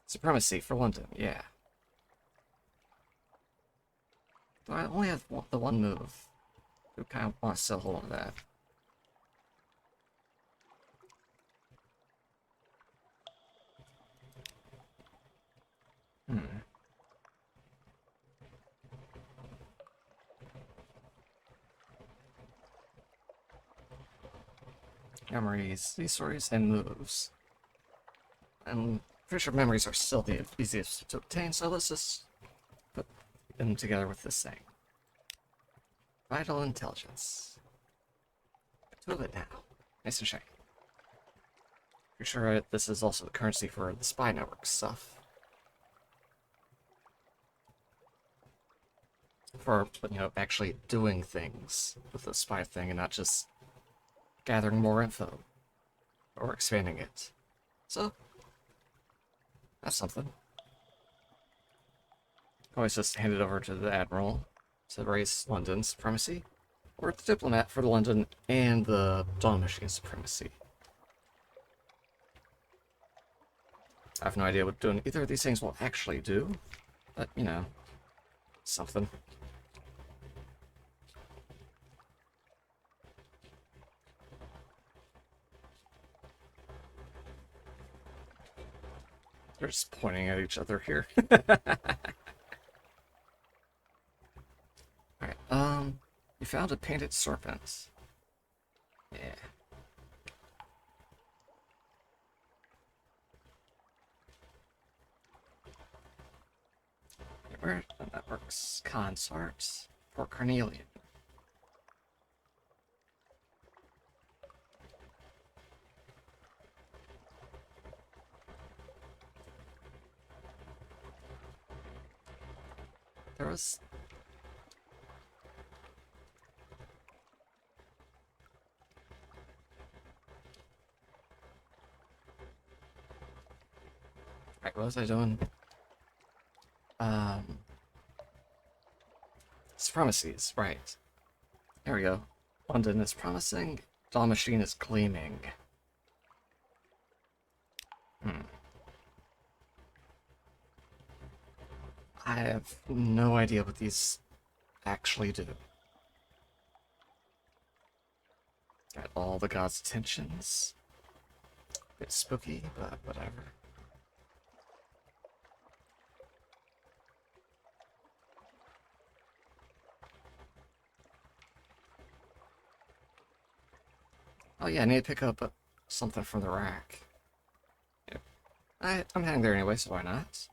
supremacy for London, yeah. But I only have the one move. I kind of want to still hold on to that. Memories, these stories, and moves. I'm pretty sure memories are still the easiest to obtain, so let's just put them together with this thing. Vital intelligence. Two of it now. Nice and shiny. Pretty sure this is also the currency for the spy network stuff. For, you know, actually doing things with the spy thing and not just gathering more info or expanding it. So, that's something. Always just hand it over to the Admiral to raise London's supremacy, or the Diplomat for the London and the Dawn Machine supremacy. I have no idea what doing either of these things will actually do, but, you know, something. They're just pointing at each other here. Alright, you found a painted serpent. Yeah. Where the network's consort? Port Carnelian. There was... Right, what was I doing? Supremacies, right. There we go. London is promising. Dawn Machine is gleaming. I have no idea what these actually do. Got all the gods' attentions. Bit spooky, but whatever. Oh yeah, I need to pick up something from the rack. Yep. I'm heading there anyway, so why not?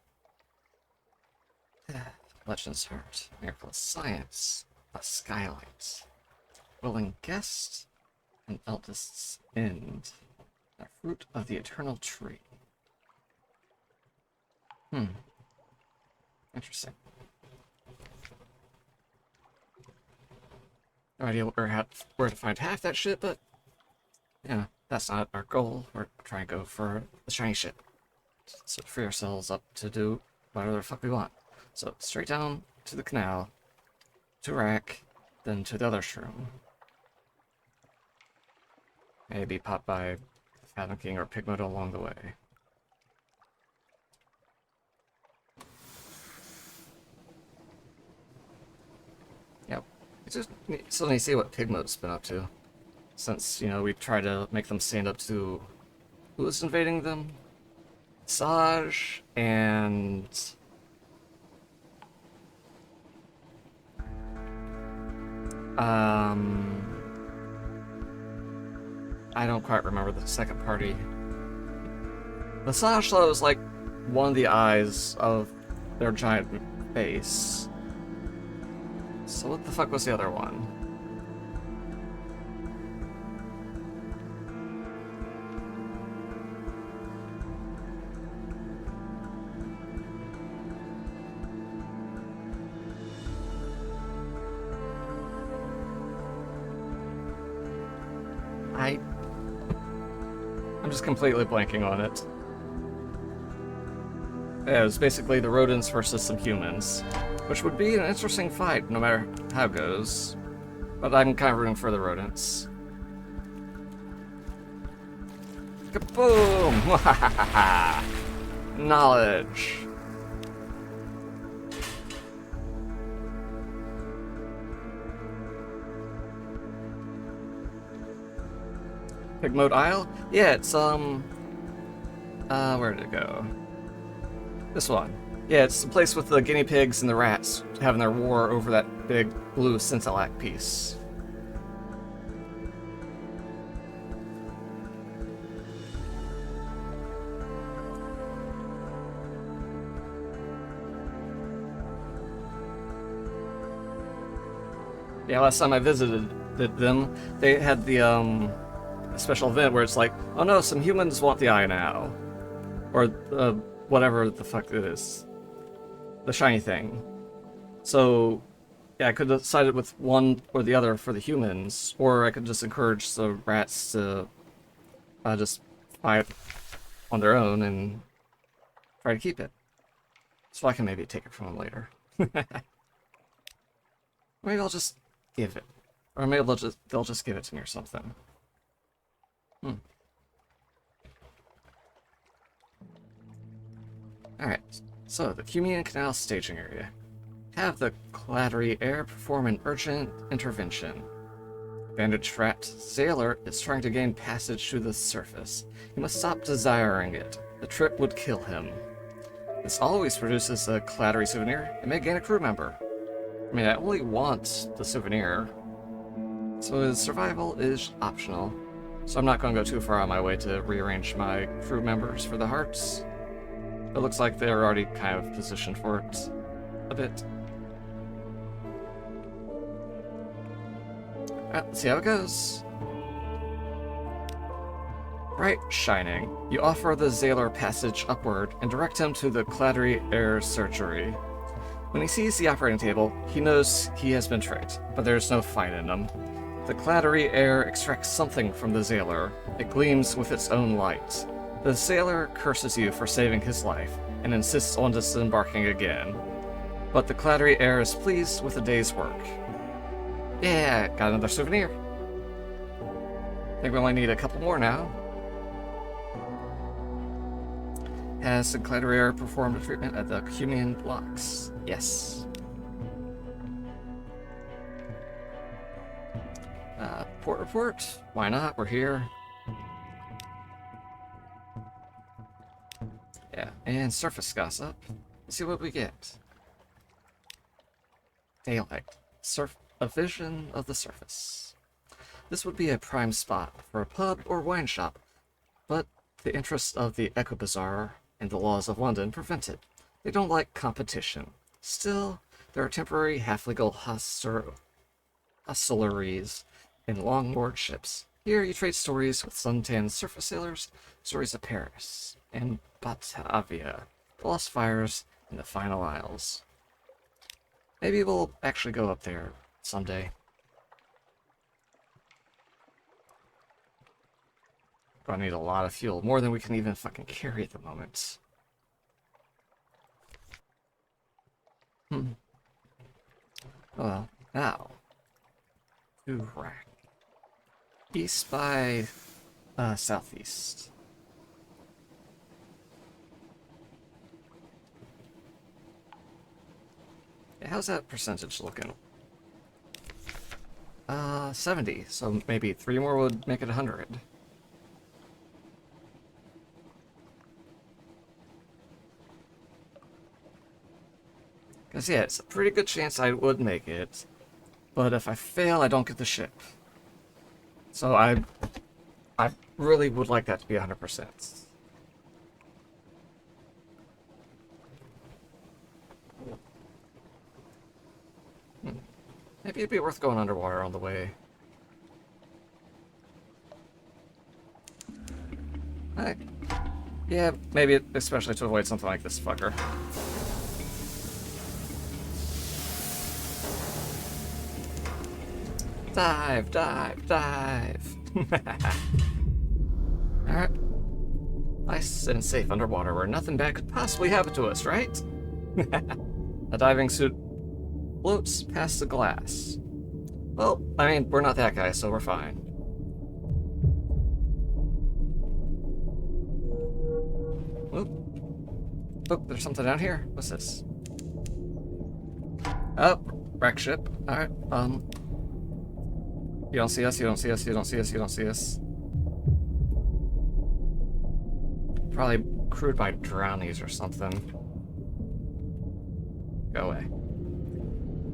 Legend's Heart, Miracle of Science, a Skylight, Willing Guest, an Eldest's End, the Fruit of the Eternal Tree. Interesting. No idea where to find half that shit, but yeah, that's not our goal. We're trying to go for the shiny shit. So free ourselves up to do whatever the fuck we want. So straight down to the canal, to rack, then to the other shroom. Maybe pop by Phantom King or Pigmoto along the way. Still need to see what Pigmo's been up to. Since, we tried to make them stand up to who was invading them? Saj and... I don't quite remember the second party. The Saj was like one of the eyes of their giant face. So what the fuck was the other one? I'm just completely blanking on it. Yeah, it was basically the rodents versus some humans, which would be an interesting fight no matter how it goes. But I'm kind of rooting for the rodents. Kaboom! Knowledge. Pigmode Isle? Yeah, it's, where did it go? This one. Yeah, it's the place with the guinea pigs and the rats having their war over that big blue Scintillac piece. Yeah, last time I visited them, they had the, a special event where it's like, oh no, some humans want the eye now. Or, whatever the fuck it is. The shiny thing. So, yeah, I could have sided with one or the other for the humans, or I could just encourage the rats to just fight on their own and try to keep it. So I can maybe take it from them later. Maybe I'll just give it. Or maybe they'll just give it to me or something. Alright, so the Cumean Canal staging area. Have the Clattery Air perform an urgent intervention. Bandaged rat sailor is trying to gain passage to the surface. He must stop desiring it. The trip would kill him. This always produces a Clattery souvenir and may gain a crew member. I mean, I only want the souvenir, so his survival is optional. So I'm not going to go too far on my way to rearrange my crew members for the hearts. It looks like they're already kind of positioned for it a bit. Alright, let's see how it goes. Bright shining, you offer the Zailor passage upward and direct him to the Clattery Air surgery. When he sees the operating table, he knows he has been tricked, but there's no fight in him. The Clattery Air extracts something from the Zailor. It gleams with its own light. The sailor curses you for saving his life, and insists on disembarking again. But the Clattery Air is pleased with the day's work. Yeah, got another souvenir. I think we only need a couple more now. Has the Clattery Air performed a treatment at the Cumean blocks? Yes. Port report? Why not? We're here. Yeah, and surface gossip. Let's see what we get. Daylight. A vision of the surface. This would be a prime spot for a pub or wine shop, but the interests of the Echo Bazaar and the laws of London prevent it. They don't like competition. Still, there are temporary half-legal hostilleries and longboard ships. Here you trade stories with suntanned surface sailors, stories of Paris and Batavia, the Lost Fires, and the Final Isles. Maybe we'll actually go up there someday. Gonna need a lot of fuel, more than we can even fucking carry at the moment. Well, now to rack. East by southeast. Yeah, how's that percentage looking? 70, so maybe 3 more would make it 100. Because, yeah, it's a pretty good chance I would make it, but if I fail, I don't get the ship. So I really would like that to be 100%. Maybe it'd be worth going underwater on the way. Yeah, maybe, especially to avoid something like this fucker. Dive, dive, dive. Alright. Nice and safe underwater where nothing bad could possibly happen to us, right? A diving suit floats past the glass. Well, I mean, we're not that guy, so we're fine. Oop. Oh, there's something down here. What's this? Oh, wreck ship. Alright, you don't see us, you don't see us, you don't see us, you don't see us. Probably crewed by drownies or something. Go away.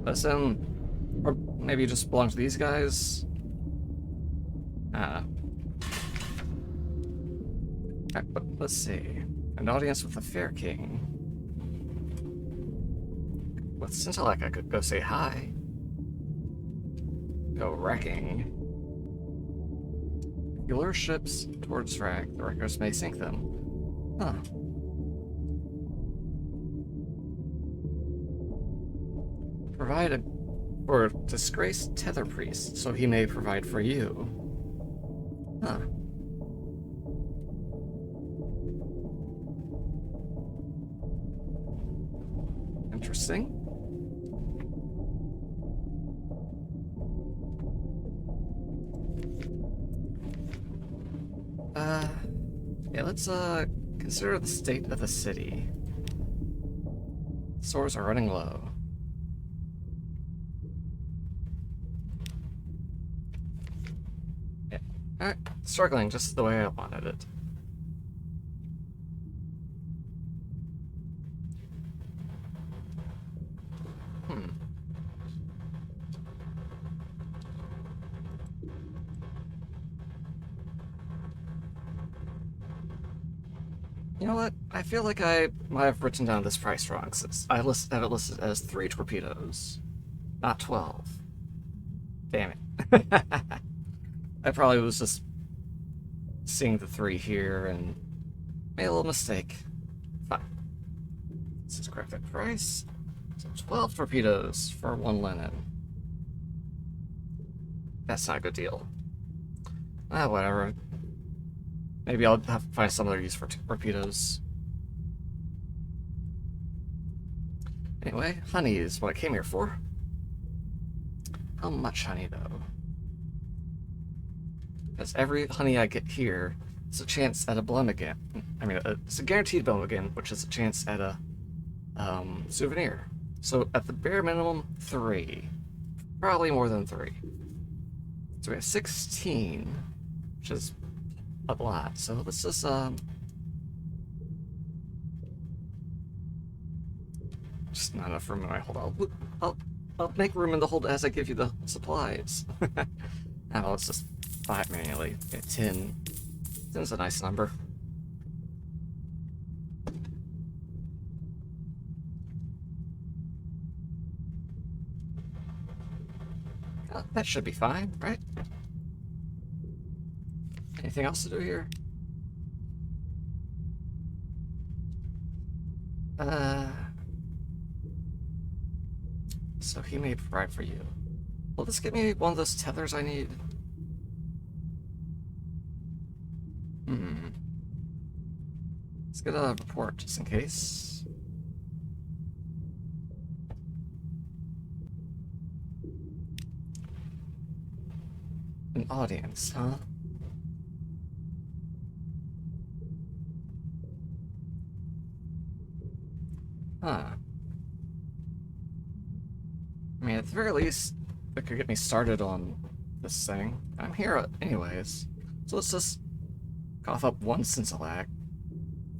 Listen, or maybe you just belong to these guys? Alright, but let's see. An audience with the Fair King. With Scintillak, I could go say hi. Go wrecking. If you lure ships towards wreck, the wreckers may sink them. Huh. Provide a or disgrace tether priest, so he may provide for you. Huh. Interesting. Yeah, let's, consider the state of the city. Stores are running low. Yeah. Alright, struggling just the way I wanted it. You know what? I feel like I might have written down this price wrong, since I have it listed as 3 torpedoes, not 12. Damn it. I probably was just seeing the 3 here and made a little mistake. Fine. Let's just correct that price. So 12 torpedoes for 1 linen. That's not a good deal. Ah, whatever. Maybe I'll have to find some other use for torpedoes. Anyway, honey is what I came here for. How much honey, though? Because every honey I get here is a chance at a Blemigan. I mean, it's a guaranteed Blemigan, which is a chance at a souvenir. So at the bare minimum, 3. Probably more than 3. So we have 16, which is a lot. So let's just not enough room in my hold. I'll make room in the hold as I give you the supplies. Now let's just buy it manually. Yeah, 10. 10's a nice number. That should be fine, right? Anything else to do here? So he may provide for you. Will this get me one of those tethers I need? Let's get a report just in case. An audience, huh? Huh. I mean, at the very least, that could get me started on this thing. I'm here anyways. So let's just cough up one Sincelac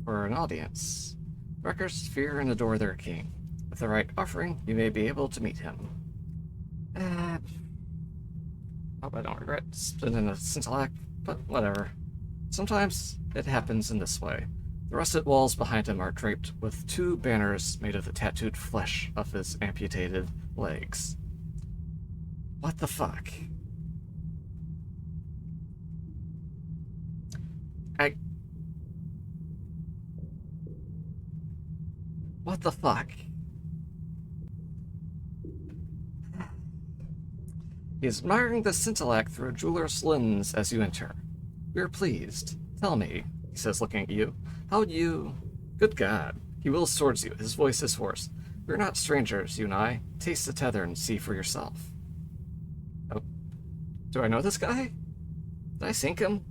for an audience. Wreckers fear and adore their king. With the right offering, you may be able to meet him. Hope I don't regret spending a Sincelac, but whatever. Sometimes it happens in this way. The rusted walls behind him are draped with two banners made of the tattooed flesh of his amputated legs. What the fuck? What the fuck? He is admiring the Sincelac through a jeweler's lens as you enter. We are pleased. Tell me, he says, looking at you. How would you... Good God. He wheels towards you. His voice is hoarse. We're not strangers, you and I. Taste the tether and see for yourself. Oh. Do I know this guy? Did I sink him?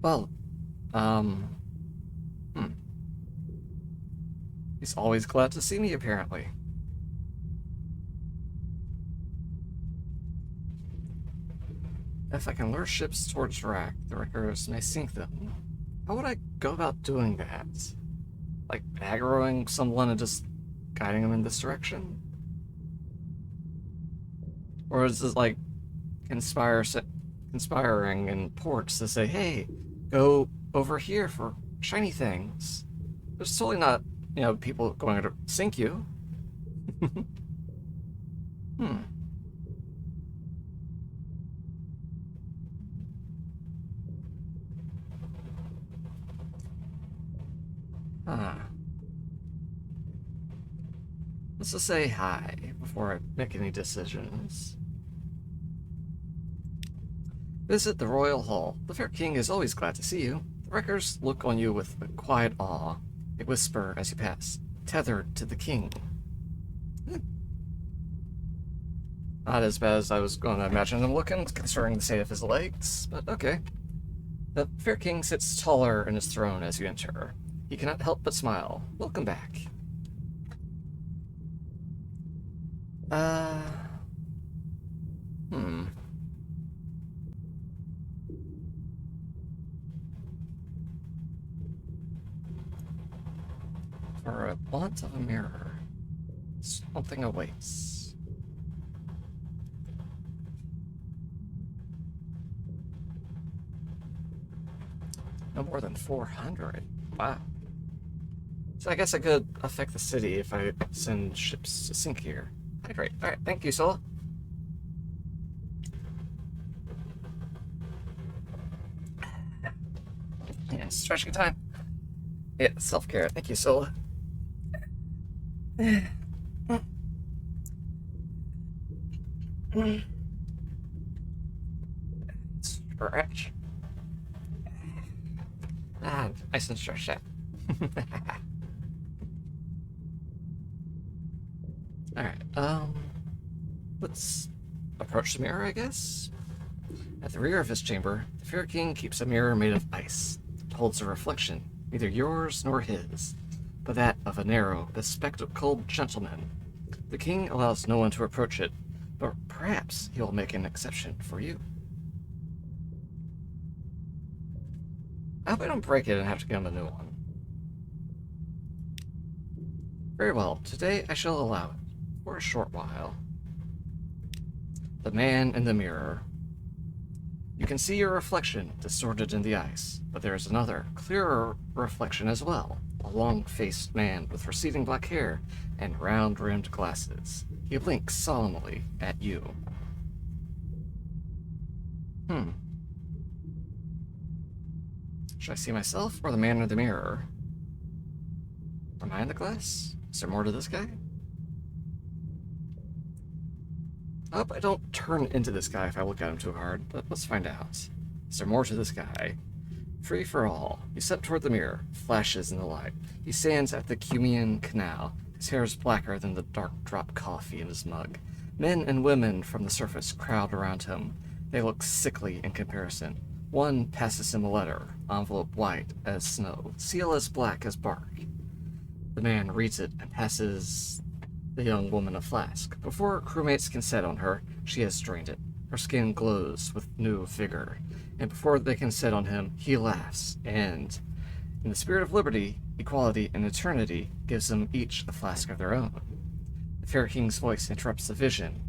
Well, He's always glad to see me, apparently. If I can lure ships towards Rack, the wreckers may sink them. How would I go about doing that? Like aggroing someone and just guiding them in this direction? Or is it like conspiring in ports to say, hey, go over here for shiny things? There's totally not, people going to sink you. Let's just say hi before I make any decisions. Visit the Royal Hall. The fair king is always glad to see you. The wreckers look on you with a quiet awe. They whisper as you pass, tethered to the king. Not as bad as I was going to imagine him looking, considering the state of his legs, but okay. The fair king sits taller in his throne as you enter. He cannot help but smile. Welcome back. For a want of a mirror, something awaits. No more than 400. Wow. So I guess I could affect the city if I send ships to sink here. Great. Alright, thank you, Sola. Yeah, stretching time. Yeah, self-care. Thank you, Sola. Stretch. Nice and stretched out. Alright, let's approach the mirror, I guess? At the rear of his chamber, the fair king keeps a mirror made of ice. It holds a reflection, neither yours nor his, but that of a narrow, bespectacled gentleman. The king allows no one to approach it, but perhaps he will make an exception for you. I hope I don't break it and have to get him a new one. Very well, today I shall allow it. For a short while. The man in the mirror. You can see your reflection distorted in the ice, but there is another, clearer reflection as well. A long-faced man with receding black hair and round-rimmed glasses. He blinks solemnly at you. Should I see myself or the man in the mirror? Am I in the glass? Is there more to this guy? I hope I don't turn into this guy if I look at him too hard, but let's find out. Is there more to this guy? Free for all. You step toward the mirror, flashes in the light. He stands at the Cumean Canal. His hair is blacker than the dark drop coffee in his mug. Men and women from the surface crowd around him. They look sickly in comparison. One passes him a letter, envelope white as snow, seal as black as bark. The man reads it and passes the young woman a flask. Before crewmates can set on her, she has drained it. Her skin glows with new vigor, and before they can set on him, he laughs, and, in the spirit of liberty, equality, and eternity, gives them each a flask of their own. The fair king's voice interrupts the vision.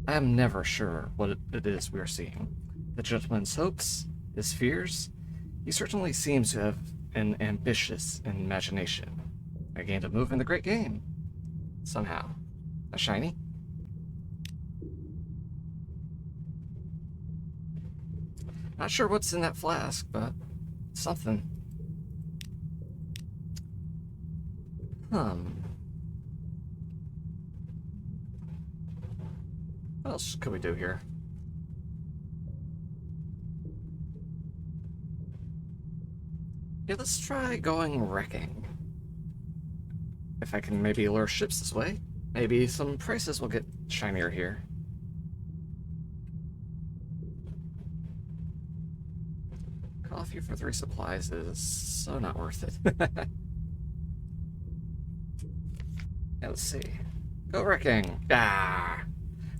I am never sure what it is we are seeing. The gentleman's hopes, his fears. He certainly seems to have an ambitious imagination. I gained a move in the great game. Somehow. A shiny? Not sure what's in that flask, but something. What else could we do here? Yeah, let's try going wrecking. If I can maybe lure ships this way, maybe some prices will get shinier here. Coffee for 3 supplies is so not worth it. Yeah, let's see. Go wrecking. Ah!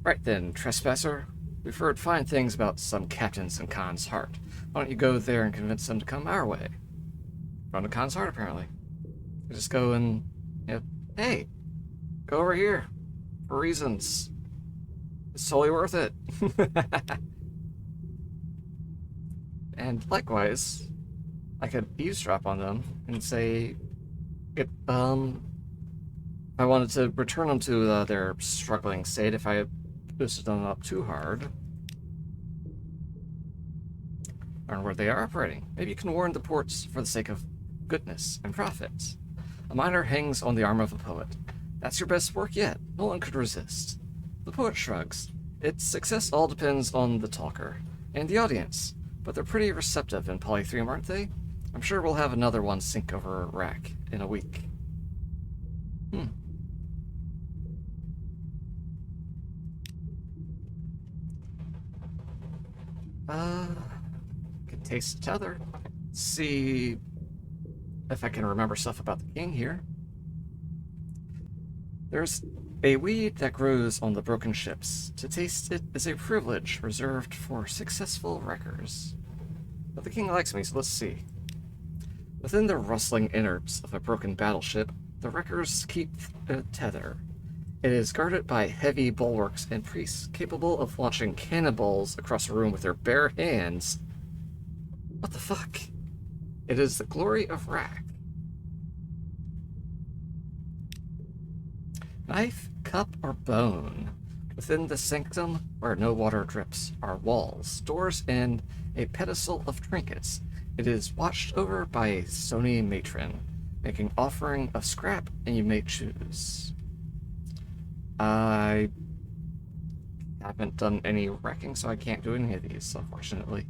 Right then, trespasser. We've heard fine things about some captains in Khan's Heart. Why don't you go there and convince them to come our way? Run to Khan's Heart, apparently. You just go and, hey, go over here. For reasons. It's totally worth it. And likewise, I could eavesdrop on them and say, if I wanted to return them to their struggling state, if I boosted them up too hard, learn where they are operating. Maybe you can warn the ports for the sake of goodness and profit. A miner hangs on the arm of a poet. That's your best work yet. No one could resist. The poet shrugs. Its success all depends on the talker and the audience, but they're pretty receptive in Polythreum, aren't they? I'm sure we'll have another one sink over a rack in a week. Can taste each other. See if I can remember stuff about the king here. There's a weed that grows on the broken ships. To taste it is a privilege reserved for successful wreckers. But the king likes me, so let's see. Within the rustling innards of a broken battleship, the wreckers keep a tether. It is guarded by heavy bulwarks and priests capable of launching cannonballs across a room with their bare hands. What the fuck? It is the glory of Rack. Knife, cup, or bone. Within the sanctum, where no water drips, are walls, doors, and a pedestal of trinkets. It is watched over by a stony matron, making offering of scrap, and you may choose. I haven't done any wrecking, so I can't do any of these, unfortunately.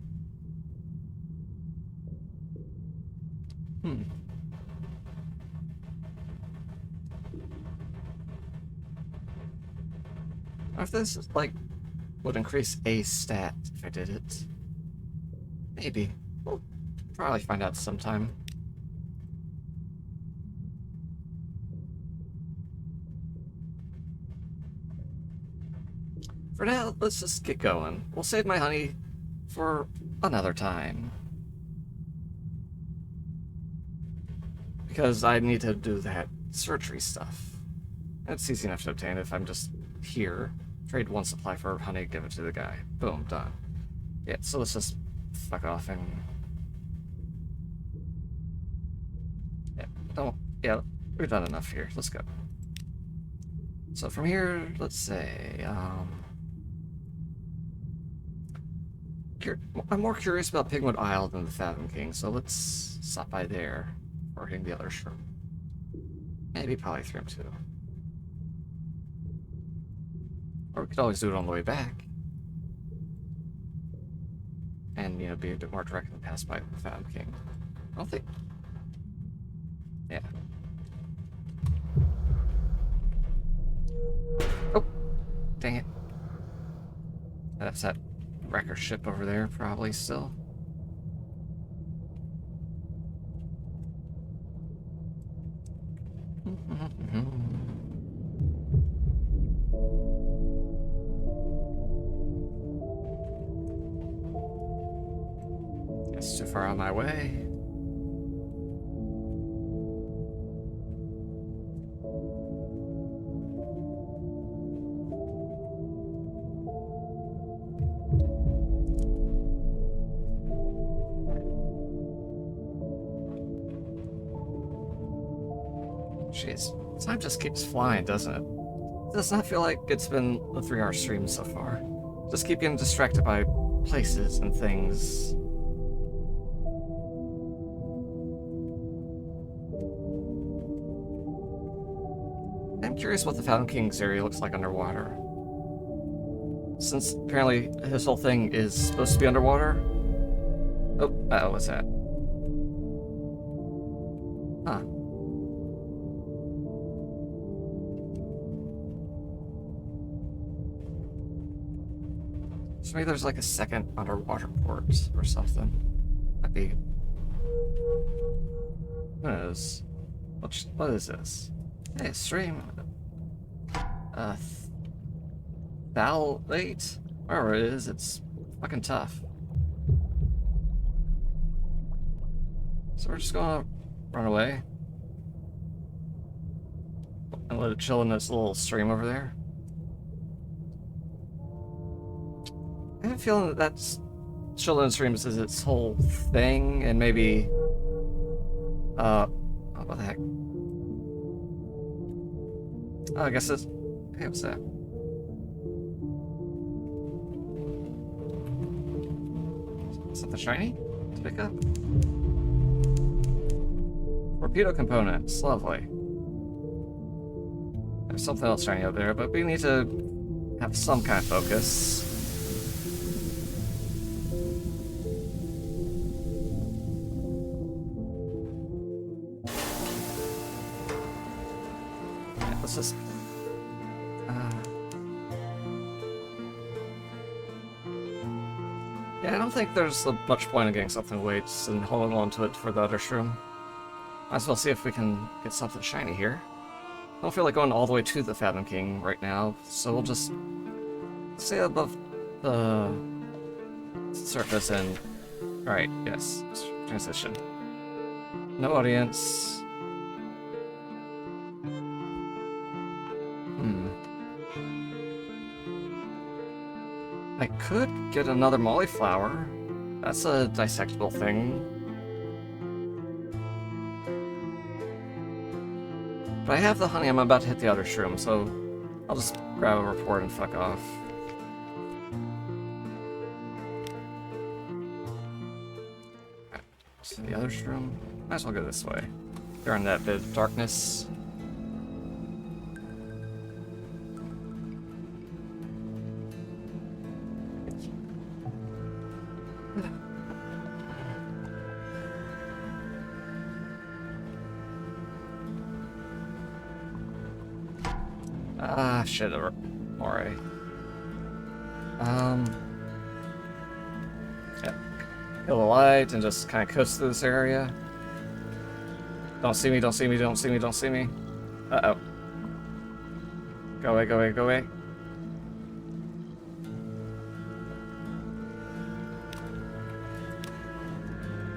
If this, would increase a stat if I did it. Maybe. We'll probably find out sometime. For now, let's just get going. We'll save my honey for another time. Because I need to do that surgery stuff. It's easy enough to obtain if I'm just here. Trade 1 supply for honey, give it to the guy. Boom, done. Yeah, so let's just fuck off and... Yeah, we've done enough here. Let's go. So from here, let's say, I'm more curious about Pigwood Isle than the Fathom King, so let's stop by there or hitting the other shrimp. Maybe Polythreum too. Or we could always do it on the way back. And, be a bit more direct and pass by the Fathom King. I don't think... Yeah. Oh! Dang it. That's that wrecker ship over there, probably still. It's too far on my way. Jeez, time just keeps flying, doesn't it? It does not feel like it's been a 3-hour stream so far. Just keep getting distracted by places and things. I'm curious what the Fountain King's area looks like underwater. Since apparently his whole thing is supposed to be underwater. Oh, what's that? Huh. So maybe there's like a second underwater port or something. Might be. What is this? Hey, stream. Phthalate? Wherever it is, it's fucking tough. So we're just gonna run away. And let it chill in this little stream over there. I have a feeling that that's children's streams is its whole thing, and maybe what the heck? Oh, I guess it's hey, what's that? Something shiny to pick up? Torpedo components, lovely. There's something else shiny up there, but we need to have some kind of focus. Let's just... yeah, I don't think there's much point in getting something weights and holding on to it for the other shroom. Might as well see if we can get something shiny here. I don't feel like going all the way to the Fathom King right now, so we'll just stay above the surface and... Alright, yes. Transition. No audience. I could get another molly flower. That's a dissectable thing. But I have the honey, I'm about to hit the other shroom, so I'll just grab a report and fuck off. Alright, so the other shroom. Might as well go this way. During that bit of darkness. Ah, shit, alright. Yeah. Kill the light and just kind of coast through this area. Don't see me, don't see me, don't see me, don't see me. Uh-oh. Go away, go away, go away.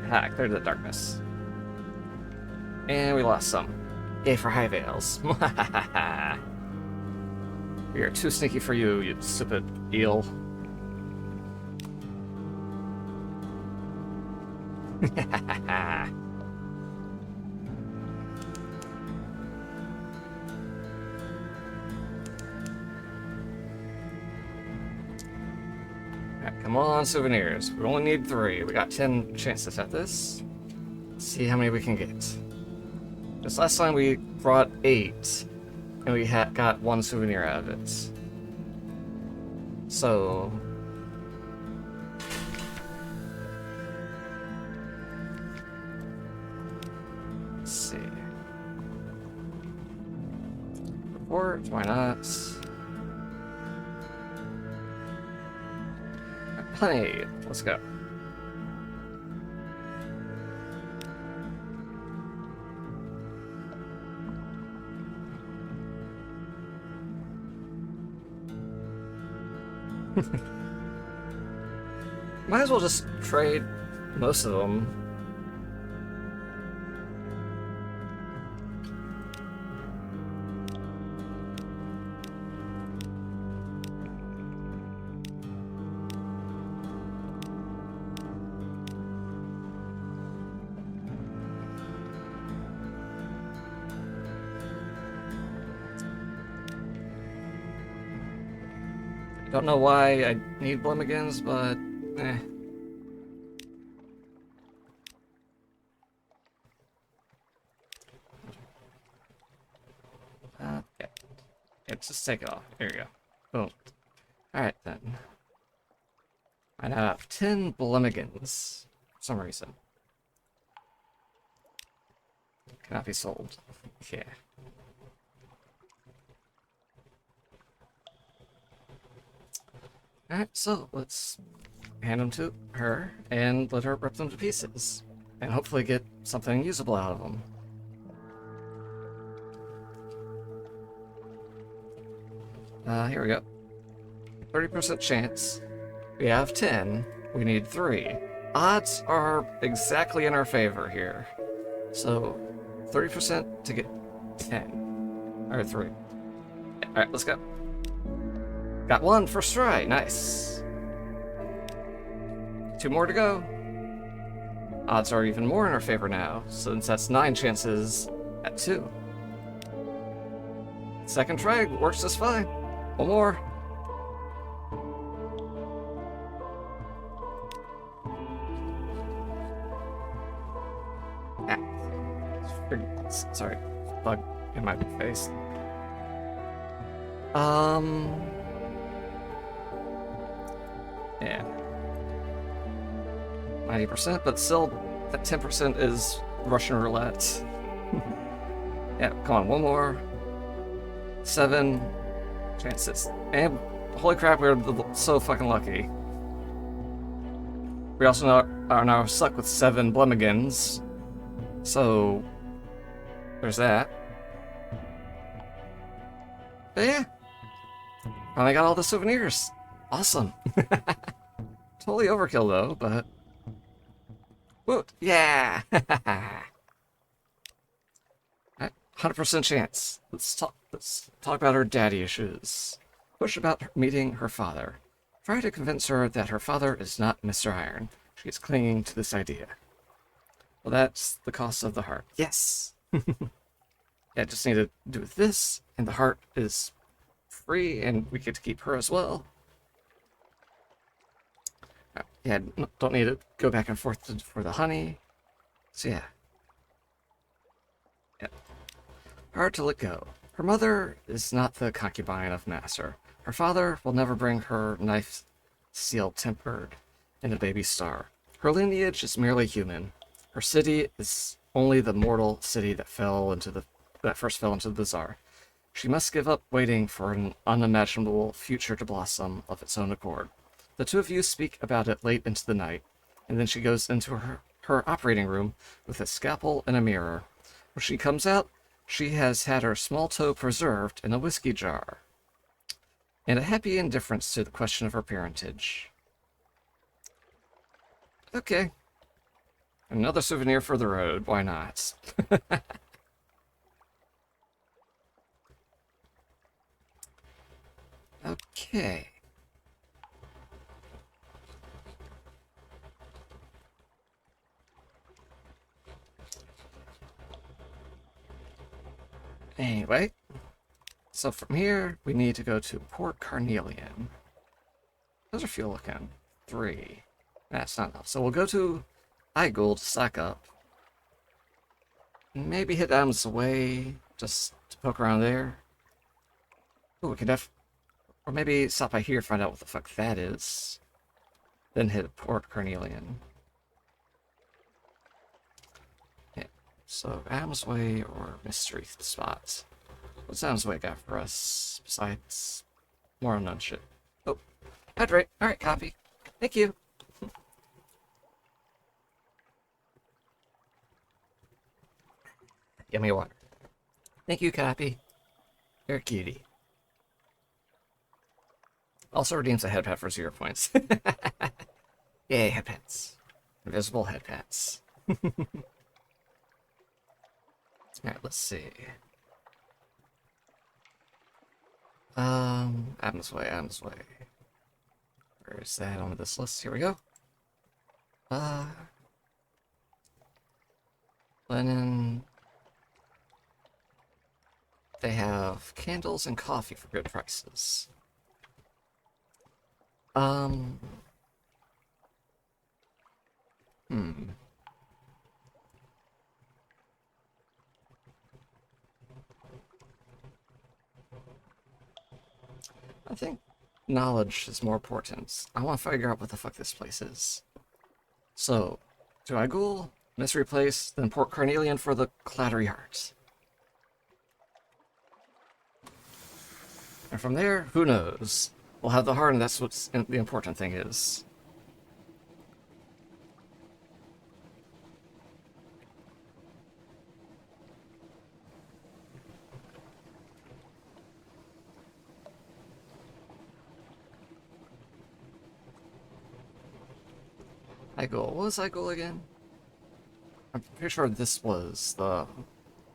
Ha, cleared the darkness. And we lost some. Yay for high veils. We are too sneaky for you, you stupid eel. Come on, souvenirs. We only need 3. We got 10 chances at this. Let's see how many we can get. This last time we brought 8. And we got 1 souvenir out of it. So... let's see. Report, why not? Honey, let's go. Might as well just trade most of them. Don't know why I need Blummigans, but eh. Yeah. Yeah, just take it off. There you go. Boom. Alright then. I now have 10 Blummigans for some reason. Cannot be sold. Yeah. Alright, so let's hand them to her and let her rip them to pieces. And hopefully get something usable out of them. Here we go. 30% chance. We have 10. We need 3. Odds are exactly in our favor here. So, 30% to get 10. Or 3. Alright, let's go. Got 1 first try. Nice. 2 more to go. Odds are even more in our favor now, since that's 9 chances at 2. Second try works just fine. 1 more. Ah. Sorry, bug in my face. Yeah. 90%, but still, that 10% is Russian roulette. Yeah, come on, 1 more. 7 chances. And holy crap, we're so fucking lucky. We also are now stuck with 7 Blummigans. So, there's that. But yeah. Finally got all the souvenirs. Awesome. Totally overkill though, but... Woot! Yeah! 100% chance. Let's talk about her daddy issues. Push about meeting her father. Try to convince her that her father is not Mr. Iron. She is clinging to this idea. Well, that's the cost of the heart. Yes! Yeah, just need to do this, and the heart is free, and we get to keep her as well. Yeah, don't need to go back and forth for the honey. So yeah. Hard to let go. Her mother is not the concubine of Master. Her father will never bring her knife steel tempered in a baby star. Her lineage is merely human. Her city is only the mortal city that first fell into the bazaar. She must give up waiting for an unimaginable future to blossom of its own accord. The two of you speak about it late into the night, and then she goes into her operating room with a scalpel and a mirror. When she comes out, she has had her small toe preserved in a whiskey jar, and a happy indifference to the question of her parentage. Okay. Another souvenir for the road, why not? Okay. Anyway, so from here, we need to go to Port Carnelian. How's our fuel looking? 3. That's not enough. So we'll go to Igul to stock up. Maybe hit Adams Way, just to poke around there. Oh, we could or maybe stop by here, find out what the fuck that is. Then hit Port Carnelian. Yeah. So Adams Way or Mystery Spot. What's Adams Way got for us besides more unknown shit? Oh, hydrate. Alright, copy. Thank you. Yummy water. Thank you, Cappy. You're a cutie. Also redeems a head pat for 0 points. Yay, head pats. Invisible head pats. Alright, let's see. Adam's Way, Adam's Way. Where is that on this list? Here we go. Lennon. They have candles and coffee for good prices. I think knowledge is more important. I want to figure out what the fuck this place is. So, do I Ghoul, Mystery Place, then Port Carnelian for the Clattery Heart? And from there, who knows? We'll have the heart, and that's what the important thing is. Igul. What was Igul again? I'm pretty sure this was the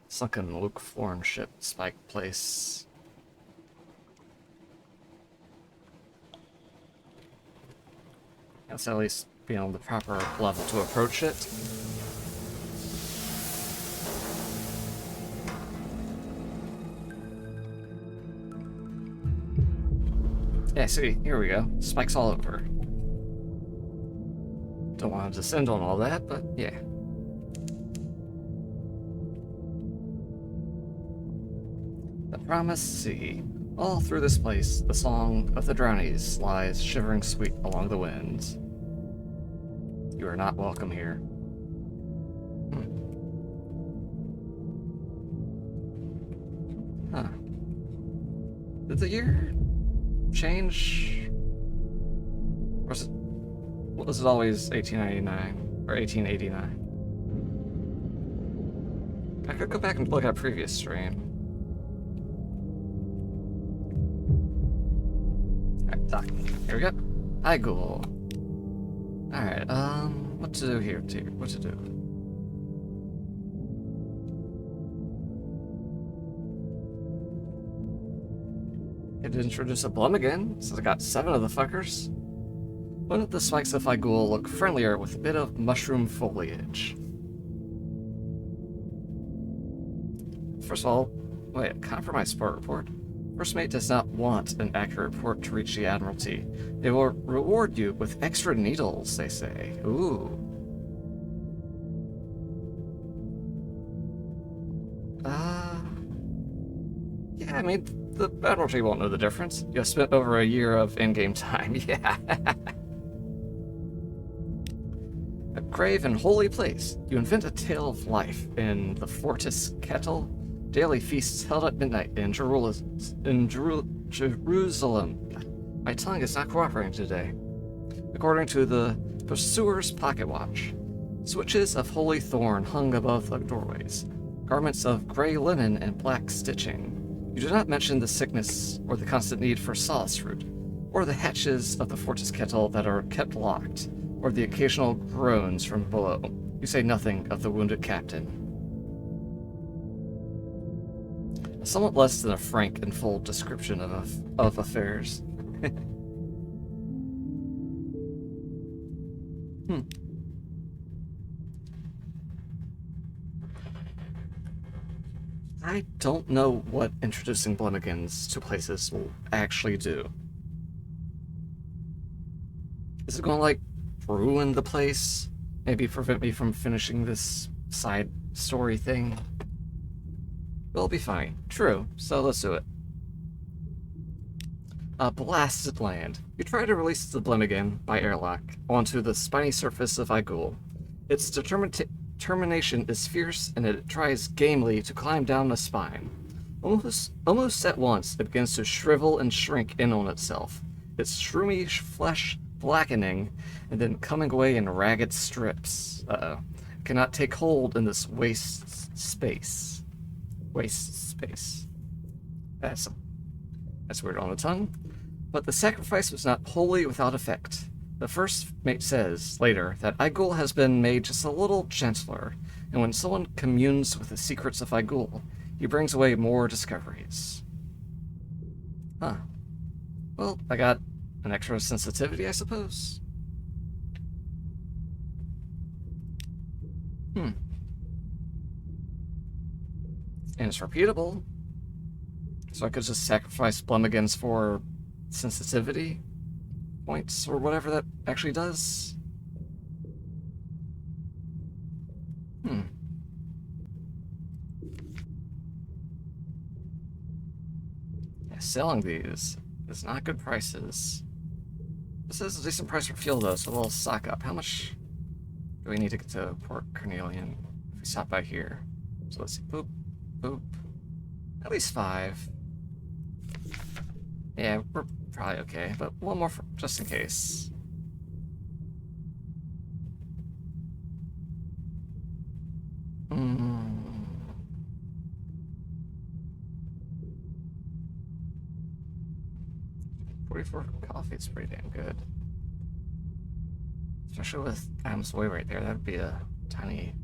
sunken Luke Florin ship spike place. That's at least being on the proper level to approach it. Yeah, see, here we go. Spikes all over. Don't want to descend on all that, but yeah. The Promised Sea. All through this place, the song of the drownies lies shivering sweet along the winds. You are not welcome here. Huh. Did the year change? Or was it always 1899 or 1889? I could go back and look at a previous stream. Alright, dock. Here we go. Igul. Alright, what to do here, What to do? It introduce a Blum again, since I got 7 of the fuckers. Wouldn't the spikes of Igul look friendlier with a bit of mushroom foliage? First of all, wait, compromise sport report? First Mate does not want an accurate report to reach the Admiralty. They will reward you with extra needles, they say. Ooh. Yeah, I mean, the Admiralty won't know the difference. You have spent over a year of in-game time, yeah. A grave and holy place. You invent a tale of life in the Fortis Kettle. Daily feasts held at midnight in Jerusalem. My tongue is not cooperating today. According to the Pursuer's Pocket Watch, switches of holy thorn hung above the doorways, garments of gray linen and black stitching. You do not mention the sickness or the constant need for solace fruit, or the hatches of the Fortis Kettle that are kept locked, or the occasional groans from below. You say nothing of the wounded captain. Somewhat less than a frank and full description of affairs. I don't know what introducing Blummigans to places will actually do. Is it going to, like, ruin the place? Maybe prevent me from finishing this side story thing? We'll be fine. True, so let's do it. Blasted land. You try to release the Blumigan by airlock onto the spiny surface of Igul. Its determination is fierce, and it tries gamely to climb down the spine. Almost at once, it begins to shrivel and shrink in on itself, its shroomy flesh blackening, and then coming away in ragged strips. It cannot take hold in this waste space. That's weird on the tongue. But the sacrifice was not wholly without effect. The first mate says, later, that Aigul has been made just a little gentler, and when someone communes with the secrets of Aigul, he brings away more discoveries. Huh. Well, I got an extra sensitivity, I suppose? And it's repeatable. So I could just sacrifice Blumigans for sensitivity points, or whatever that actually does. Yeah, selling these is not good prices. This is a decent price for fuel, though, so we'll stock up. How much do we need to get to Port Carnelian if we stop by here? So let's see. Boop, boop. At least 5. Yeah, we're probably okay, but one more for, just in case. Hmm. 44 coffee is pretty damn good. Especially with Adam's Way right there. That would be a tiny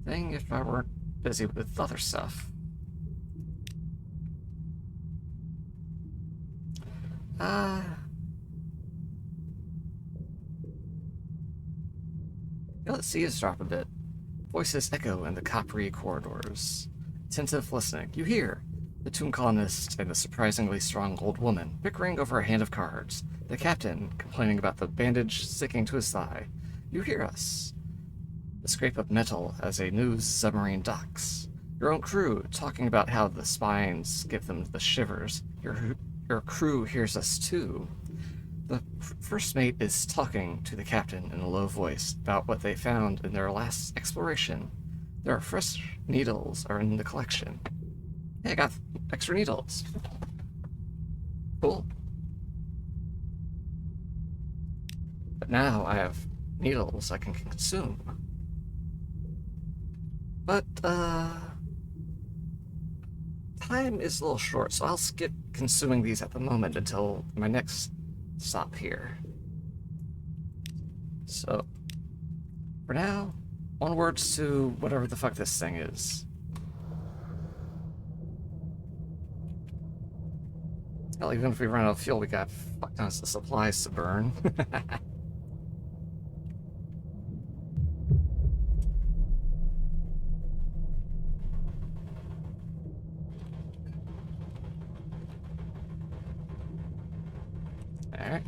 thing if I weren't busy with other stuff. Let's see us drop a bit. Voices echo in the coppery corridors. Attentive listening. You hear the toon colonist and the surprisingly strong old woman bickering over a hand of cards. The captain complaining about the bandage sticking to his thigh. You hear us. The scrape of metal as a news submarine docks. Your own crew talking about how the spines give them the shivers. Your crew hears us too. The first mate is talking to the captain in a low voice about what they found in their last exploration. There are fresh needles are in the collection. Hey, I got extra needles. Cool. But now I have needles I can consume. But, time is a little short, so I'll skip consuming these at the moment until my next stop here. So, for now, onwards to whatever the fuck this thing is. Hell, even if we run out of fuel, we got fuck tons of supplies to burn. Alright.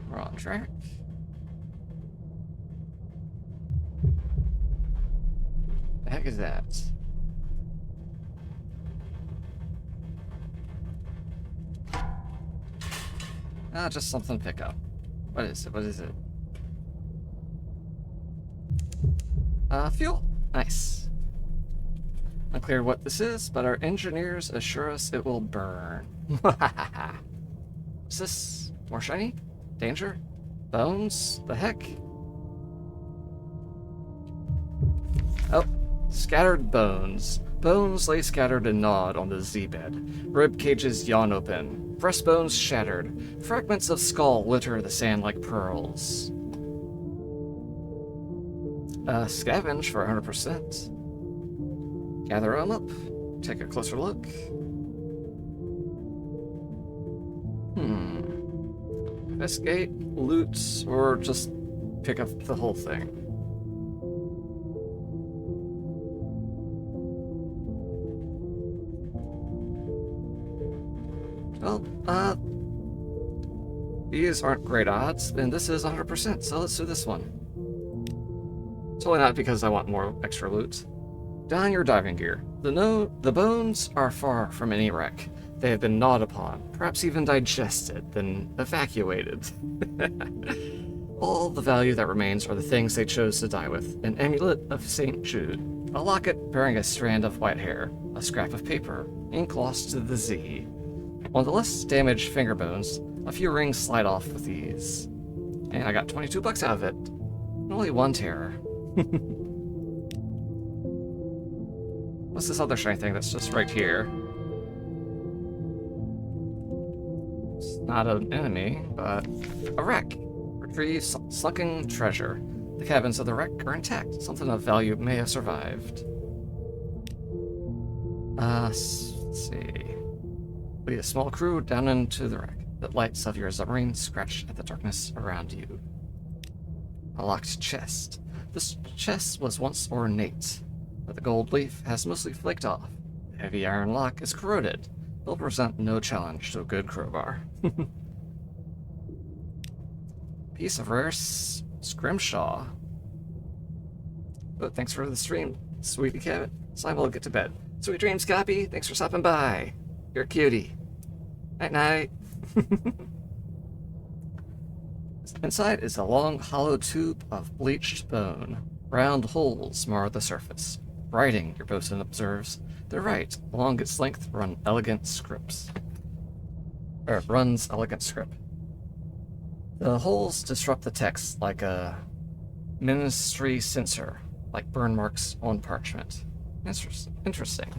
We're on track. The heck is that? Ah, just something to pick up. What is it? What is it? Fuel. Nice. Unclear what this is, but our engineers assure us it will burn. Is this more shiny? Danger? Bones? The heck? Oh, scattered bones. Bones lay scattered and gnawed on the Z-bed. Rib cages yawn open. Breastbones shattered. Fragments of skull litter the sand like pearls. Scavenge for 100%. Gather them up. Take a closer look. Investigate, loot, or just pick up the whole thing. Well, these aren't great odds, and this is 100%, so let's do this one. Totally not because I want more extra loot. Don your diving gear. The bones are far from any wreck. They have been gnawed upon, perhaps even digested, then evacuated. All the value that remains are the things they chose to die with. An amulet of St. Jude, a locket bearing a strand of white hair, a scrap of paper, ink lost to the Z. On the less damaged finger bones, a few rings slide off with ease. And I got 22 bucks out of it. Only one terror. What's this other shiny thing that's just right here? Not an enemy, but a wreck. Retrieve sunken treasure. The cabins of the wreck are intact. Something of value may have survived. Let's see. Lead a small crew down into the wreck. The lights of your submarine scratch at the darkness around you. A locked chest. This chest was once ornate, but the gold leaf has mostly flaked off. The heavy iron lock is corroded. It'll present no challenge to a good crowbar. Piece of rare scrimshaw. But thanks for the stream, sweetie cat. So I will get to bed. Sweet dreams, Copy. Thanks for stopping by. You're a cutie. Night night. Inside is a long, hollow tube of bleached bone. Round holes mar the surface. Writing, your bosun observes. They're right. Along its length runs elegant script. The holes disrupt the text like a ministry censor, like burn marks on parchment. Interesting.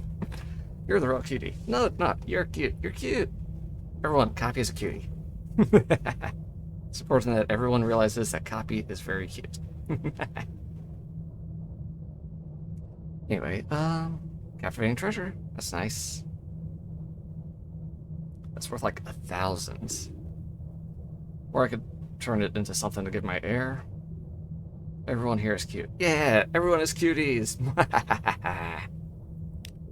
You're the real cutie. No, not. You're cute. You're cute. Everyone, Copy is a cutie. It's important that everyone realizes that Copy is very cute. Anyway, captivating treasure. That's nice. That's worth like 1,000. Or I could turn it into something to give my heir. Everyone here is cute. Yeah, everyone is cuties.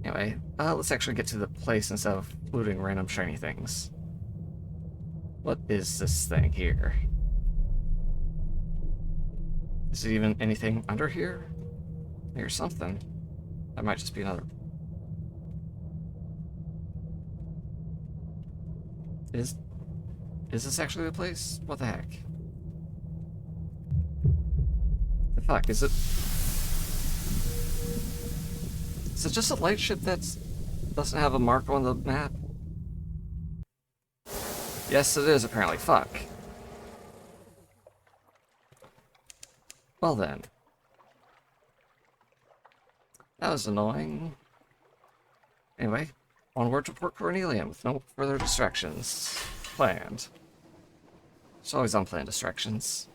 Anyway, let's actually get to the place instead of looting random shiny things. What is this thing here? Is it even anything under here? Here's something. That might just be another. Is this actually the place? What the heck? The fuck, is it? Is it just a lightship that doesn't have a mark on the map? Yes, it is apparently. Fuck. Well then. That was annoying. Anyway, onward to Port Cornelian with no further distractions planned. There's always unplanned distractions.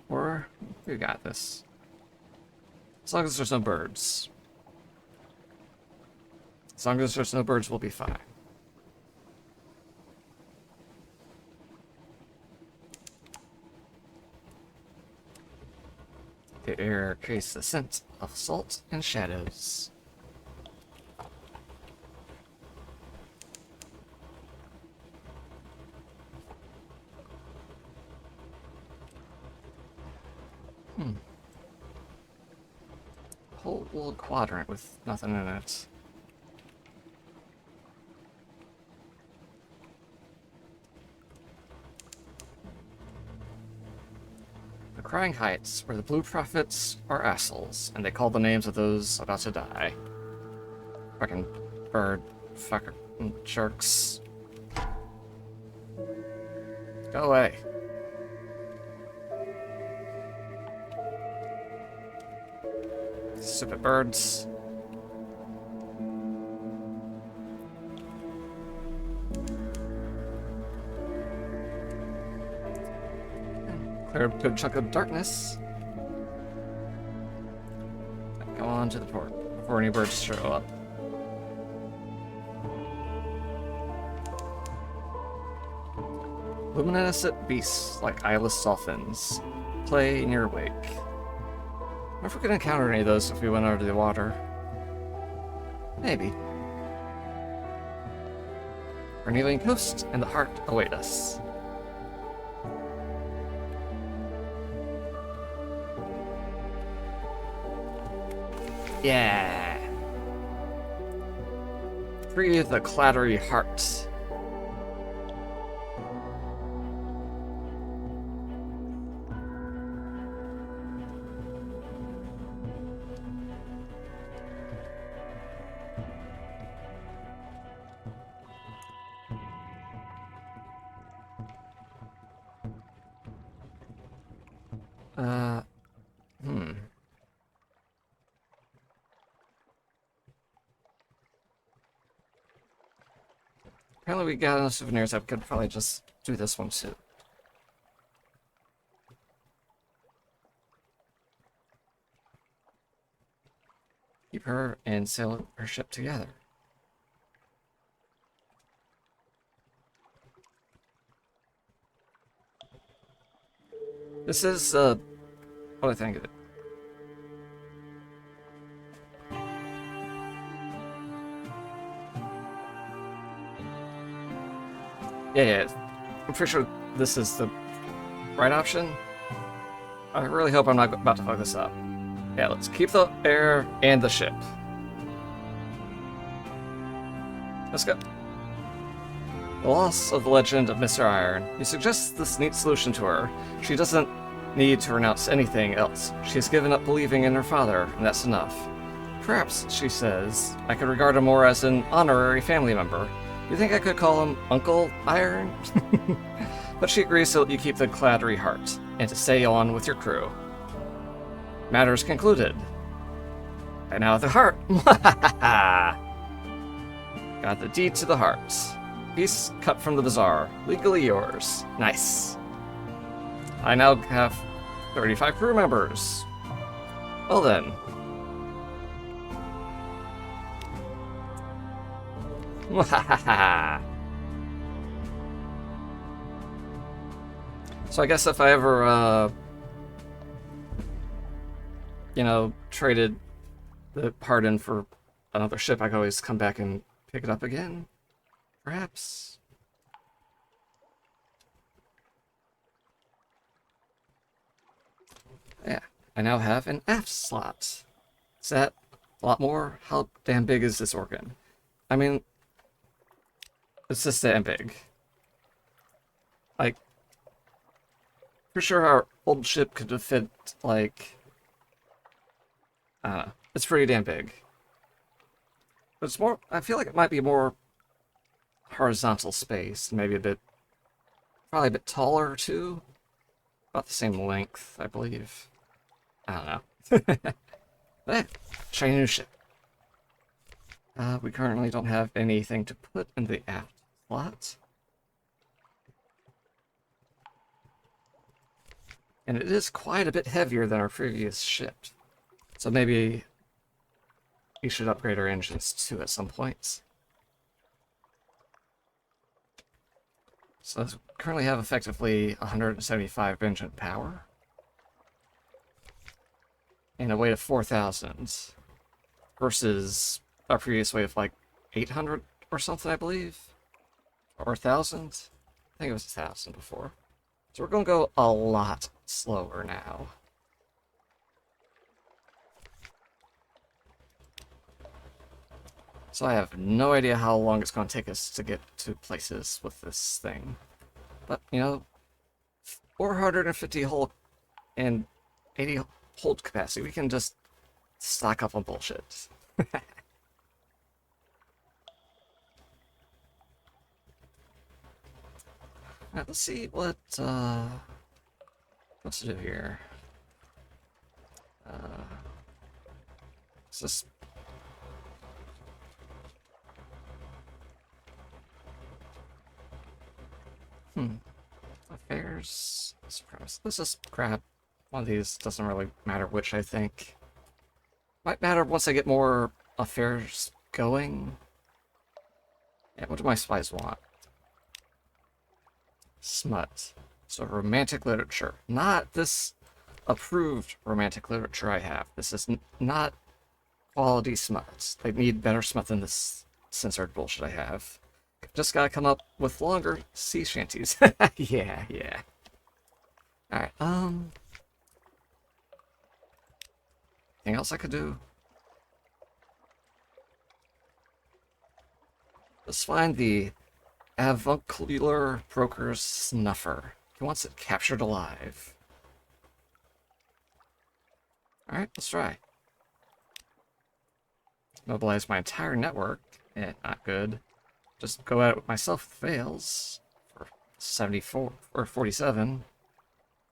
Or, we got this. As long as there's no birds. As long as there's no birds, we'll be fine. The air carries the scent of salt and shadows. Whole little quadrant with nothing in it. The Crying Heights, where the Blue Prophets are assholes, and they call the names of those about to die. Fucking bird, fucker, jerks. Go away. Stupid birds. Clear a good chunk of darkness. Go on to the port before any birds show up. Luminescent beasts like eyeless dolphins play in your wake. I wonder if we could encounter any of those if we went under the water. Maybe. Cornelian Coast and the Heart await us. Yeah. Free the clattery heart. Apparently we got enough souvenirs that we could probably just do this one too. Keep her and sail her ship together. This is, what I think of it. Yeah, I'm pretty sure this is the right option. I really hope I'm not about to fuck this up. Yeah, let's keep the air and the ship. Let's go. The loss of the legend of Mr. Iron. He suggests this neat solution to her. She doesn't need to renounce anything else. She has given up believing in her father, and that's enough. Perhaps, she says, I could regard him more as an honorary family member. You think I could call him Uncle Iron? But she agrees so that you keep the clattery heart, and to stay on with your crew. Matters concluded. And now the heart. Got the deed to the heart. Piece cut from the bazaar. Legally yours. Nice. I now have 35 crew members. Well then. So I guess if I ever, you know, traded the part in for another ship, I could always come back and pick it up again. Perhaps. Yeah, I now have an aft slot. Is that a lot more? How damn big is this organ? I mean, it's just damn big. Like, for sure our old ship could have fit, like, I don't know. It's pretty damn big. But it's more, I feel like it might be more horizontal space, maybe probably a bit taller too. About the same length, I believe. I don't know. But yeah, shiny new ship. We currently don't have anything to put in the aft slot. And it is quite a bit heavier than our previous ship. So maybe we should upgrade our engines too at some points. So I currently have effectively 175 engine power. And a weight of 4,000. Versus our previous weight of like 800 or something, I believe. Or 1,000. I think it was 1,000 before. So we're going to go a lot slower now. So I have no idea how long it's going to take us to get to places with this thing. But, you know, 450 hull and 80 hold capacity. We can just stock up on bullshit. Alright, let's see what's to do here. Is this... Affairs... Surprise. Let's just grab one of these. Doesn't really matter which, I think. Might matter once I get more affairs going. Yeah, what do my spies want? Smut. So romantic literature. Not this approved romantic literature I have. This is not quality smut. They need better smut than this censored bullshit I have. Just gotta come up with longer sea shanties. Yeah. Alright, anything else I could do? Let's find the avuncular broker's snuffer. He wants it captured alive. Alright, let's try. Mobilize my entire network. Not good. Just go at it with myself if it fails. For 74 or 47.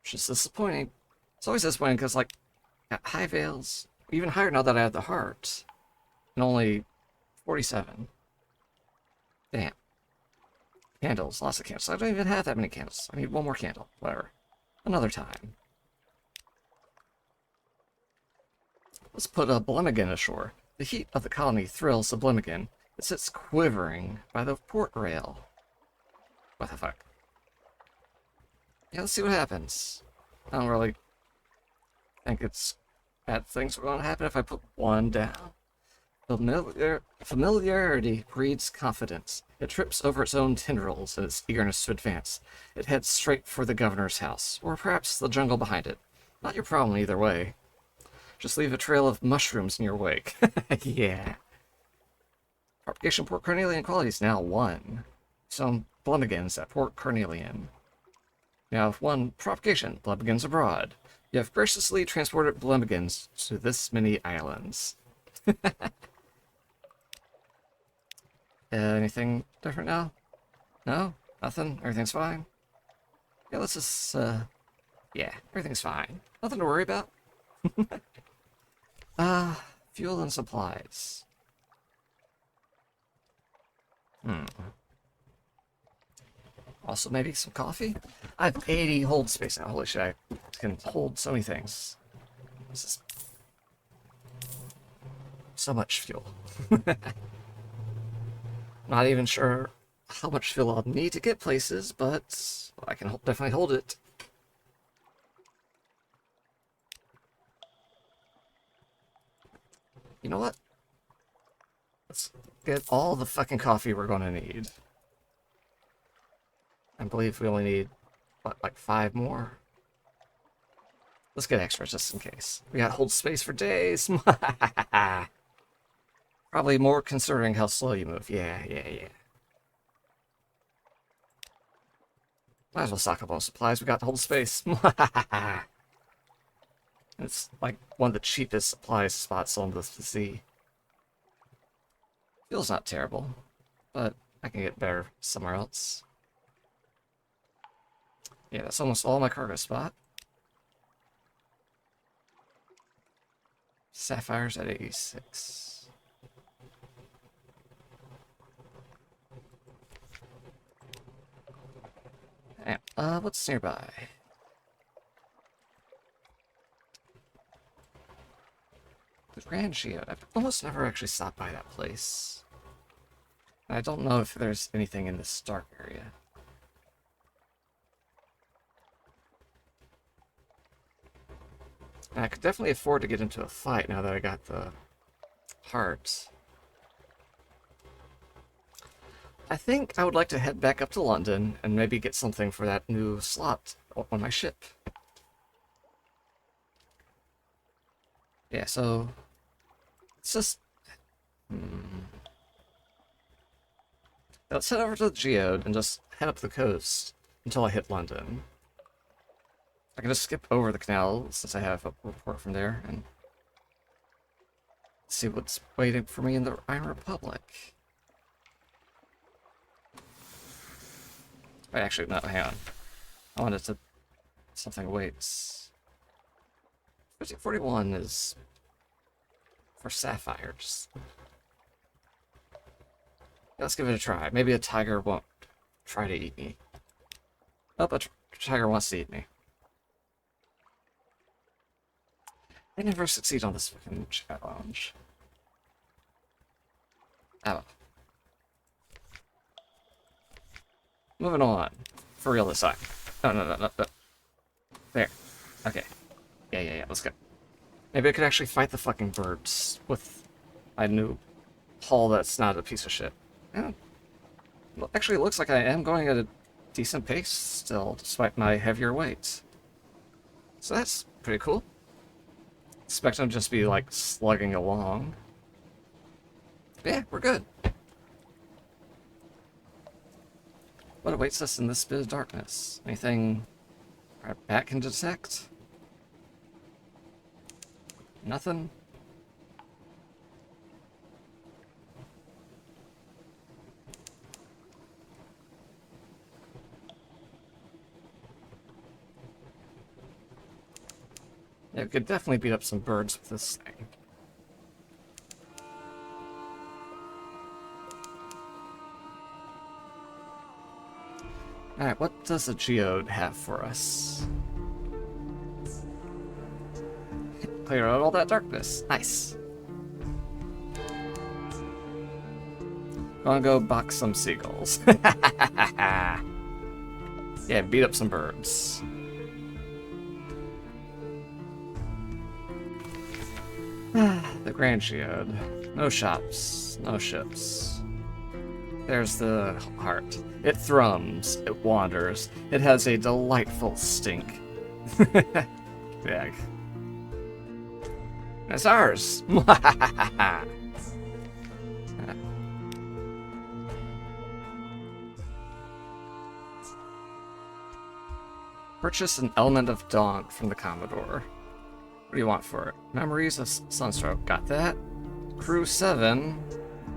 Which is disappointing. It's always disappointing because, like, got high fails. Even higher now that I have the heart. And only 47. Damn. Candles, lots of candles. I don't even have that many candles. I need one more candle. Whatever. Another time. Let's put a Blemmigan ashore. The heat of the colony thrills the Blemmigan. It sits quivering by the port rail. What the fuck? Yeah, let's see what happens. I don't really think it's bad things are going to happen if I put one down. Familiarity breeds confidence. It trips over its own tendrils in its eagerness to advance. It heads straight for the governor's house, or perhaps the jungle behind it. Not your problem either way. Just leave a trail of mushrooms in your wake. Yeah. Propagation Port Carnelian quality is now 1. Some Blemmigans at Port Carnelian. Now, 1 propagation, Blemmigans abroad. You have graciously transported Blemmigans to this many islands. Anything different now? No? Nothing? Everything's fine? Yeah, let's just, yeah, everything's fine. Nothing to worry about. Fuel and supplies. Also, maybe some coffee? I have 80 hold space now. Holy shit, I can hold so many things. This is so much fuel. Not even sure how much fuel I'll need to get places, but I can definitely hold it. You know what? Let's get all the fucking coffee we're going to need. I believe we only need, what, like 5 more? Let's get extra just in case. We got hold space for days. Probably more considering how slow you move. Yeah. Might as well stock up on supplies. We got to hold space. It's like one of the cheapest supply spots on the sea. Feels not terrible, but I can get better somewhere else. Yeah, that's almost all my cargo spot. Sapphires at 86. And, what's nearby? The Grand Geode. I've almost never actually stopped by that place. And I don't know if there's anything in this dark area. And I could definitely afford to get into a fight now that I got the heart. I think I would like to head back up to London and maybe get something for that new slot on my ship. Yeah, so it's just... Let's head over to the Geode and just head up the coast until I hit London. I can just skip over the canal since I have a report from there and see what's waiting for me in the Iron Republic. Wait, actually, no, hang on. I wanted to... Something awaits. 1541 is for sapphires. Let's give it a try. Maybe a tiger won't try to eat me. Oh, but tiger wants to eat me. I never succeed on this fucking challenge. Oh. Moving on. For real this time. No. There. Okay. Yeah. Let's go. Maybe I could actually fight the fucking birds with my new hull that's not a piece of shit. Yeah. Well, actually, it looks like I am going at a decent pace still, despite my heavier weight. So that's pretty cool. Expect them to just be, like, slugging along. But yeah, we're good. What awaits us in this bit of darkness? Anything our bat can detect? Nothing? Yeah, we could definitely beat up some birds with this thing. Alright, what does a geode have for us? Clear out all that darkness. Nice. Gonna go box some seagulls. Yeah, beat up some birds. The Grand Geode. No shops, no ships. There's the heart. It thrums, it wanders. It has a delightful stink. Yeah. That's ours. Purchase an element of dawn from the Commodore. What do you want for it? Memories of Sunstroke. Got that. Crew 7.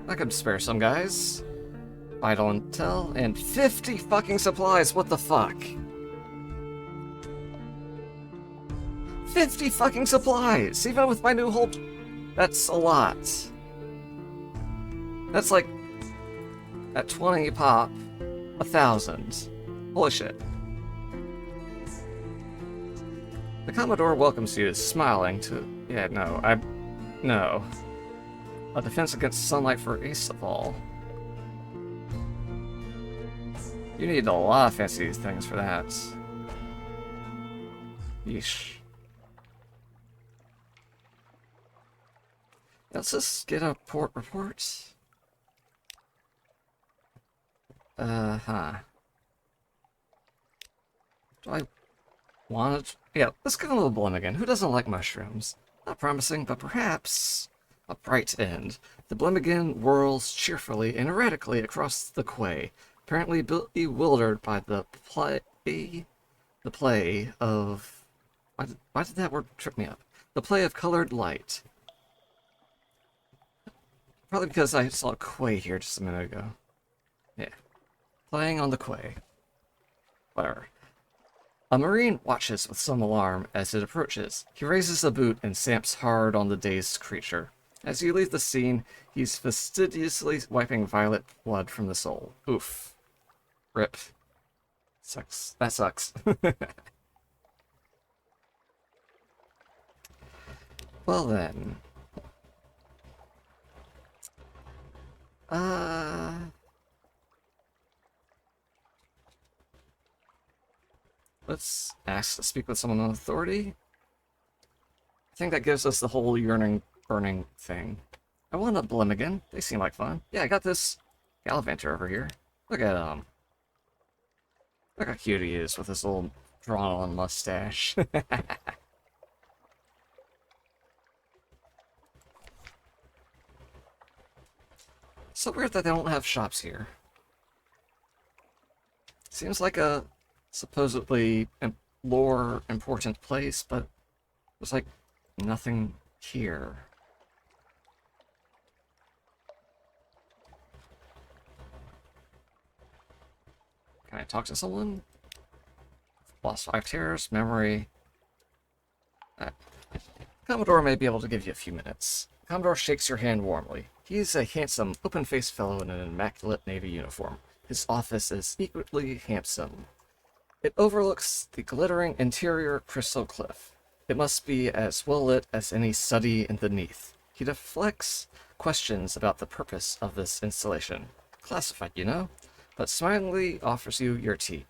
I could spare some guys. Vital intel. And 50 fucking supplies. What the fuck? 50 fucking supplies! Even with my new whole... That's a lot. That's like... At 20 pop, 1,000. Holy shit. The Commodore welcomes you, smiling to... Yeah, no, No. A defense against sunlight for ace of all. You need a lot of fancy things for that. Yeesh. Let's just get a port report. Uh-huh. Do I want to... Yeah, let's get a little blunt again. Who doesn't like mushrooms? Not promising, but perhaps a bright end. The Blimmigan whirls cheerfully and erratically across the quay, apparently bewildered by the play of... Why did that word trip me up? The play of colored light. Probably because I saw a quay here just a minute ago. Yeah. Playing on the quay. Whatever. A marine watches with some alarm as it approaches. He raises a boot and stamps hard on the dazed creature. As you leave the scene, he's fastidiously wiping violet blood from the soul. Oof. Rip. Sucks. That sucks. Well then. Let's ask to speak with someone on authority. I think that gives us the whole yearning, burning thing. I want a Blimmigan. They seem like fun. Yeah, I got this Gallivanter over here. Look at him. Look how cute he is with his little drawn-on mustache. So weird that they don't have shops here. Seems like a supposedly lore important place, but there's like nothing here. Can I talk to someone? Lost 5 tears, memory. Commodore may be able to give you a few minutes. Commodore shakes your hand warmly. He's a handsome, open-faced fellow in an immaculate Navy uniform. His office is equally handsome. It overlooks the glittering interior crystal cliff. It must be as well lit as any study in the Neath. He deflects questions about the purpose of this installation. Classified, you know, but smilingly offers you your tea.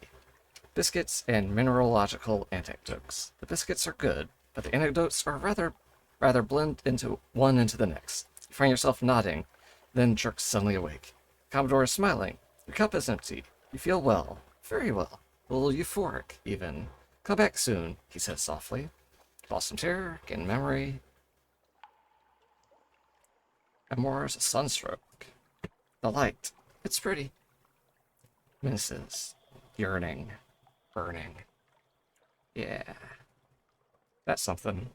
Biscuits and mineralogical anecdotes. The biscuits are good, but the anecdotes are rather blend into one into the next. You find yourself nodding, then jerk suddenly awake. Commodore is smiling. Your cup is empty. You feel well. Very well. A little euphoric, even. Come back soon, he says softly. Lost some terror, gain memory. Amour's sunstroke. The light. It's pretty. Misses. Yearning. Burning. Yeah. That's something.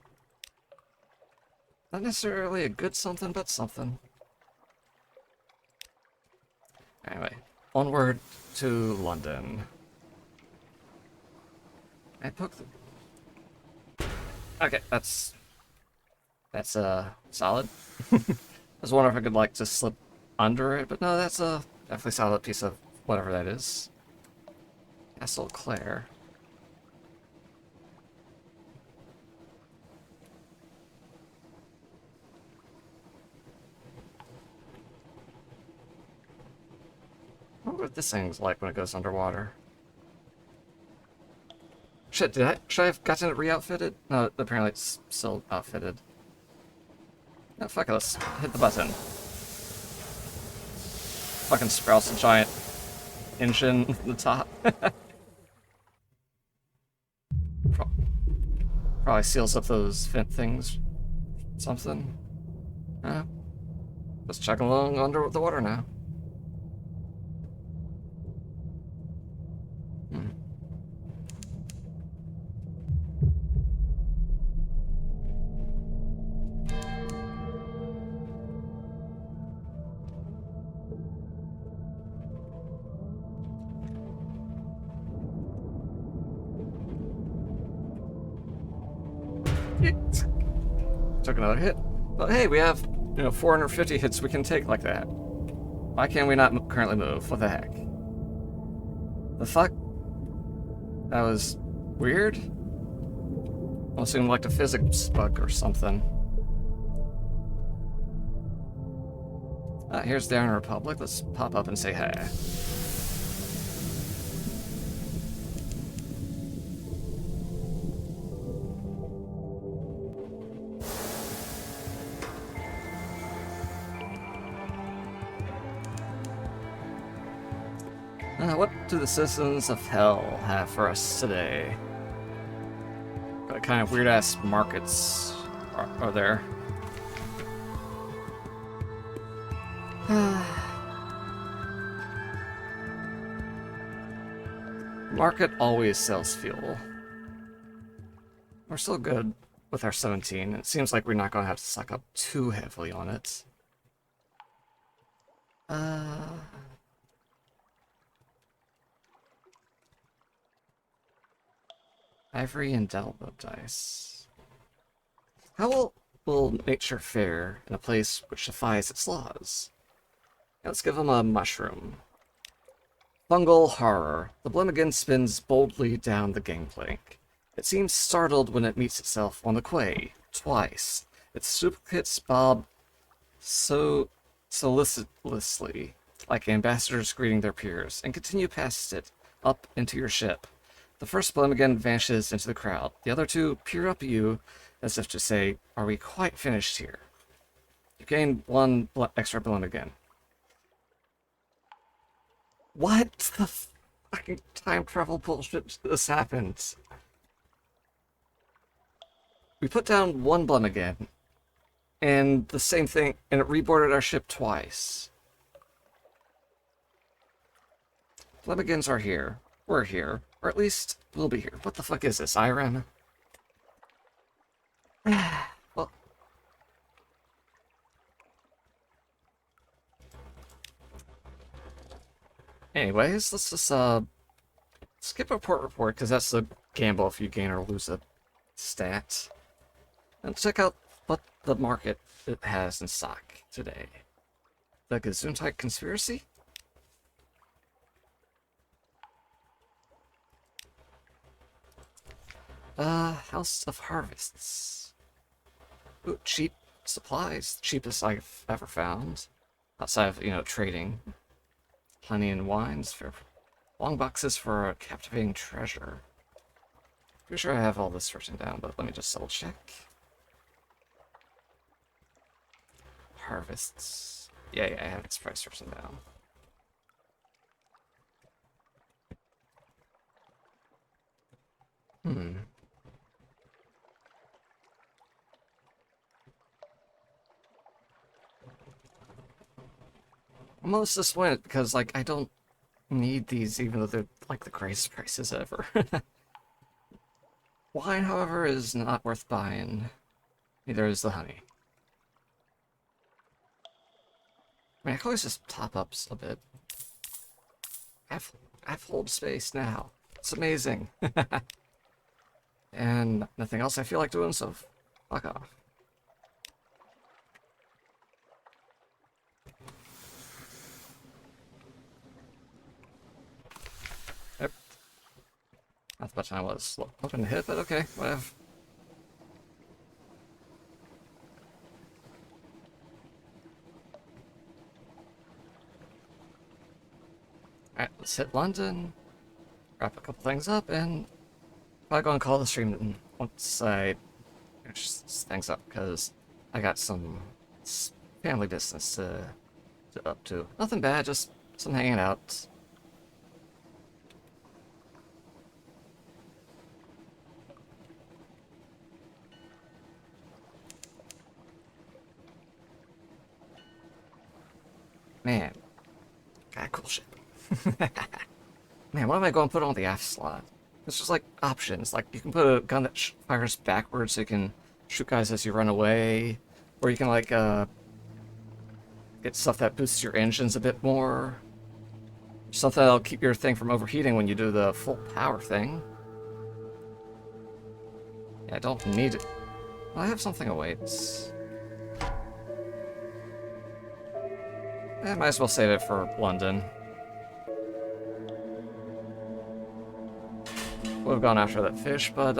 Not necessarily a good something, but something. Anyway, onward to London. I poked the... Okay, that's solid. I was wondering if I could like just slip under it, but no, that's a definitely solid piece of whatever that is. Castle Clare. I wonder what this thing's like when it goes underwater. Shit, should I have gotten it re-outfitted? No, apparently it's still outfitted. No, fuck it, let's hit the button. Fucking sprouts a giant engine at the top. Probably seals up those vent things. Something. Just chugging along under the water now. Took another hit. But hey, we have, 450 hits we can take like that. Why can't we not currently move? What the heck? The fuck? That was weird? Almost seemed like a physics bug or something. Here's the Iron Republic. Let's pop up and say hi. What do the citizens of Hell have for us today? What kind of weird-ass markets are there? Market always sells fuel. We're still good with our 17. It seems like we're not going to have to suck up too heavily on it. Ivory and Delbo dice. How will nature fare in a place which defies its laws? Let's give him a mushroom. Fungal horror. The Blimmigan spins boldly down the gangplank. It seems startled when it meets itself on the quay. Twice. Its duplicates bob so solicitously, like ambassadors greeting their peers, and continue past it, up into your ship. The first Blimmigan vanishes into the crowd. The other two peer up at you, as if to say, "Are we quite finished here?" You gain one extra Blimmigan. What the fucking time travel bullshit this happened? We put down one Blimmigan, and the same thing, and it reboarded our ship twice. Blimmigans are here. We're here. Or at least, we'll be here. What the fuck is this, Irem? Well... Anyways, let's just, skip a port report, because that's a gamble if you gain or lose a stat. And check out what the market it has in stock today. The Gesundheit Conspiracy? House of Harvests. Ooh, cheap supplies. Cheapest I've ever found. Outside of, trading. Honey and wines for long boxes for a captivating treasure. Pretty sure I have all this written down, but let me just double check. Harvests. Yeah, I have its price written down. I'm most disappointed because, I don't need these even though they're, the greatest prices ever. Wine, however, is not worth buying. Neither is the honey. I can always just top up a bit. I have hold space now. It's amazing. And nothing else I feel like doing, so fuck off. Not much I was hoping to hit, but okay, whatever. Alright, let's hit London, wrap a couple things up, and probably go and call the stream once I finish things up, because I got some family business to up to. Nothing bad, just some hanging out. Man, got cool shit. Man, what am I going to put on the aft slot? It's just like options. Like you can put a gun that fires backwards so you can shoot guys as you run away, or you can like get stuff that boosts your engines a bit more. Something that'll keep your thing from overheating when you do the full power thing. Yeah, I don't need it. Well, I have something awaits. I might as well save it for London. Would have gone after that fish, but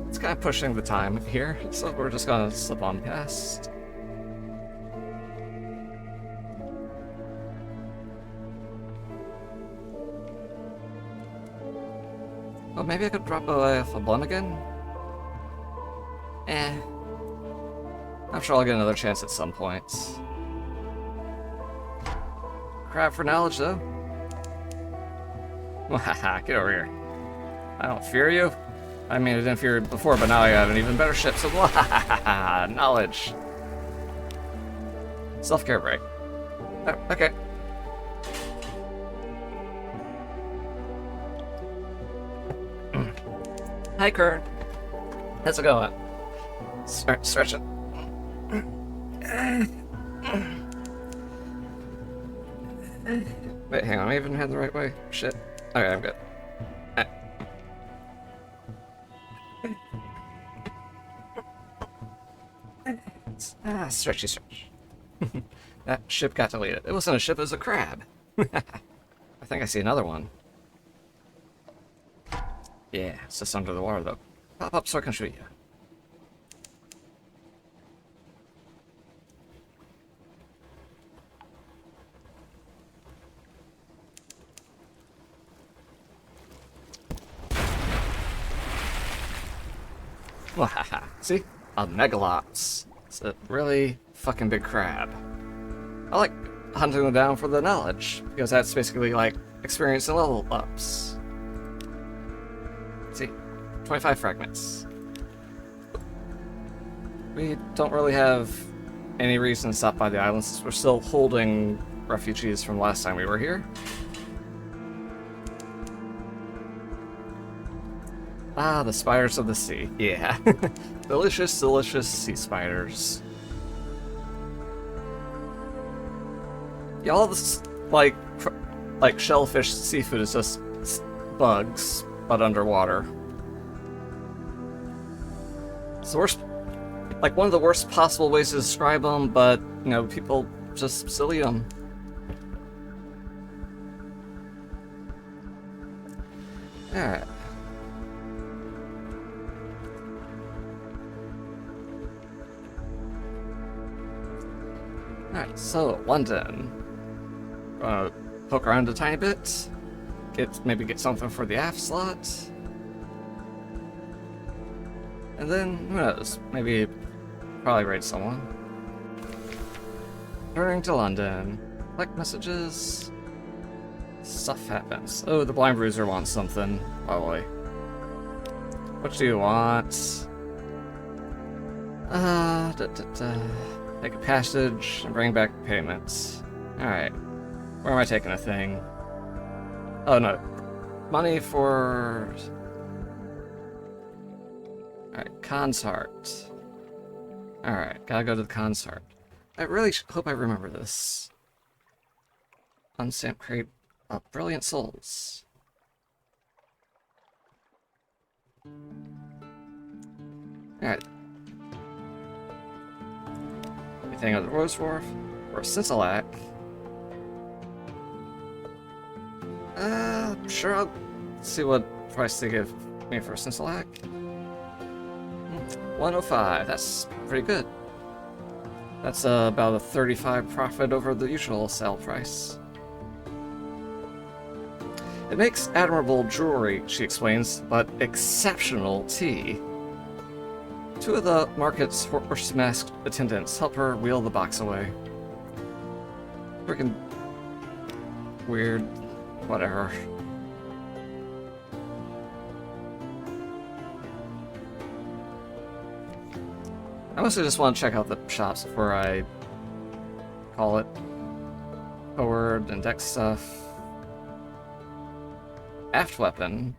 it's kind of pushing the time here, so we're just gonna slip on past. Oh, maybe I could drop a blunt again? I'm sure I'll get another chance at some point. Crap for knowledge, though. Haha, get over here. I don't fear you. I mean, I didn't fear you before, but now I have an even better ship, so knowledge. Self-care break. Oh, okay. Hi, Kurt. How's it going? Stretch it. Wait, hang on, I even had the right way? Shit. Okay, I'm good. Stretchy stretch. That ship got deleted. It wasn't a ship, it was a crab. I think I see another one. Yeah, it's just under the water though. Pop up so I can shoot you. Wahaha. See? A megalops. It's a really fucking big crab. I like hunting them down for the knowledge, because that's basically like experience and level ups. See? 25 fragments. We don't really have any reason to stop by the island since we're still holding refugees from last time we were here. Ah, the spiders of the sea. Yeah. Delicious, delicious sea spiders. Yeah, all this, like shellfish seafood is just bugs, but underwater. It's the worst, like one of the worst possible ways to describe them, but, you know, people just still eat them. Alright. Alright, so London. Poke around a tiny bit. Maybe get something for the aft slot. And then, who knows? Maybe probably raid someone. Returning to London. Like messages. Stuff happens. Oh, the blind bruiser wants something. Probably. What do you want? Take a passage and bring back payments. Alright. Where am I taking a thing? Oh no. Money for... Alright, consort. Alright, gotta go to the consort. I really hope I remember this. Unstamp crate of brilliant souls. Alright. Anything on the Rose Wharf? Or Sincelac? Sure, I'll Let's see what price they give me for Sincelac. 105. That's pretty good. That's about a 35 profit over the usual sale price. It makes admirable jewelry, she explains, but exceptional tea. Two of the market's horse-masked attendants help her wheel the box away. Freaking weird. Whatever. I mostly just want to check out the shops before I call it forward and deck stuff. Aft weapon.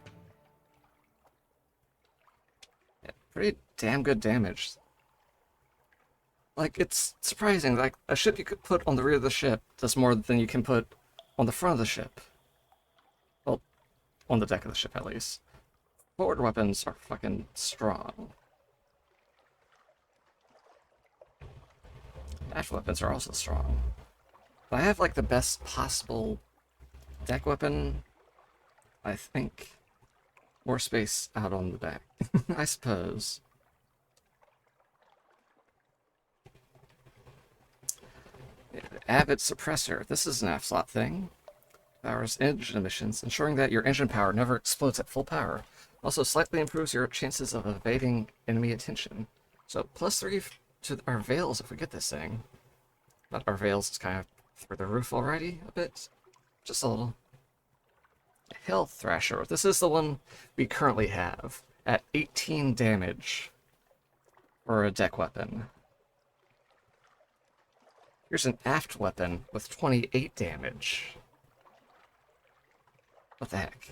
Yeah, pretty damn good damage. Like, it's surprising. Like, a ship you could put on the rear of the ship does more than you can put on the front of the ship. Well, on the deck of the ship, at least. Forward weapons are fucking strong. Aft weapons are also strong. But I have, like, the best possible deck weapon. I think more space out on the back, I suppose. Avid Suppressor. This is an F-slot thing. Powers engine emissions, ensuring that your engine power never explodes at full power. Also slightly improves your chances of evading enemy attention. So +3 to our Veils if we get this thing. But our Veils is kind of through the roof already a bit. Just a little. Hill Thrasher. This is the one we currently have at 18 damage for a deck weapon. Here's an aft weapon with 28 damage. What the heck?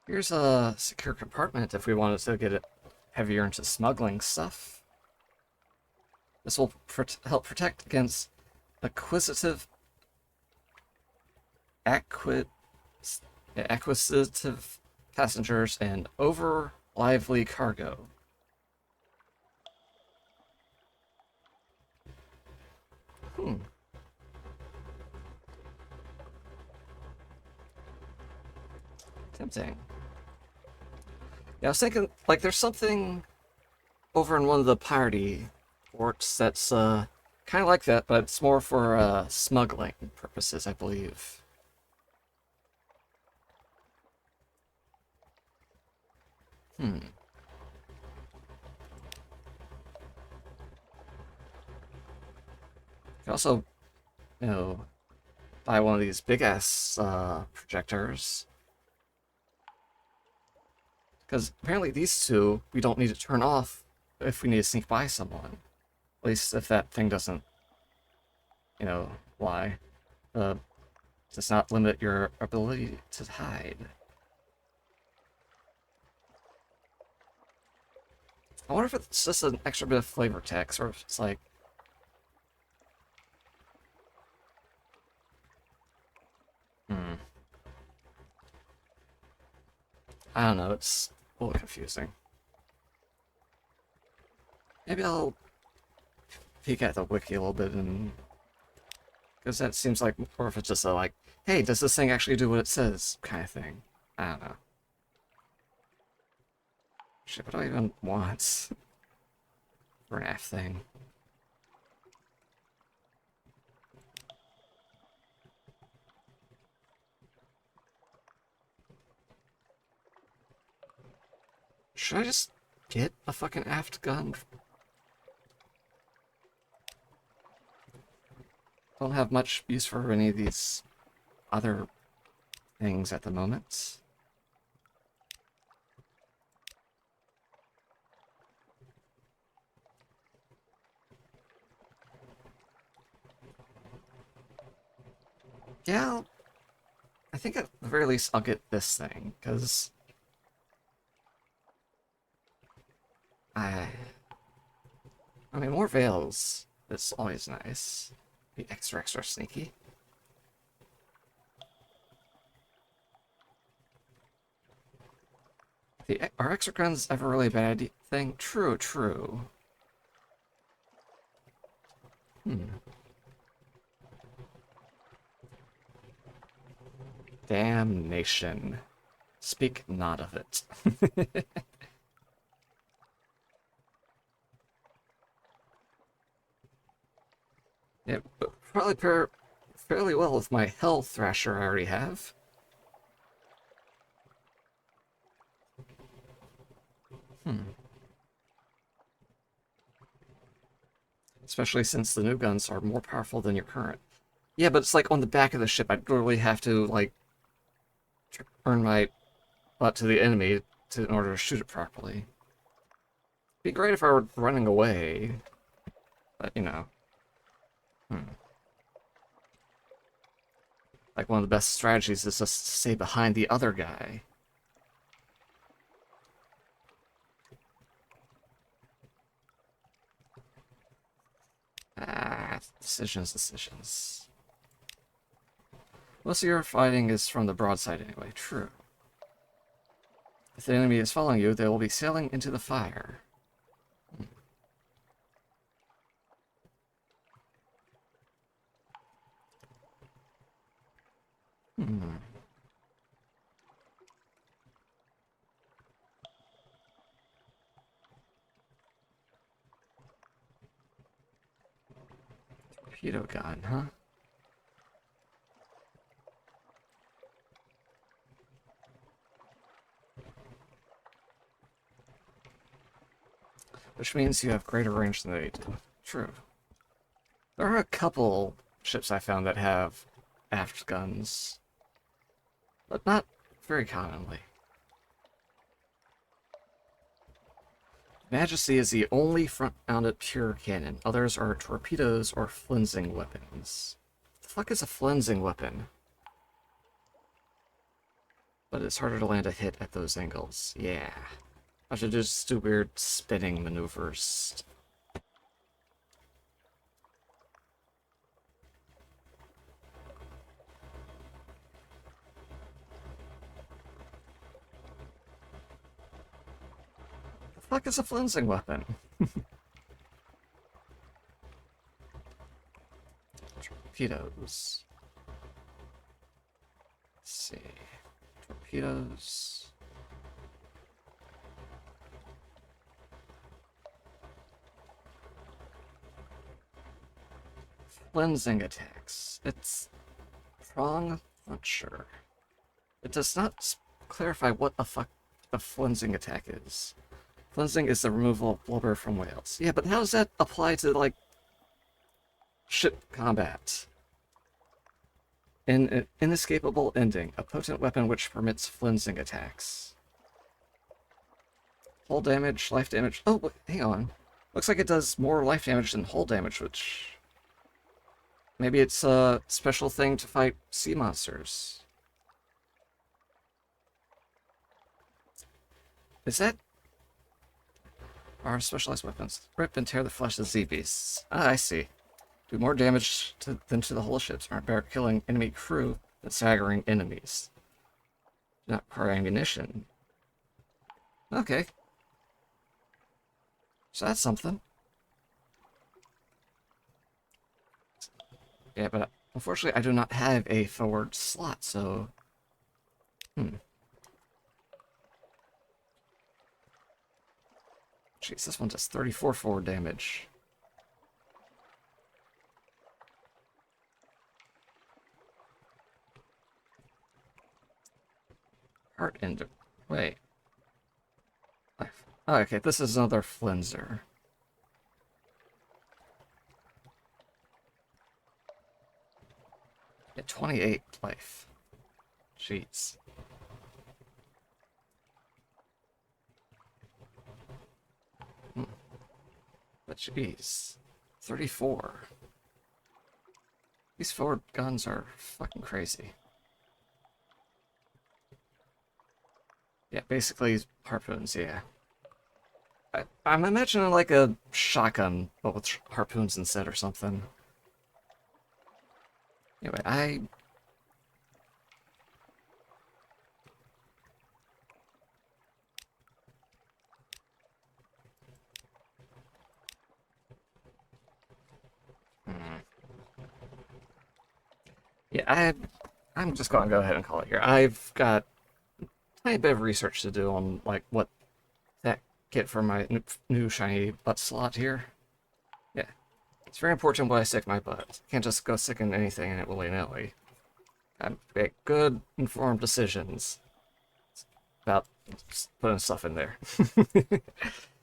Here's a secure compartment if we wanted to get it heavier into smuggling stuff. This will help protect against acquisitive passengers and over lively cargo. Tempting. Yeah, I was thinking, like, there's something over in one of the piratey ports that's kind of like that, but it's more for smuggling purposes, I believe. You can also, you know, buy one of these big-ass projectors. Because apparently these two, we don't need to turn off if we need to sneak by someone. At least if that thing doesn't, you know, lie. Does not limit your ability to hide. I wonder if it's just an extra bit of flavor text, or if it's like... I don't know, it's a little confusing. Maybe I'll peek at the wiki a little bit, and because that seems like more of just a like, hey, does this thing actually do what it says kind of thing. I don't know. Shit, what do I even want for an F thing? Should I just get a fucking aft gun? Don't have much use for any of these other things at the moment. Yeah, I think at the very least I'll get this thing, because I mean, more veils is always nice. Be extra sneaky. Are extra guns ever really a bad thing? True, true. Damnation. Speak not of it. Yeah, but probably pair fairly well with my Hell Thrasher I already have. Especially since the new guns are more powerful than your current. Yeah, but it's like on the back of the ship. I'd literally have to, like, turn my butt to the enemy in order to shoot it properly. It'd be great if I were running away, but, you know. Like, one of the best strategies is just to stay behind the other guy. Ah, decisions. Most of your fighting is from the broadside anyway, true. If the enemy is following you, they will be sailing into the fire. Torpedo gun, huh? Which means you have greater range than they do. True. There are a couple ships I found that have aft guns, but not very commonly. Majesty is the only front-mounted pure cannon. Others are torpedoes or flensing weapons. The fuck is a flensing weapon? But it's harder to land a hit at those angles. Yeah. I should just do weird spinning maneuvers. The fuck is a flensing weapon? Torpedoes. Let's see. Torpedoes. Flensing attacks. It's prong? Not sure. It does not clarify what the fuck a flensing attack is. Flensing is the removal of blubber from whales. Yeah, but how does that apply to, like, ship combat? An inescapable ending. A potent weapon which permits flensing attacks. Hull damage, life damage. Oh, wait, hang on. Looks like it does more life damage than hull damage, which... Maybe it's a special thing to fight sea monsters. Is that... Our specialized weapons. Rip and tear the flesh of sea beasts. Ah, I see. Do more damage than to the whole ships. Aren't better killing enemy crew than staggering enemies. Do not require ammunition. Okay. So that's something. Yeah, but unfortunately I do not have a forward slot, so... Jeez, this one does 34 forward damage. Heart ender. Wait. Oh, okay, this is another flenser. Yeah, 28 life. Jeez. But jeez. 34. These forward guns are fucking crazy. Yeah, basically harpoons, yeah. I'm imagining like a shotgun, but with harpoons instead or something. Anyway, Yeah, I'm just gonna go ahead and call it here. I've got a tiny bit of research to do on like what that get for my new shiny butt slot here. Yeah, it's very important what I stick my butt. Can't just go sticking anything in it willy-nilly. I make good, informed decisions about putting stuff in there.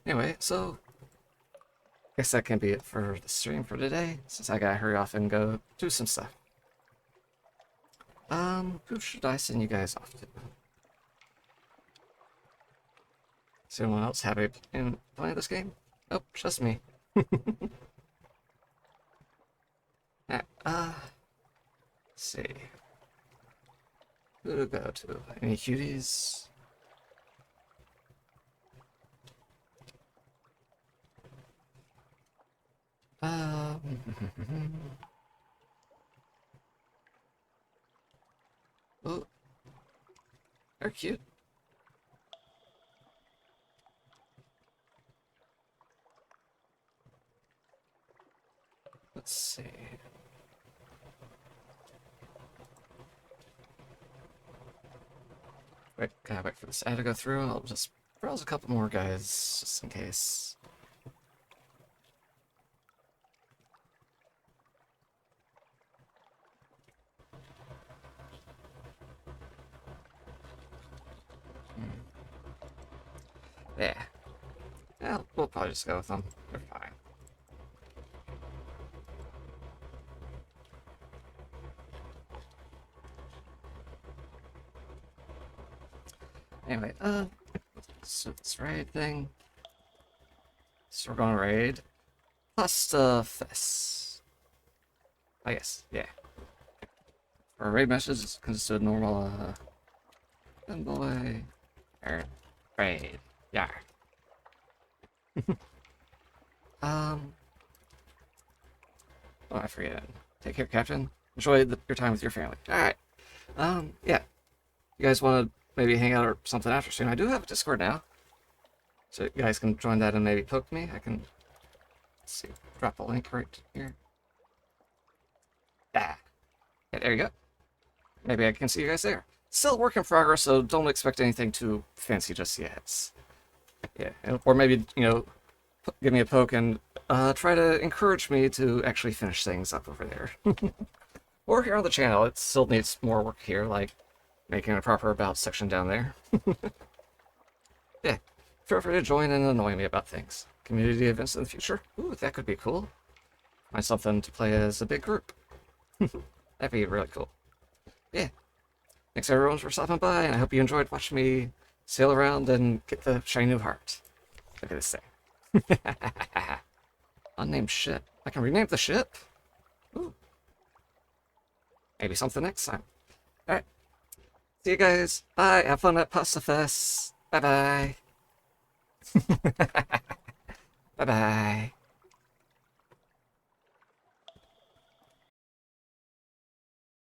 Anyway, so I guess that can be it for the stream for today, since I gotta hurry off and go do some stuff. Who should I send you guys off to? Is anyone else happy in playing this game? Nope, just me. Alright, let's see. Who to go to? Any cuties? Oh, they're cute. Let's see. Wait, gotta wait for this ad to go through. I'll just browse a couple more guys, just in case. Yeah. Well, we'll probably just go with them. They're fine. Anyway, so this raid thing. So we're going to raid. Pasta Fest. I guess, yeah. Our raid message consists of normal, boy. Raid. Yeah. Oh, I forget. Take care, Captain. Enjoy your time with your family. Alright. Yeah. You guys want to maybe hang out or something after soon? I do have a Discord now. So you guys can join that and maybe poke me. I can, let's see, drop a link right here. Ah. Yeah, there you go. Maybe I can see you guys there. Still work in progress, so don't expect anything too fancy just yet. Yeah, or maybe, you know, give me a poke and try to encourage me to actually finish things up over there. Or here on the channel, it still needs more work here, like making a proper about section down there. Yeah, feel free to join and annoy me about things. Community events in the future? Ooh, that could be cool. Find something to play as a big group. That'd be really cool. Yeah. Thanks everyone for stopping by, and I hope you enjoyed watching me sail around and get the shiny new heart. Look at this thing. Unnamed ship. I can rename the ship? Ooh. Maybe something next time. Alright. See you guys. Bye. Have fun at Pasta Fest. Bye-bye. Bye-bye.